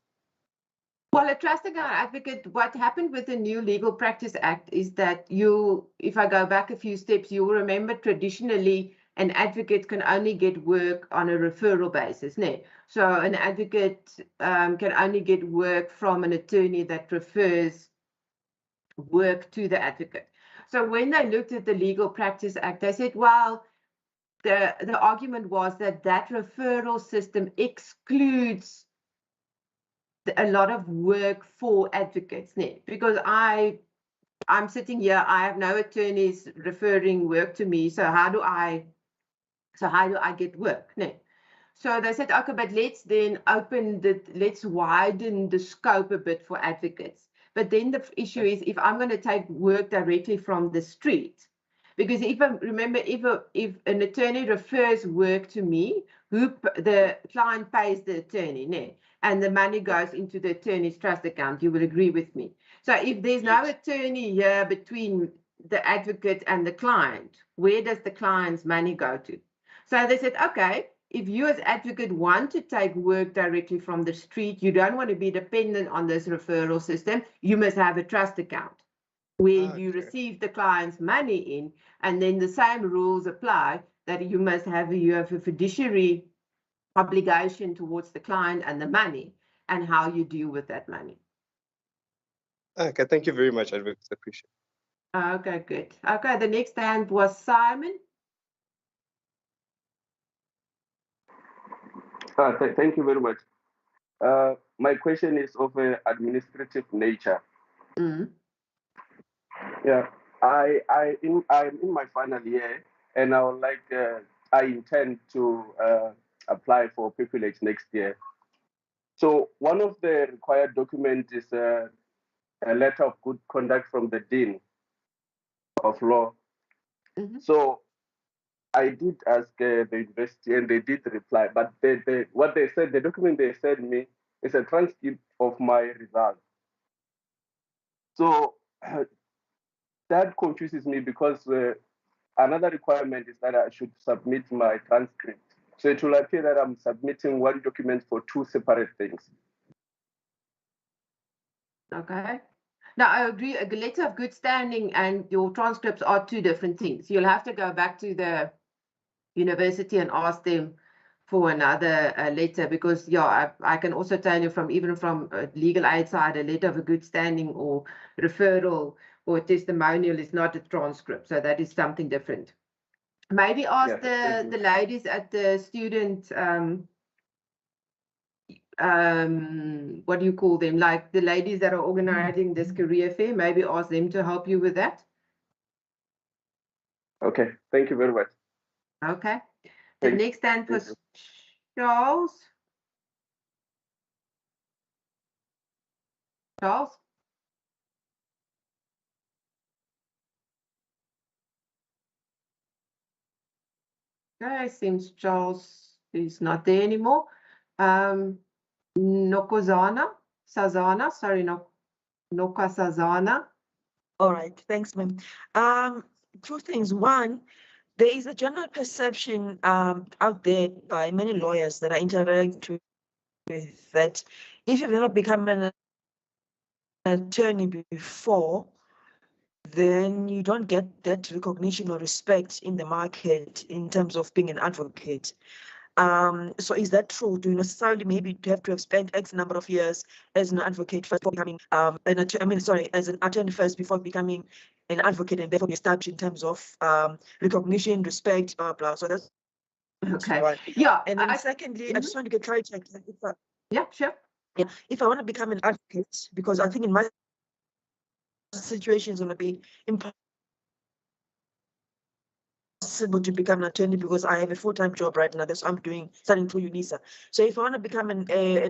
Well, a trust account advocate, what happened with the new Legal Practice Act is that if I go back a few steps, you'll remember traditionally an advocate can only get work on a referral basis. No? So an advocate can only get work from an attorney that refers work to the advocate. So when they looked at the Legal Practice Act, they said, well, the argument was that referral system excludes a lot of work for advocates, because I'm sitting here, I have no attorneys referring work to me. So how do I get work? So they said, okay, but let's then let's widen the scope a bit for advocates. But then the issue is, if I'm going to take work directly from the street, because if an attorney refers work to me, the client pays the attorney, and the money goes into the attorney's trust account. You will agree with me. So if there's no attorney here between the advocate and the client, where does the client's money go to? So they said, okay, if you as advocate want to take work directly from the street, you don't want to be dependent on this referral system, you must have a trust account where you receive the client's money in, and then the same rules apply, that you have a fiduciary obligation towards the client and the money, and how you deal with that money. Okay, thank you very much, advocate. I appreciate it. Okay, good. Okay, the next hand was Simon. Thank you very much. My question is of an administrative nature. Yeah, I'm in my final year, and I would like I intend to apply for privilege next year. So one of the required documents is a letter of good conduct from the Dean of Law. So I did ask the university, and they did reply, but what they said, the document they sent me is a transcript of my results. So that confuses me, because another requirement is that I should submit my transcript. So it will appear that I'm submitting one document for two separate things. Okay. Now, I agree, a letter of good standing and your transcripts are two different things. You'll have to go back to the university and ask them for another letter, because I can also tell you even from legal aid side, a letter of a good standing or referral or testimonial is not a transcript. So that is something different. Maybe ask the ladies at the student, what do you call them? Like the ladies that are organizing this career fair, maybe ask them to help you with that. Okay, thank you very much. Okay. The next stand was Charles. Charles? Okay, seems Charles is not there anymore. Nokozana, Sazana, sorry, Nokasazana. All right, thanks, ma'am. Two things. One, there is a general perception out there by many lawyers that I interact with that if you've never become an attorney before, then you don't get that recognition or respect in the market in terms of being an advocate. So is that true? Do you necessarily maybe have to have spent X number of years as an advocate first before becoming as an attorney first before becoming an advocate, and therefore be established in terms of recognition, respect, blah blah. So that's okay. One. Yeah. And then secondly, I just want to get clarity. Yeah, sure. Yeah, if I want to become an advocate, because I think in my situation is going to be impossible to become an attorney because I have a full-time job right now. That's what I'm studying through Unisa. So if I want to become an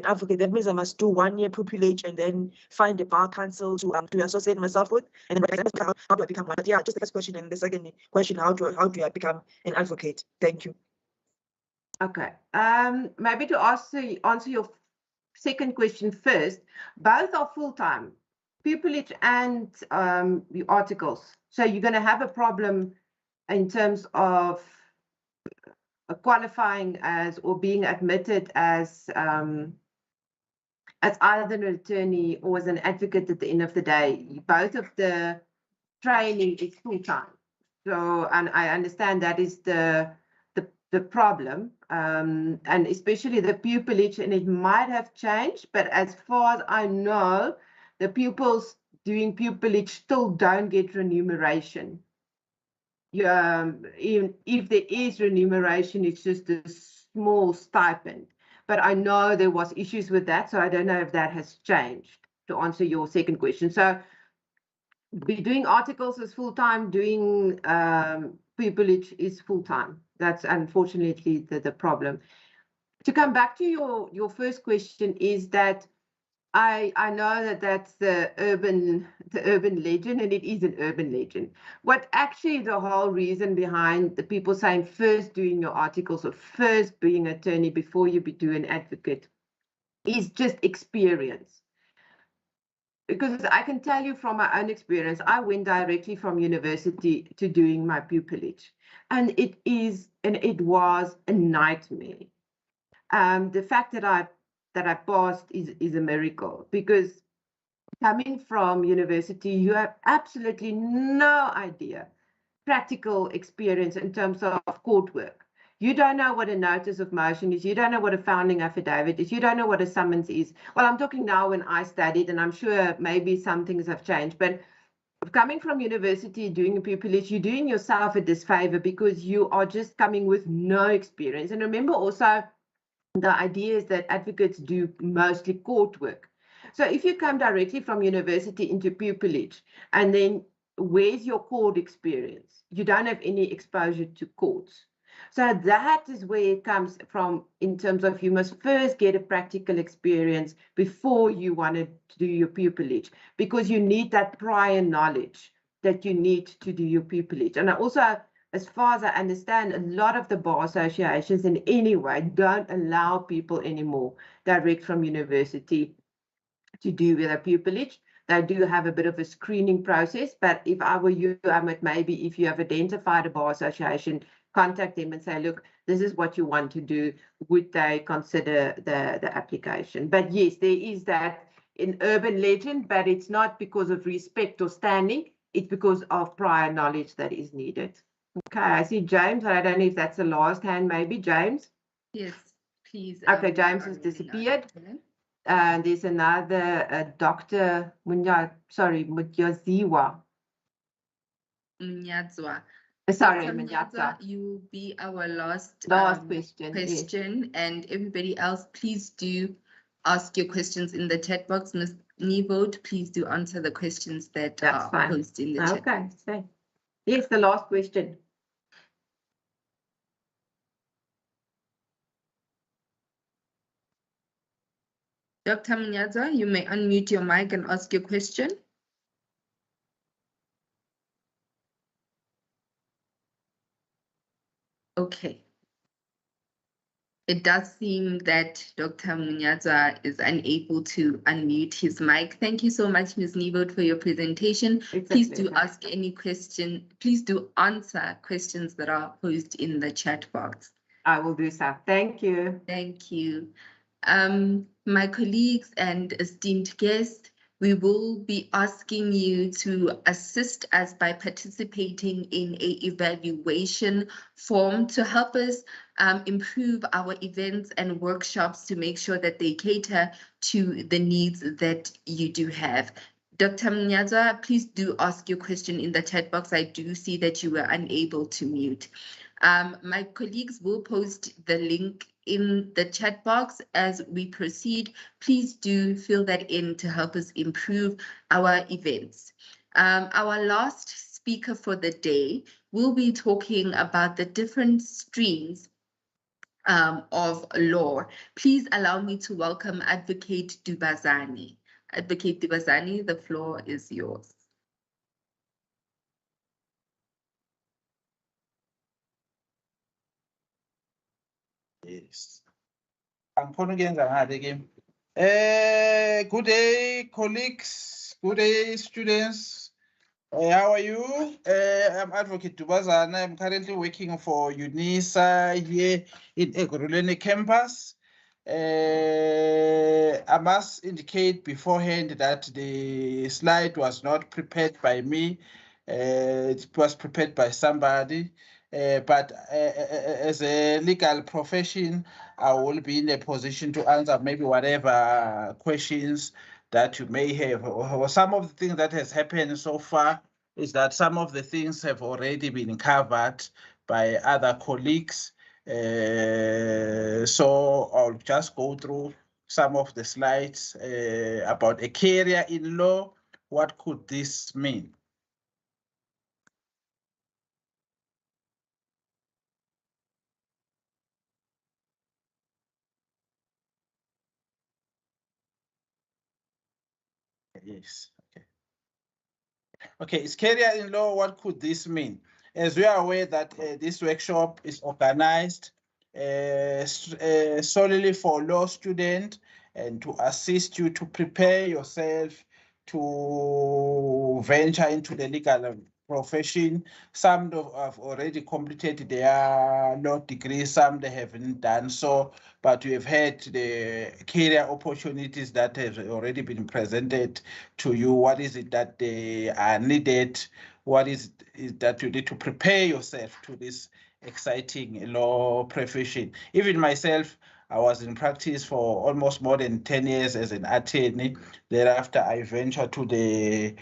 advocate, that means I must do 1 year pupillage and then find a bar council to associate myself with. And then how do I become one? But yeah, just the first question, and the second question, how do I become an advocate? Thank you. Okay. Maybe to answer your second question first, both are full-time, pupillage and the articles. So you're going to have a problem in terms of qualifying as or being admitted as either an attorney or as an advocate at the end of the day. Both of the training is full-time. So, and I understand that is the problem, and especially the pupillage, and it might have changed, but as far as I know, the pupils doing pupillage still don't get remuneration. Even if there is remuneration, it's just a small stipend. But I know there was issues with that, so I don't know if that has changed, to answer your second question. So be doing articles is full-time, doing pupillage is full-time. That's unfortunately the problem. To come back to your first question is that I know that that's the urban legend, and it is an urban legend. What actually the whole reason behind the people saying first doing your articles or first being an attorney before you do an advocate is just experience. Because I can tell you from my own experience, I went directly from university to doing my pupillage, and it was a nightmare. The fact that I passed is a miracle, because coming from university, you have absolutely no idea practical experience in terms of court work. You don't know what a notice of motion is. You don't know what a founding affidavit is. You don't know what a summons is. Well, I'm talking now when I studied, and I'm sure maybe some things have changed. But coming from university, doing a pupillage, you're doing yourself a disfavor because you are just coming with no experience. And remember also, the idea is that advocates do mostly court work. So if you come directly from university into pupillage, and then where's your court experience? You don't have any exposure to courts. So that is where it comes from, in terms of you must first get a practical experience before you want to do your pupillage, because you need that prior knowledge that you need to do your pupillage. And I also, as far as I understand, a lot of the bar associations in any way don't allow people anymore direct from university to do with a pupillage. They do have a bit of a screening process, but if I were you, I would maybe, if you have identified a bar association, contact them and say, look, this is what you want to do. Would they consider the application? But yes, there is that in urban legend, but it's not because of respect or standing. It's because of prior knowledge that is needed. Okay, I see James. I don't know if that's the last hand, maybe. James? Yes, please. Okay, James has disappeared. And there's another Dr. Munyaziwa. Mnyadzwa. Sorry, Dr. Mnyadzwa. Mnyadzwa, you will be our last question. Yes. And everybody else, please do ask your questions in the chat box. Ms. Nivote, please do answer the questions that are posted in the chat. Okay, so yes, the last question. Dr. Mnyadzwa, you may unmute your mic and ask your question. Okay. It does seem that Dr. Mnyadzwa is unable to unmute his mic. Thank you so much, Ms. Nivote, for your presentation. Please do ask any question. Please do answer questions that are posed in the chat box. I will do so. Thank you. Thank you. My colleagues and esteemed guests, we will be asking you to assist us by participating in an evaluation form to help us improve our events and workshops to make sure that they cater to the needs that you do have. Dr. Mnyadzwa, please do ask your question in the chat box. I do see that you were unable to mute. My colleagues will post the link in the chat box as we proceed. Please do fill that in to help us improve our events. Our last speaker for the day will be talking about the different streams of law. Please allow me to welcome Advocate Dubazani. Advocate Dubazani, the floor is yours. Yes. Good day, colleagues. Good day, students. How are you? I'm Advocate Dubazana. I'm currently working for Unisa here in Ekurhuleni campus. I must indicate beforehand that the slide was not prepared by me. It was prepared by somebody. But as a legal profession, I will be in a position to answer maybe whatever questions that you may have. Or some of the things that has happened so far is that some of the things have already been covered by other colleagues. So I'll just go through some of the slides about a career in law. What could this mean? Yes, okay. Okay, it's career in law. What could this mean? As we are aware that this workshop is organized solely for law students and to assist you to prepare yourself to venture into the legal profession. Some have already completed their law degree, some they haven't done so, but we have had the career opportunities that have already been presented to you. What is it that they are needed? What is that you need to prepare yourself to this exciting law profession? Even myself, I was in practice for almost more than 10 years as an attorney. Thereafter, I ventured to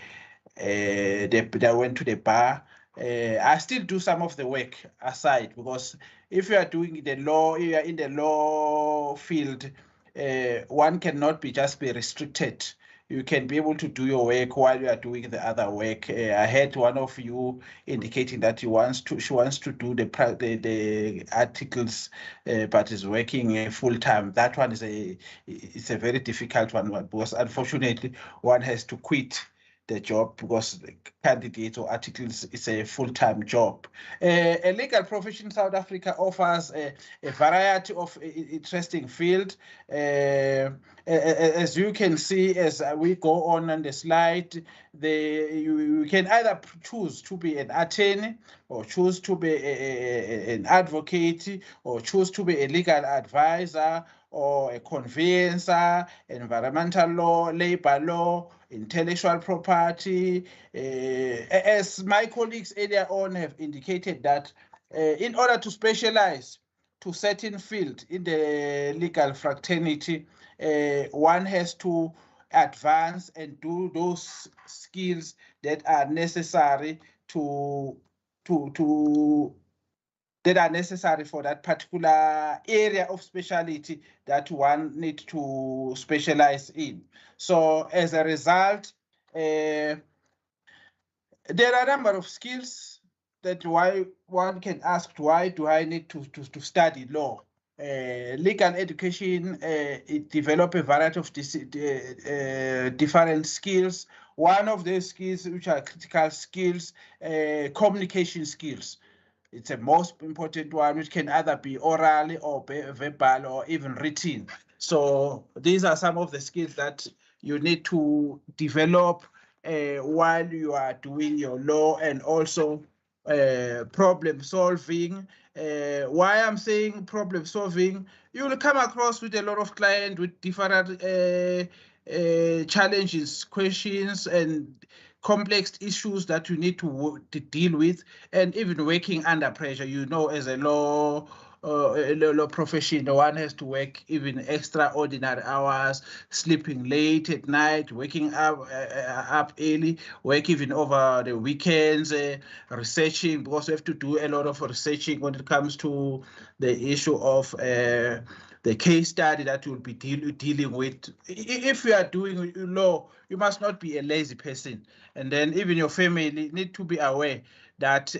I went to the bar. I still do some of the work aside, because if you are doing the law, you are in the law field, one cannot just be restricted. You can be able to do your work while you are doing the other work. I heard one of you indicating that she wants to do the articles, but is working full time. That one is it's a very difficult one, because unfortunately one has to quit the job because the candidates or articles is a full-time job. A legal profession in South Africa offers a variety of interesting fields. As you can see, as we go on the slide, you can either choose to be an attorney, or choose to be an advocate, or choose to be a legal advisor, or a conveyancer, environmental law, labor law, intellectual property. As my colleagues earlier on have indicated that in order to specialize to certain field in the legal fraternity, one has to advance and do those skills that are necessary that are necessary for that particular area of specialty that one needs to specialize in. So as a result, there are a number of skills that why one can ask, why do I need to study law? Legal education, it develops a variety of different skills. One of the skills which are critical skills, communication skills. It's a most important one, which can either be oral or verbal or even written. So these are some of the skills that you need to develop while you are doing your law, and also problem solving. Why I'm saying problem solving, you will come across with a lot of clients with different challenges, questions, and complex issues that you need to deal with, and even working under pressure. You know, as a law profession, one has to work even extraordinary hours, sleeping late at night, waking up early, work even over the weekends, researching, because we have to do a lot of researching when it comes to the issue of the case study that you'll be dealing with. If you are doing law, you must not be a lazy person. And then even your family need to be aware that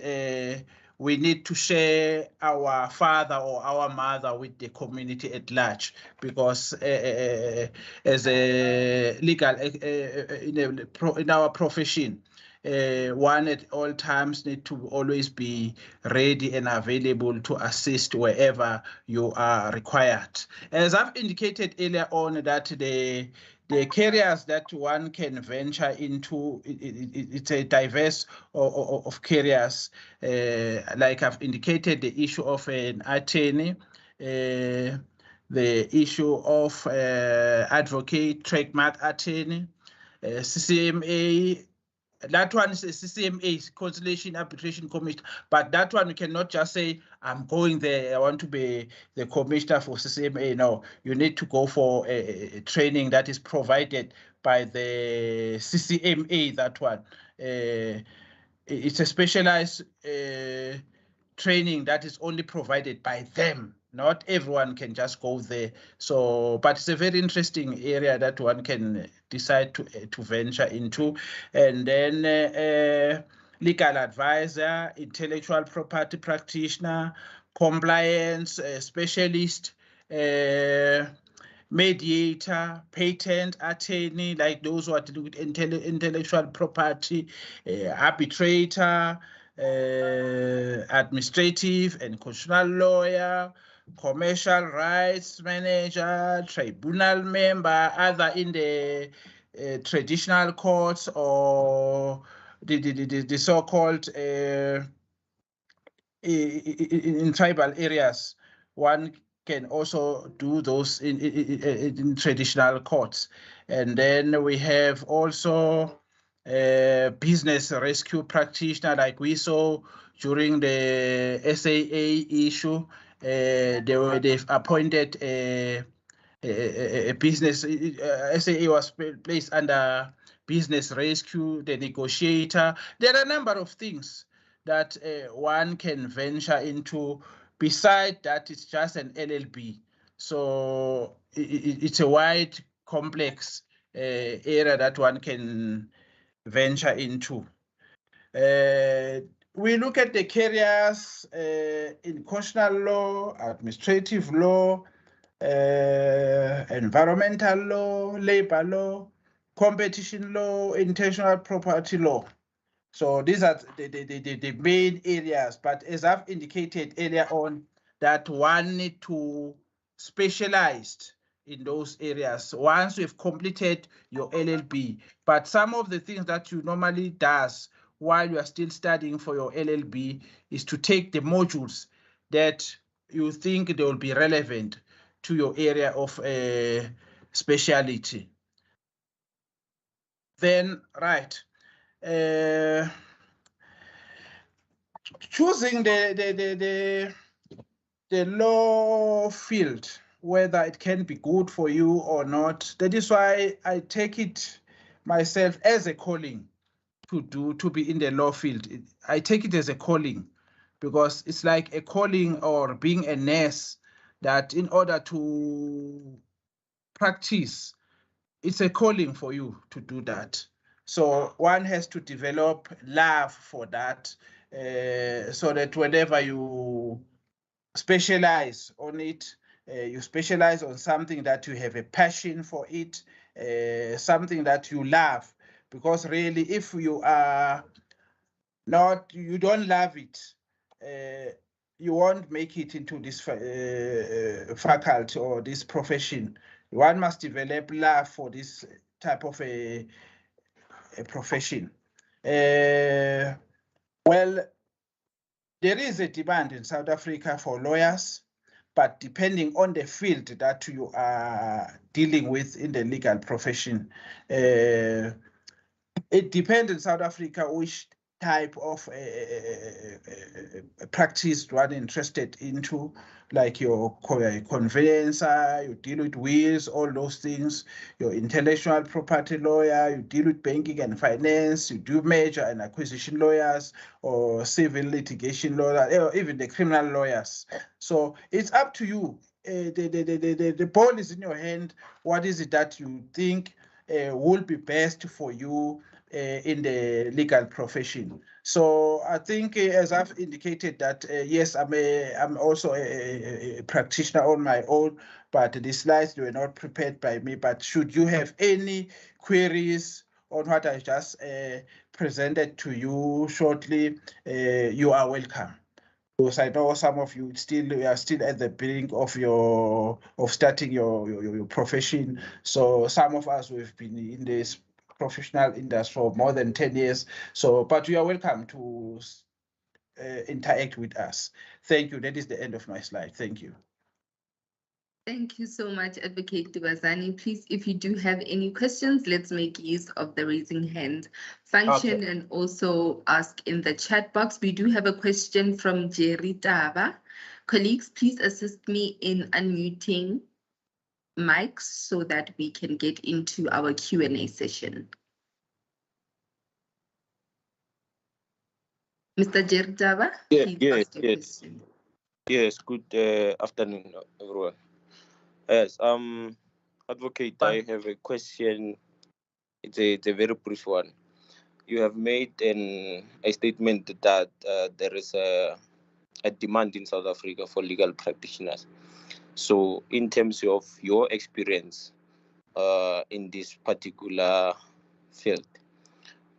we need to share our father or our mother with the community at large, because as a legal in our profession, one at all times need to always be ready and available to assist wherever you are required. As I've indicated earlier on, that the careers that one can venture into, it's a diverse of careers. Like I've indicated, the issue of an attorney, the issue of advocate, trademark attorney, CCMA. That one is a CCMA, Conciliation Arbitration Commissioner, but that one you cannot just say, I'm going there, I want to be the commissioner for CCMA. No, you need to go for a training that is provided by the CCMA, that one. It's a specialized training that is only provided by them. Not everyone can just go there. So, but it's a very interesting area that one can decide to venture into. And then legal advisor, intellectual property practitioner, compliance specialist, mediator, patent attorney, like those who are dealing with intellectual property, arbitrator, administrative and constitutional lawyer, commercial rights manager, tribunal member, either in the traditional courts or the so-called in tribal areas. One can also do those in traditional courts. And then we have also business rescue practitioner, like we saw during the SAA issue. They've appointed a business, SAA was placed under business rescue, the negotiator. There are a number of things that one can venture into. Beside that, it's just an LLB. So it's a wide, complex area that one can venture into. We look at the careers in constitutional law, administrative law, environmental law, labor law, competition law, intellectual property law. So these are the main areas. But as I've indicated earlier on, that one need to specialize in those areas once you've completed your LLB. But some of the things that you normally does while you are still studying for your LLB is to take the modules that you think they will be relevant to your area of speciality. Then, right. Choosing the law field, whether it can be good for you or not, that is why I take it myself as a calling to be in the law field. I take it as a calling, because it's like a calling, or being a nurse, that in order to practice, it's a calling for you to do that. So one has to develop love for that, so that whenever you specialize on it, you specialize on something that you have a passion for it, something that you love. Because really, if you are not, you don't love it, you won't make it into this faculty or this profession. One must develop love for this type of a profession. Well, there is a demand in South Africa for lawyers, but depending on the field that you are dealing with in the legal profession, it depends in South Africa which type of practice one interested into, like your conveyancer, you deal with wills, all those things, your intellectual property lawyer, you deal with banking and finance, you do merger and acquisition lawyers, or civil litigation lawyers, or even the criminal lawyers. So it's up to you the ball is in your hand. What is it that you think will be best for you in the legal profession? So I think, as I've indicated, that yes, I'm also a practitioner on my own, but the slides were not prepared by me. But should you have any queries on what I just presented to you shortly, you are welcome. Because I know some of you are still at the beginning of starting your profession. So some of us we've been in this professional industry for more than 10 years. So, but you are welcome to interact with us. Thank you. That is the end of my slide. Thank you. Thank you so much, Advocate Dubazani. Please, if you do have any questions, let's make use of the raising hand function and also ask in the chat box. We do have a question from Jerry Taba. Colleagues, please assist me in unmuting mics so that we can get into our Q&A session. Mr. Jerry Taba, please ask your question. Yes, good afternoon, everyone. Yes, Advocate, I have a question. It's a very brief one. You have made a statement that there is a demand in South Africa for legal practitioners. So, in terms of your experience in this particular field,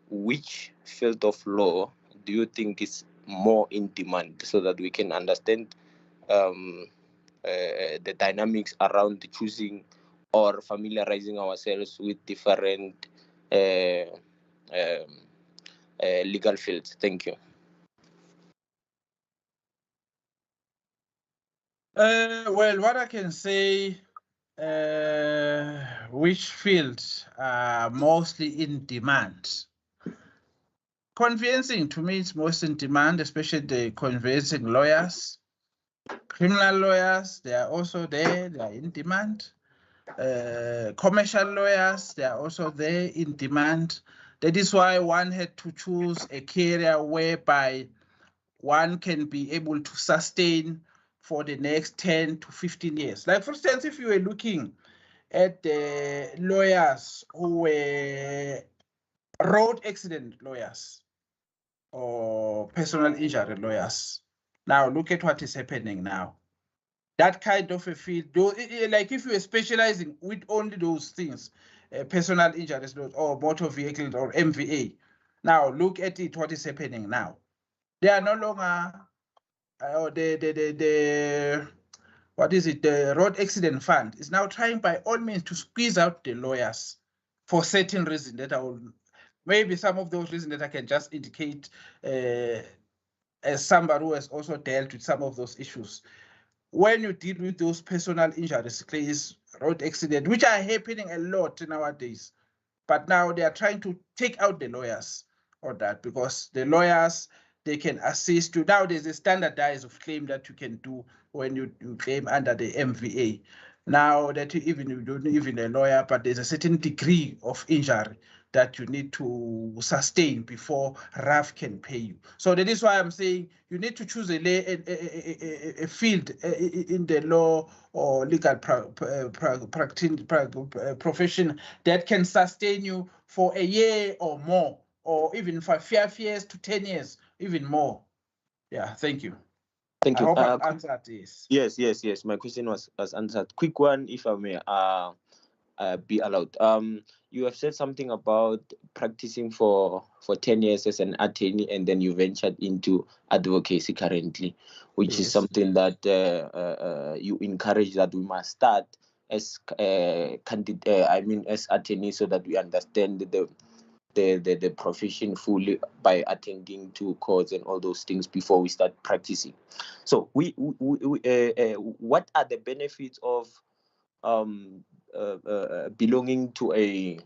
which field of law do you think is more in demand, so that we can understand the dynamics around choosing or familiarizing ourselves with different legal fields? Thank you. Well, what I can say, which fields are mostly in demand? Conveyancing, to me, is most in demand, especially the conveyancing lawyers. Criminal lawyers, they are also there, they are in demand. Commercial lawyers, they are also there in demand. That is why one had to choose a career whereby one can be able to sustain for the next 10 to 15 years. Like, for instance, if you were looking at the lawyers who were road accident lawyers or personal injury lawyers, now look at what is happening now. That kind of a field, like if you are specializing with only those things, personal injuries or motor vehicles or MVA, now look at it, what is happening now. They are no longer, what is it, the road accident fund is now trying by all means to squeeze out the lawyers for certain reasons that I will, maybe some of those reasons that I can just indicate as somebody who has also dealt with some of those issues. When you deal with those personal injuries, case, road accident, which are happening a lot nowadays, but now they are trying to take out the lawyers on that, because the lawyers, they can assist you. Now there's a standardized of claim that you can do when you claim under the MVA. Now that you don't even a lawyer, but there's a certain degree of injury that you need to sustain before RAF can pay you. So that is why I'm saying you need to choose a field in the law or legal profession that can sustain you for a year or more, or even for 5 years to 10 years, even more. Yeah, thank you. Thank you. I hope I've answered this. Yes. My question was answered. Quick one, if I may be allowed. You have said something about practicing for 10 years as an attorney, and then you ventured into advocacy currently, which is something that you encourage that we must start as as attorneys, so that we understand the profession fully by attending to courts and all those things before we start practicing. So what are the benefits of belonging to a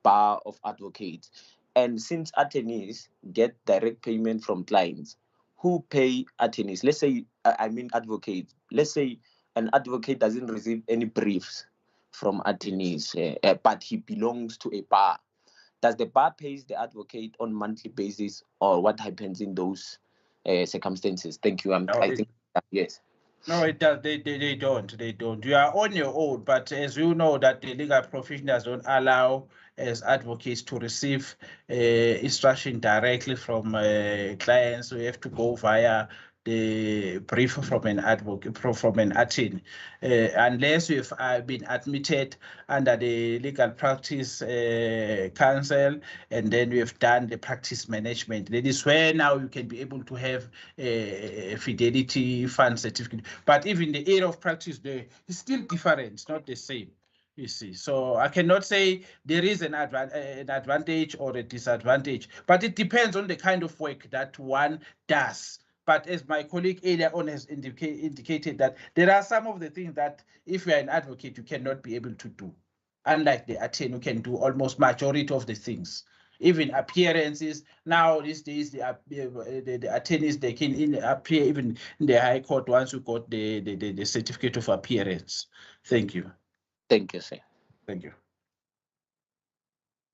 bar of advocates? And since attorneys get direct payment from clients, who pay attorneys? Let's say, advocates. Let's say an advocate doesn't receive any briefs from attorneys, but he belongs to a bar. Does the bar pay the advocate on monthly basis, or what happens in those circumstances? Thank you. I think yes. No, it does. They don't. They don't. You are on your own, but as you know, that the legal professionals don't allow as advocates to receive instruction directly from clients. We have to go via the brief from an advocate, from an attorney, unless you've been admitted under the legal practice council, and then we have done the practice management. That is where now you can be able to have a fidelity fund certificate. But even the area of practice there is still different, it's not the same. You see, so I cannot say there is an advantage or a disadvantage, but it depends on the kind of work that one does. But as my colleague earlier on has indicated that there are some of the things that if you are an advocate, you cannot be able to do. Unlike the attorney, who can do almost majority of the things. Even appearances, now these days, the attorneys, they can appear even in the High Court once you got the certificate of appearance. Thank you. Thank you, sir. Thank you.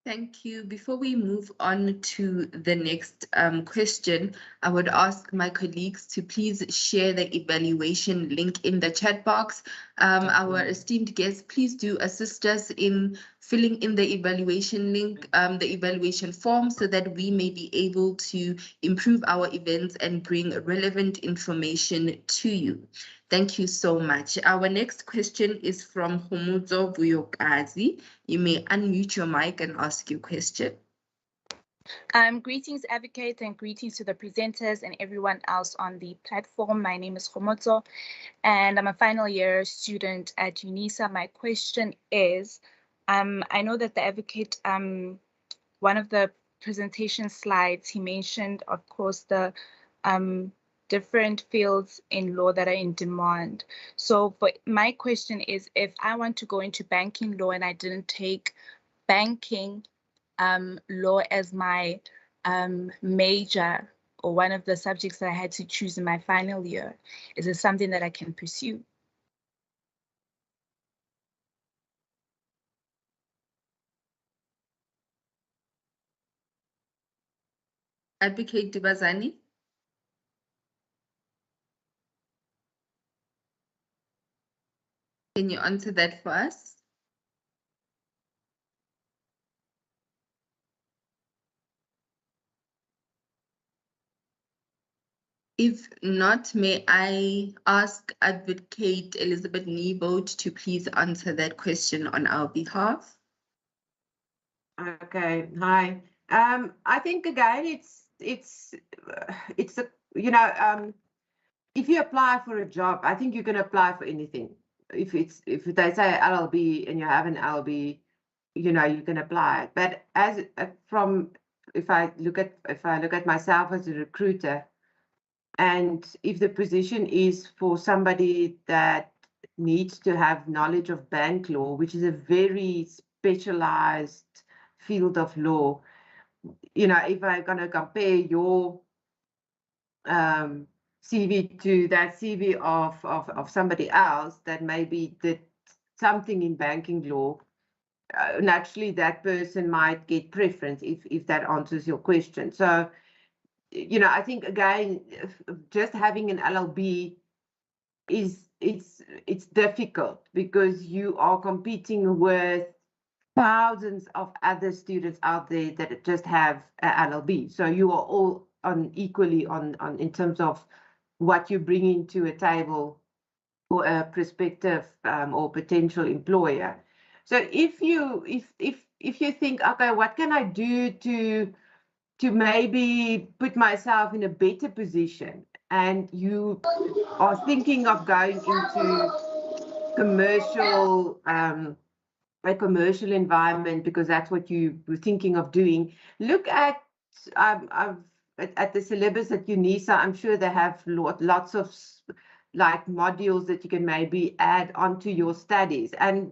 Thank you. Before we move on to the next question, I would ask my colleagues to please share the evaluation link in the chat box. Our esteemed guests, please do assist us in filling in the evaluation link, the evaluation form, so that we may be able to improve our events and bring relevant information to you. Thank you so much. Our next question is from Humuzo Vuyokazi. You may unmute your mic and ask your question. Greetings, advocate, and greetings to the presenters and everyone else on the platform. My name is Humuzo, and I'm a final year student at Unisa. My question is, I know that the advocate, one of the presentation slides, he mentioned, of course, the different fields in law that are in demand. So but my question is, if I want to go into banking law and I didn't take banking law as my major or one of the subjects that I had to choose in my final year, is it something that I can pursue? Advocate Dibazani. Can you answer that for us? If not, may I ask Advocate Elizabeth Niebold to please answer that question on our behalf? Okay, hi. I think again, it's a, you know, if you apply for a job, I think you can apply for anything. If they say LLB and you have an LLB, you know, you can apply. But as if I look at myself as a recruiter, and if the position is for somebody that needs to have knowledge of bank law, which is a very specialized field of law, you know, if I'm going to compare your CV to that CV of somebody else that maybe did something in banking law, naturally that person might get preference if that answers your question. So, you know, I think again, just having an LLB it's difficult because you are competing with thousands of other students out there that just have an LLB. So you are all equally on in terms of what you bring into a table for a prospective or potential employer. So if you think, okay, what can I do to maybe put myself in a better position, and you are thinking of going into commercial a commercial environment because that's what you were thinking of doing, look at the syllabus at Unisa. I'm sure they have lots of like modules that you can maybe add onto your studies, and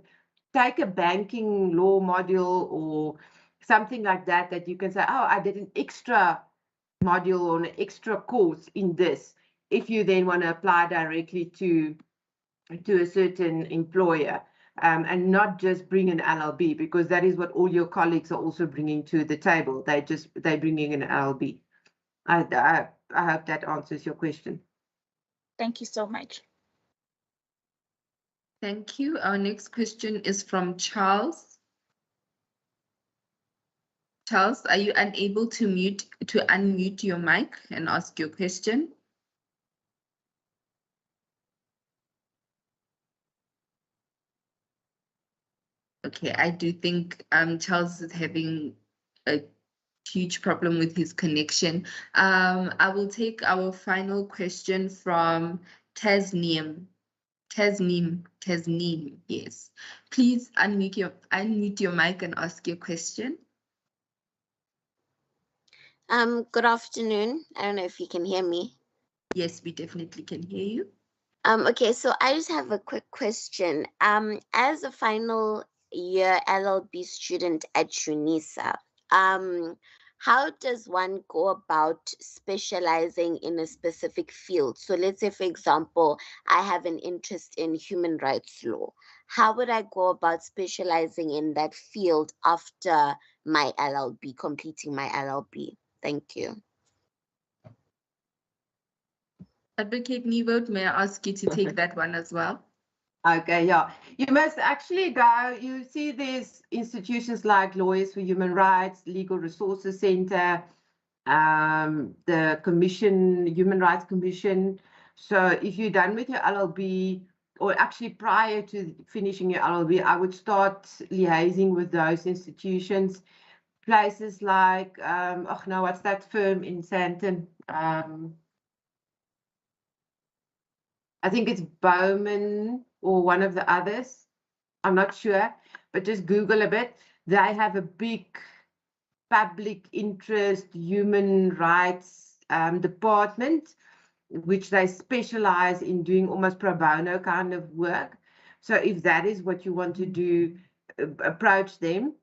take a banking law module or something like that, that you can say, oh, I did an extra module or an extra course in this, if you then want to apply directly to a certain employer, and not just bring an LLB, because that is what all your colleagues are also bringing to the table. They're bringing an LLB. I hope that answers your question. Thank you so much. Thank you. Our next question is from Charles. Charles, are you unable to unmute your mic and ask your question? Okay, I do think Charles is having a huge problem with his connection. I will take our final question from Tasneem. Tasneem, yes. Please unmute your mic and ask your question. Good afternoon. I don't know if you can hear me. Yes, we definitely can hear you. Okay, so I just have a quick question. As a final year LLB student at Unisa, how does one go about specializing in a specific field? So let's say, for example, I have an interest in human rights law. How would I go about specializing in that field after my LLB, completing my LLB? Thank you. Advocate Nieuwoud, may I ask you to take that one as well? Okay, yeah. You must actually go, you see there's institutions like Lawyers for Human Rights, Legal Resources Center, the Commission, Human Rights Commission. So if you're done with your LLB, or actually prior to finishing your LLB, I would start liaising with those institutions. Places like, oh no, what's that firm in Sandton? I think it's Bowman or one of the others. I'm not sure, but just Google a bit. They have a big public interest human rights department, which they specialize in doing almost pro bono kind of work. So if that is what you want to do, approach them.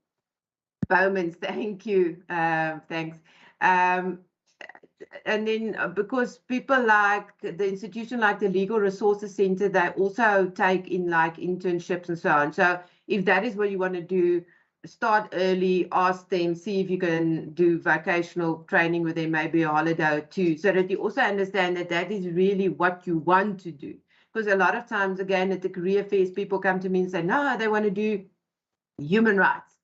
Bowman's, thank you. Thanks. And then because people like the institution like the Legal Resources Center, they also take in like internships and so on. So if that is what you want to do, start early, ask them, see if you can do vocational training with them, maybe a holiday or two, so that you also understand that that is really what you want to do. Because a lot of times, again, at the career fairs, people come to me and say, no, they want to do human rights.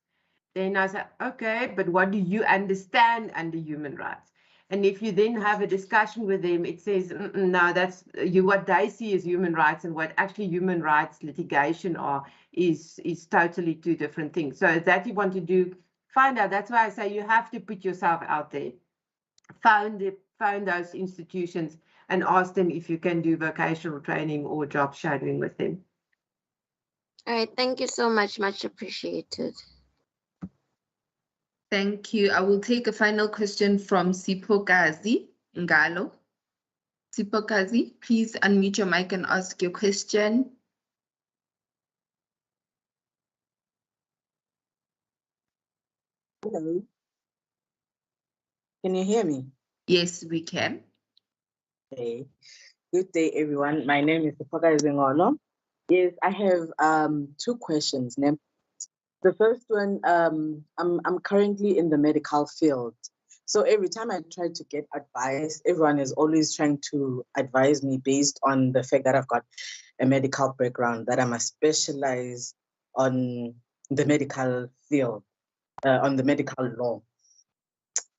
Then I say, okay, but what do you understand under human rights? And if you then have a discussion with them, it says, no, that's what they see as human rights and what actually human rights litigation are is totally two different things. So that you want to do, find out. That's why I say you have to put yourself out there, find those institutions and ask them if you can do vocational training or job shadowing with them. All right, thank you so much, much appreciated. Thank you. I will take a final question from Sipokazi Ngalo. Sipokazi, please unmute your mic and ask your question. Hello. Can you hear me? Yes, we can. Okay. Good day, everyone. My name is Sipokazi Ngalo. Yes, I have two questions. The first one, I'm currently in the medical field. So every time I try to get advice, everyone is always trying to advise me based on the fact that I've got a medical background, that I must specialize on the medical field, on the medical law.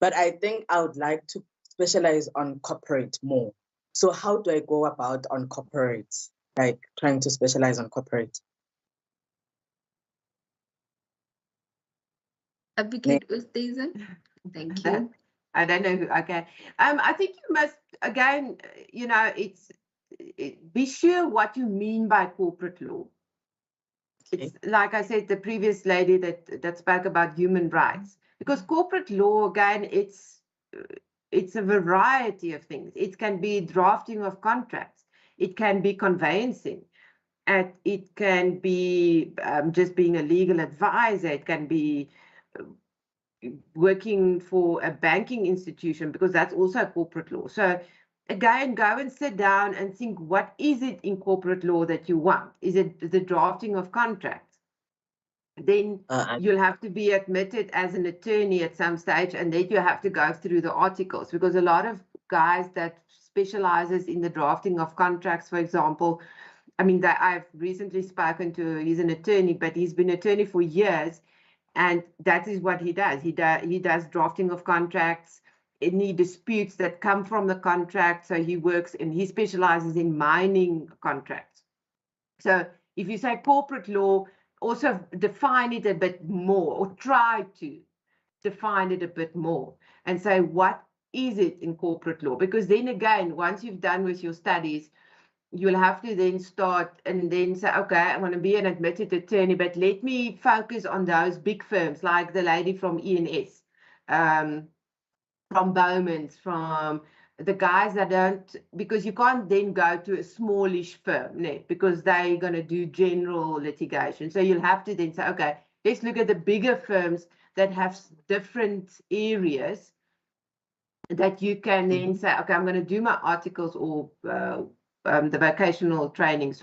But I think I would like to specialize on corporate more. So how do I go about on corporate, like trying to specialize on corporate? Advocate Oosthuizen, thank you. I don't know who, okay. I think you must, again, you know, be sure what you mean by corporate law. Okay. It's like I said, the previous lady that spoke about human rights, because corporate law, again, it's a variety of things. It can be drafting of contracts. It can be conveyancing. And it can be just being a legal advisor. It can be working for a banking institution, because that's also corporate law. So again, go and sit down and think, what is it in corporate law that you want? Is it the drafting of contracts? Then you'll have to be admitted as an attorney at some stage, and then you have to go through the articles, because a lot of guys that specializes in the drafting of contracts, for example, I mean, that I've recently spoken to, he's an attorney, but he's been attorney for years. And that is what he does. He does drafting of contracts, any disputes that come from the contract. So he works and he specializes in mining contracts. So if you say corporate law, also define it a bit more, or try to define it a bit more and say, what is it in corporate law? Because then again, once you've done with your studies, you'll have to then start and then say, okay, I want to be an admitted attorney, but let me focus on those big firms like the lady from ENS, from Bowman's, from the guys that don't, because you can't then go to a smallish firm, because they're going to do general litigation. So you'll have to then say, okay, let's look at the bigger firms that have different areas that you can then say, okay, I'm going to do my articles or the vocational training,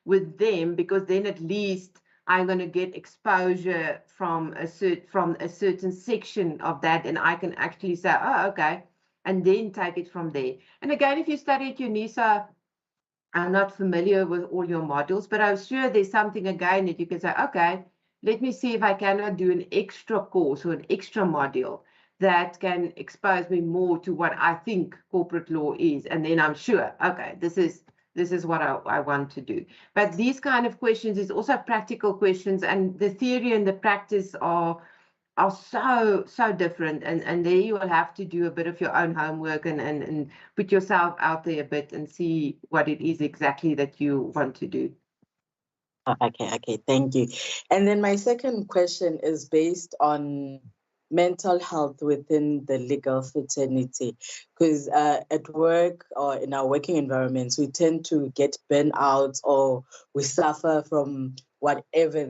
with them, because then at least I'm going to get exposure from a certain section of that, and I can actually say, oh, okay, and then take it from there. And again, if you study at Unisa, I'm not familiar with all your modules, but I'm sure there's something again that you can say, okay, let me see if I cannot do an extra course or an extra module that can expose me more to what I think corporate law is. And then I'm sure, okay, this is what I want to do. But these kind of questions is also practical questions, and the theory and the practice are so different, and there you will have to do a bit of your own homework and put yourself out there a bit and see what it is exactly that you want to do. Okay, thank you. And then my second question is based on mental health within the legal fraternity, because at work or in our working environments, we tend to get burnout, or we suffer from whatever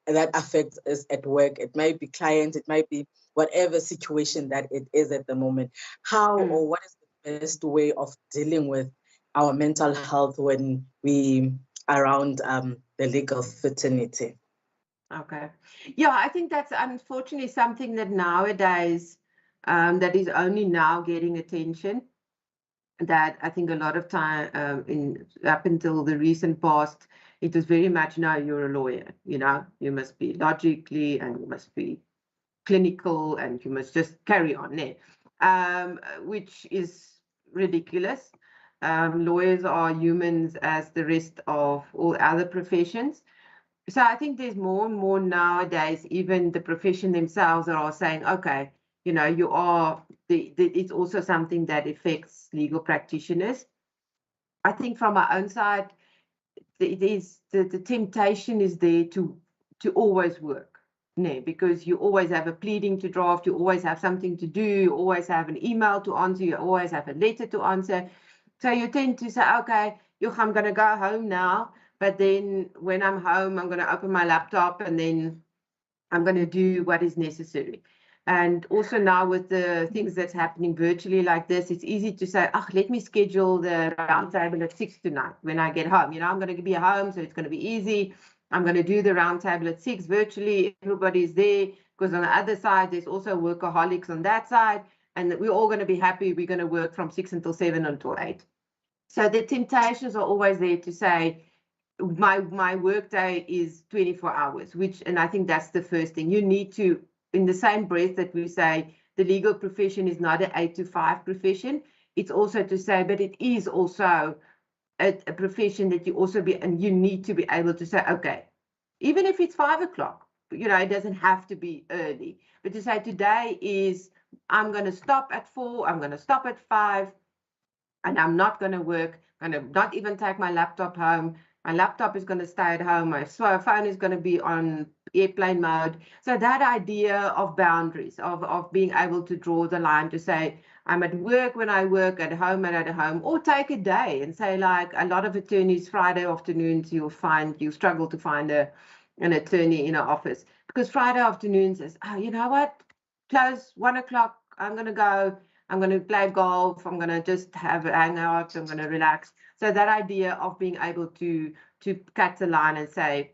that affects us at work. It might be clients, it might be whatever situation that it is at the moment. How or what is the best way of dealing with our mental health when we around the legal fraternity? Okay. Yeah, I think that's unfortunately something that nowadays that is only now getting attention. That I think a lot of time up until the recent past, it was very much, no, you're a lawyer, you must be logically and you must be clinical and you must just carry on there, which is ridiculous. Lawyers are humans as the rest of all other professions. So I think there's more and more nowadays, even the profession themselves are saying, okay, you are, it's also something that affects legal practitioners. I think from our own side, it is the temptation is there to always work, because you always have a pleading to draft, you always have something to do, you always have an email to answer, you always have a letter to answer. So you tend to say, okay, I'm going to go home now. But then when I'm home, I'm going to open my laptop and then I'm going to do what is necessary. And also now with the things that's happening virtually like this, it's easy to say, let me schedule the roundtable at 6 tonight when I get home. I'm going to be home, so it's going to be easy. I'm going to do the roundtable at 6 virtually. Everybody's there, because on the other side, there's also workaholics on that side. And we're all going to be happy. We're going to work from 6 until 7 until 8. So the temptations are always there to say, my work day is 24 hours, and I think that's the first thing. You need to, in the same breath that we say the legal profession is not an 8 to 5 profession, it's also to say, but it is also a profession that you also and you need to be able to say, okay, even if it's 5 o'clock, it doesn't have to be early, but to say today is, I'm going to stop at 4, I'm going to stop at 5, and I'm not going to work, I'm going to not even take my laptop home. My laptop is going to stay at home. My phone is going to be on airplane mode. So that idea of boundaries, of being able to draw the line to say, I'm at work when I work, at home and at home, or take a day and say, like a lot of attorneys, Friday afternoons, you'll struggle to find an attorney in an office, because Friday afternoons is, you know what, close 1 o'clock, I'm going to go. I'm going to play golf. I'm going to just have a hangout. I'm going to relax. So that idea of being able to cut the line and say,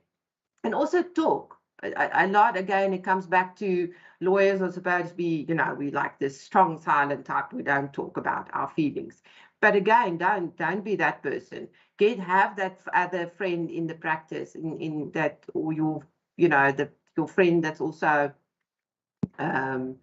and also talk a lot. Again, it comes back to lawyers are supposed to be, we like this strong, silent type. We don't talk about our feelings. But again, don't be that person. Have that other friend in the practice in that, or your your friend that's also in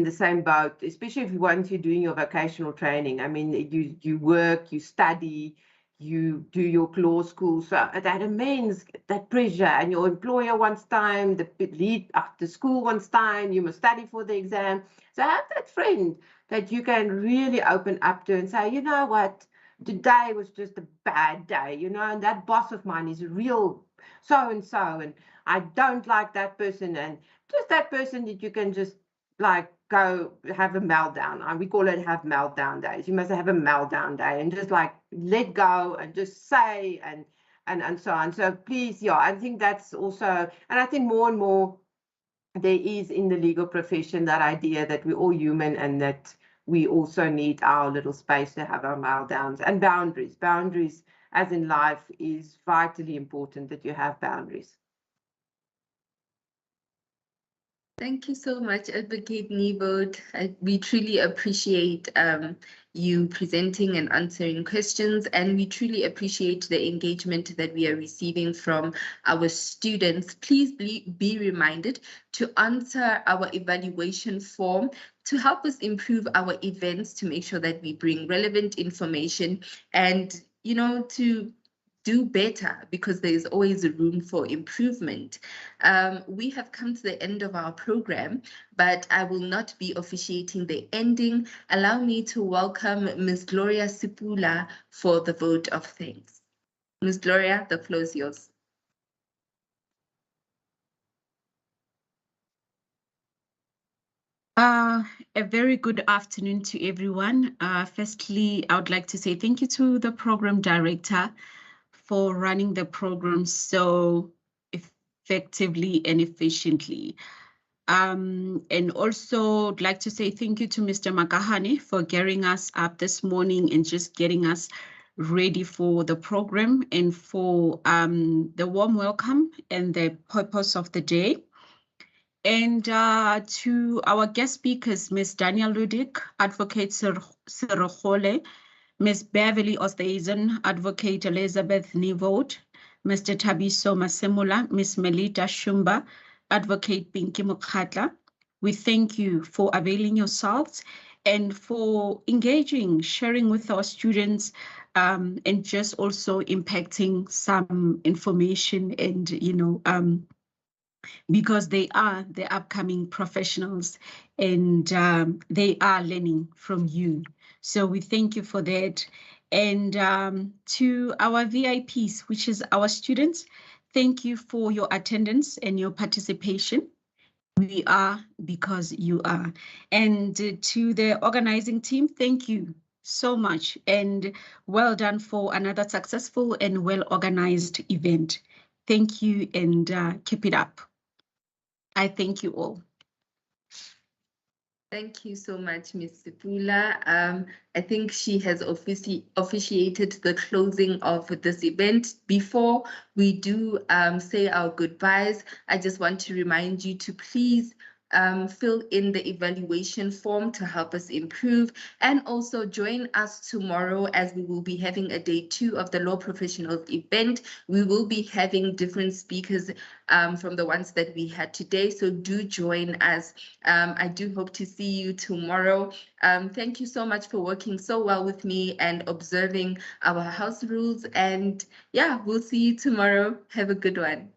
the same boat, especially if once you're doing your vocational training. I mean, you work, you study, you do your law school, so that means that pressure, and your employer wants time, the lead after school wants time, you must study for the exam. So have that friend that you can really open up to and say, you know what, today was just a bad day, and that boss of mine is real so-and-so, and I don't like that person, and just that person that you can just like go have a meltdown. We call it have meltdown days. You must have a meltdown day and just like let go and just say and so on. So please, yeah, I think that's also, and I think more and more there is in the legal profession that idea that we're all human and that we also need our little space to have our meltdowns and boundaries. Boundaries, as in life, is vitally important that you have boundaries. Thank you so much, Advocate Neville. We truly appreciate you presenting and answering questions, and we truly appreciate the engagement that we are receiving from our students. Please be reminded to answer our evaluation form to help us improve our events, to make sure that we bring relevant information and, to do better, because there is always room for improvement. We have come to the end of our program, but I will not be officiating the ending. Allow me to welcome Ms. Gloria Sipula for the vote of thanks. Ms. Gloria, the floor is yours. A very good afternoon to everyone. Firstly, I would like to say thank you to the program director for running the program so effectively and efficiently. And also I'd like to say thank you to Mr. Makahane for gearing us up this morning and just getting us ready for the program, and for the warm welcome and the purpose of the day. And to our guest speakers, Ms. Daniel Ludik, Advocate Serogole, Ms. Beverly Ostaisen, Advocate Elizabeth Nivold, Mr. Tabiso Masemula, Ms. Melita Shumba, Advocate Pinky Mukhatla. We thank you for availing yourselves and for engaging, sharing with our students, and just also impacting some information and, because they are the upcoming professionals and they are learning from you. So we thank you for that. And to our VIPs, which is our students, thank you for your attendance and your participation. We are because you are. And to the organizing team, thank you so much, and well done for another successful and well-organized event. Thank you, and keep it up. I thank you all. Thank you so much, Ms. Sipula. I think she has officiated the closing of this event. Before we do say our goodbyes, I just want to remind you to please fill in the evaluation form to help us improve, and also join us tomorrow as we will be having a day 2 of the Law Professionals event. We will be having different speakers from the ones that we had today, so do join us. I do hope to see you tomorrow. Thank you so much for working so well with me and observing our house rules, and yeah, we'll see you tomorrow. Have a good one.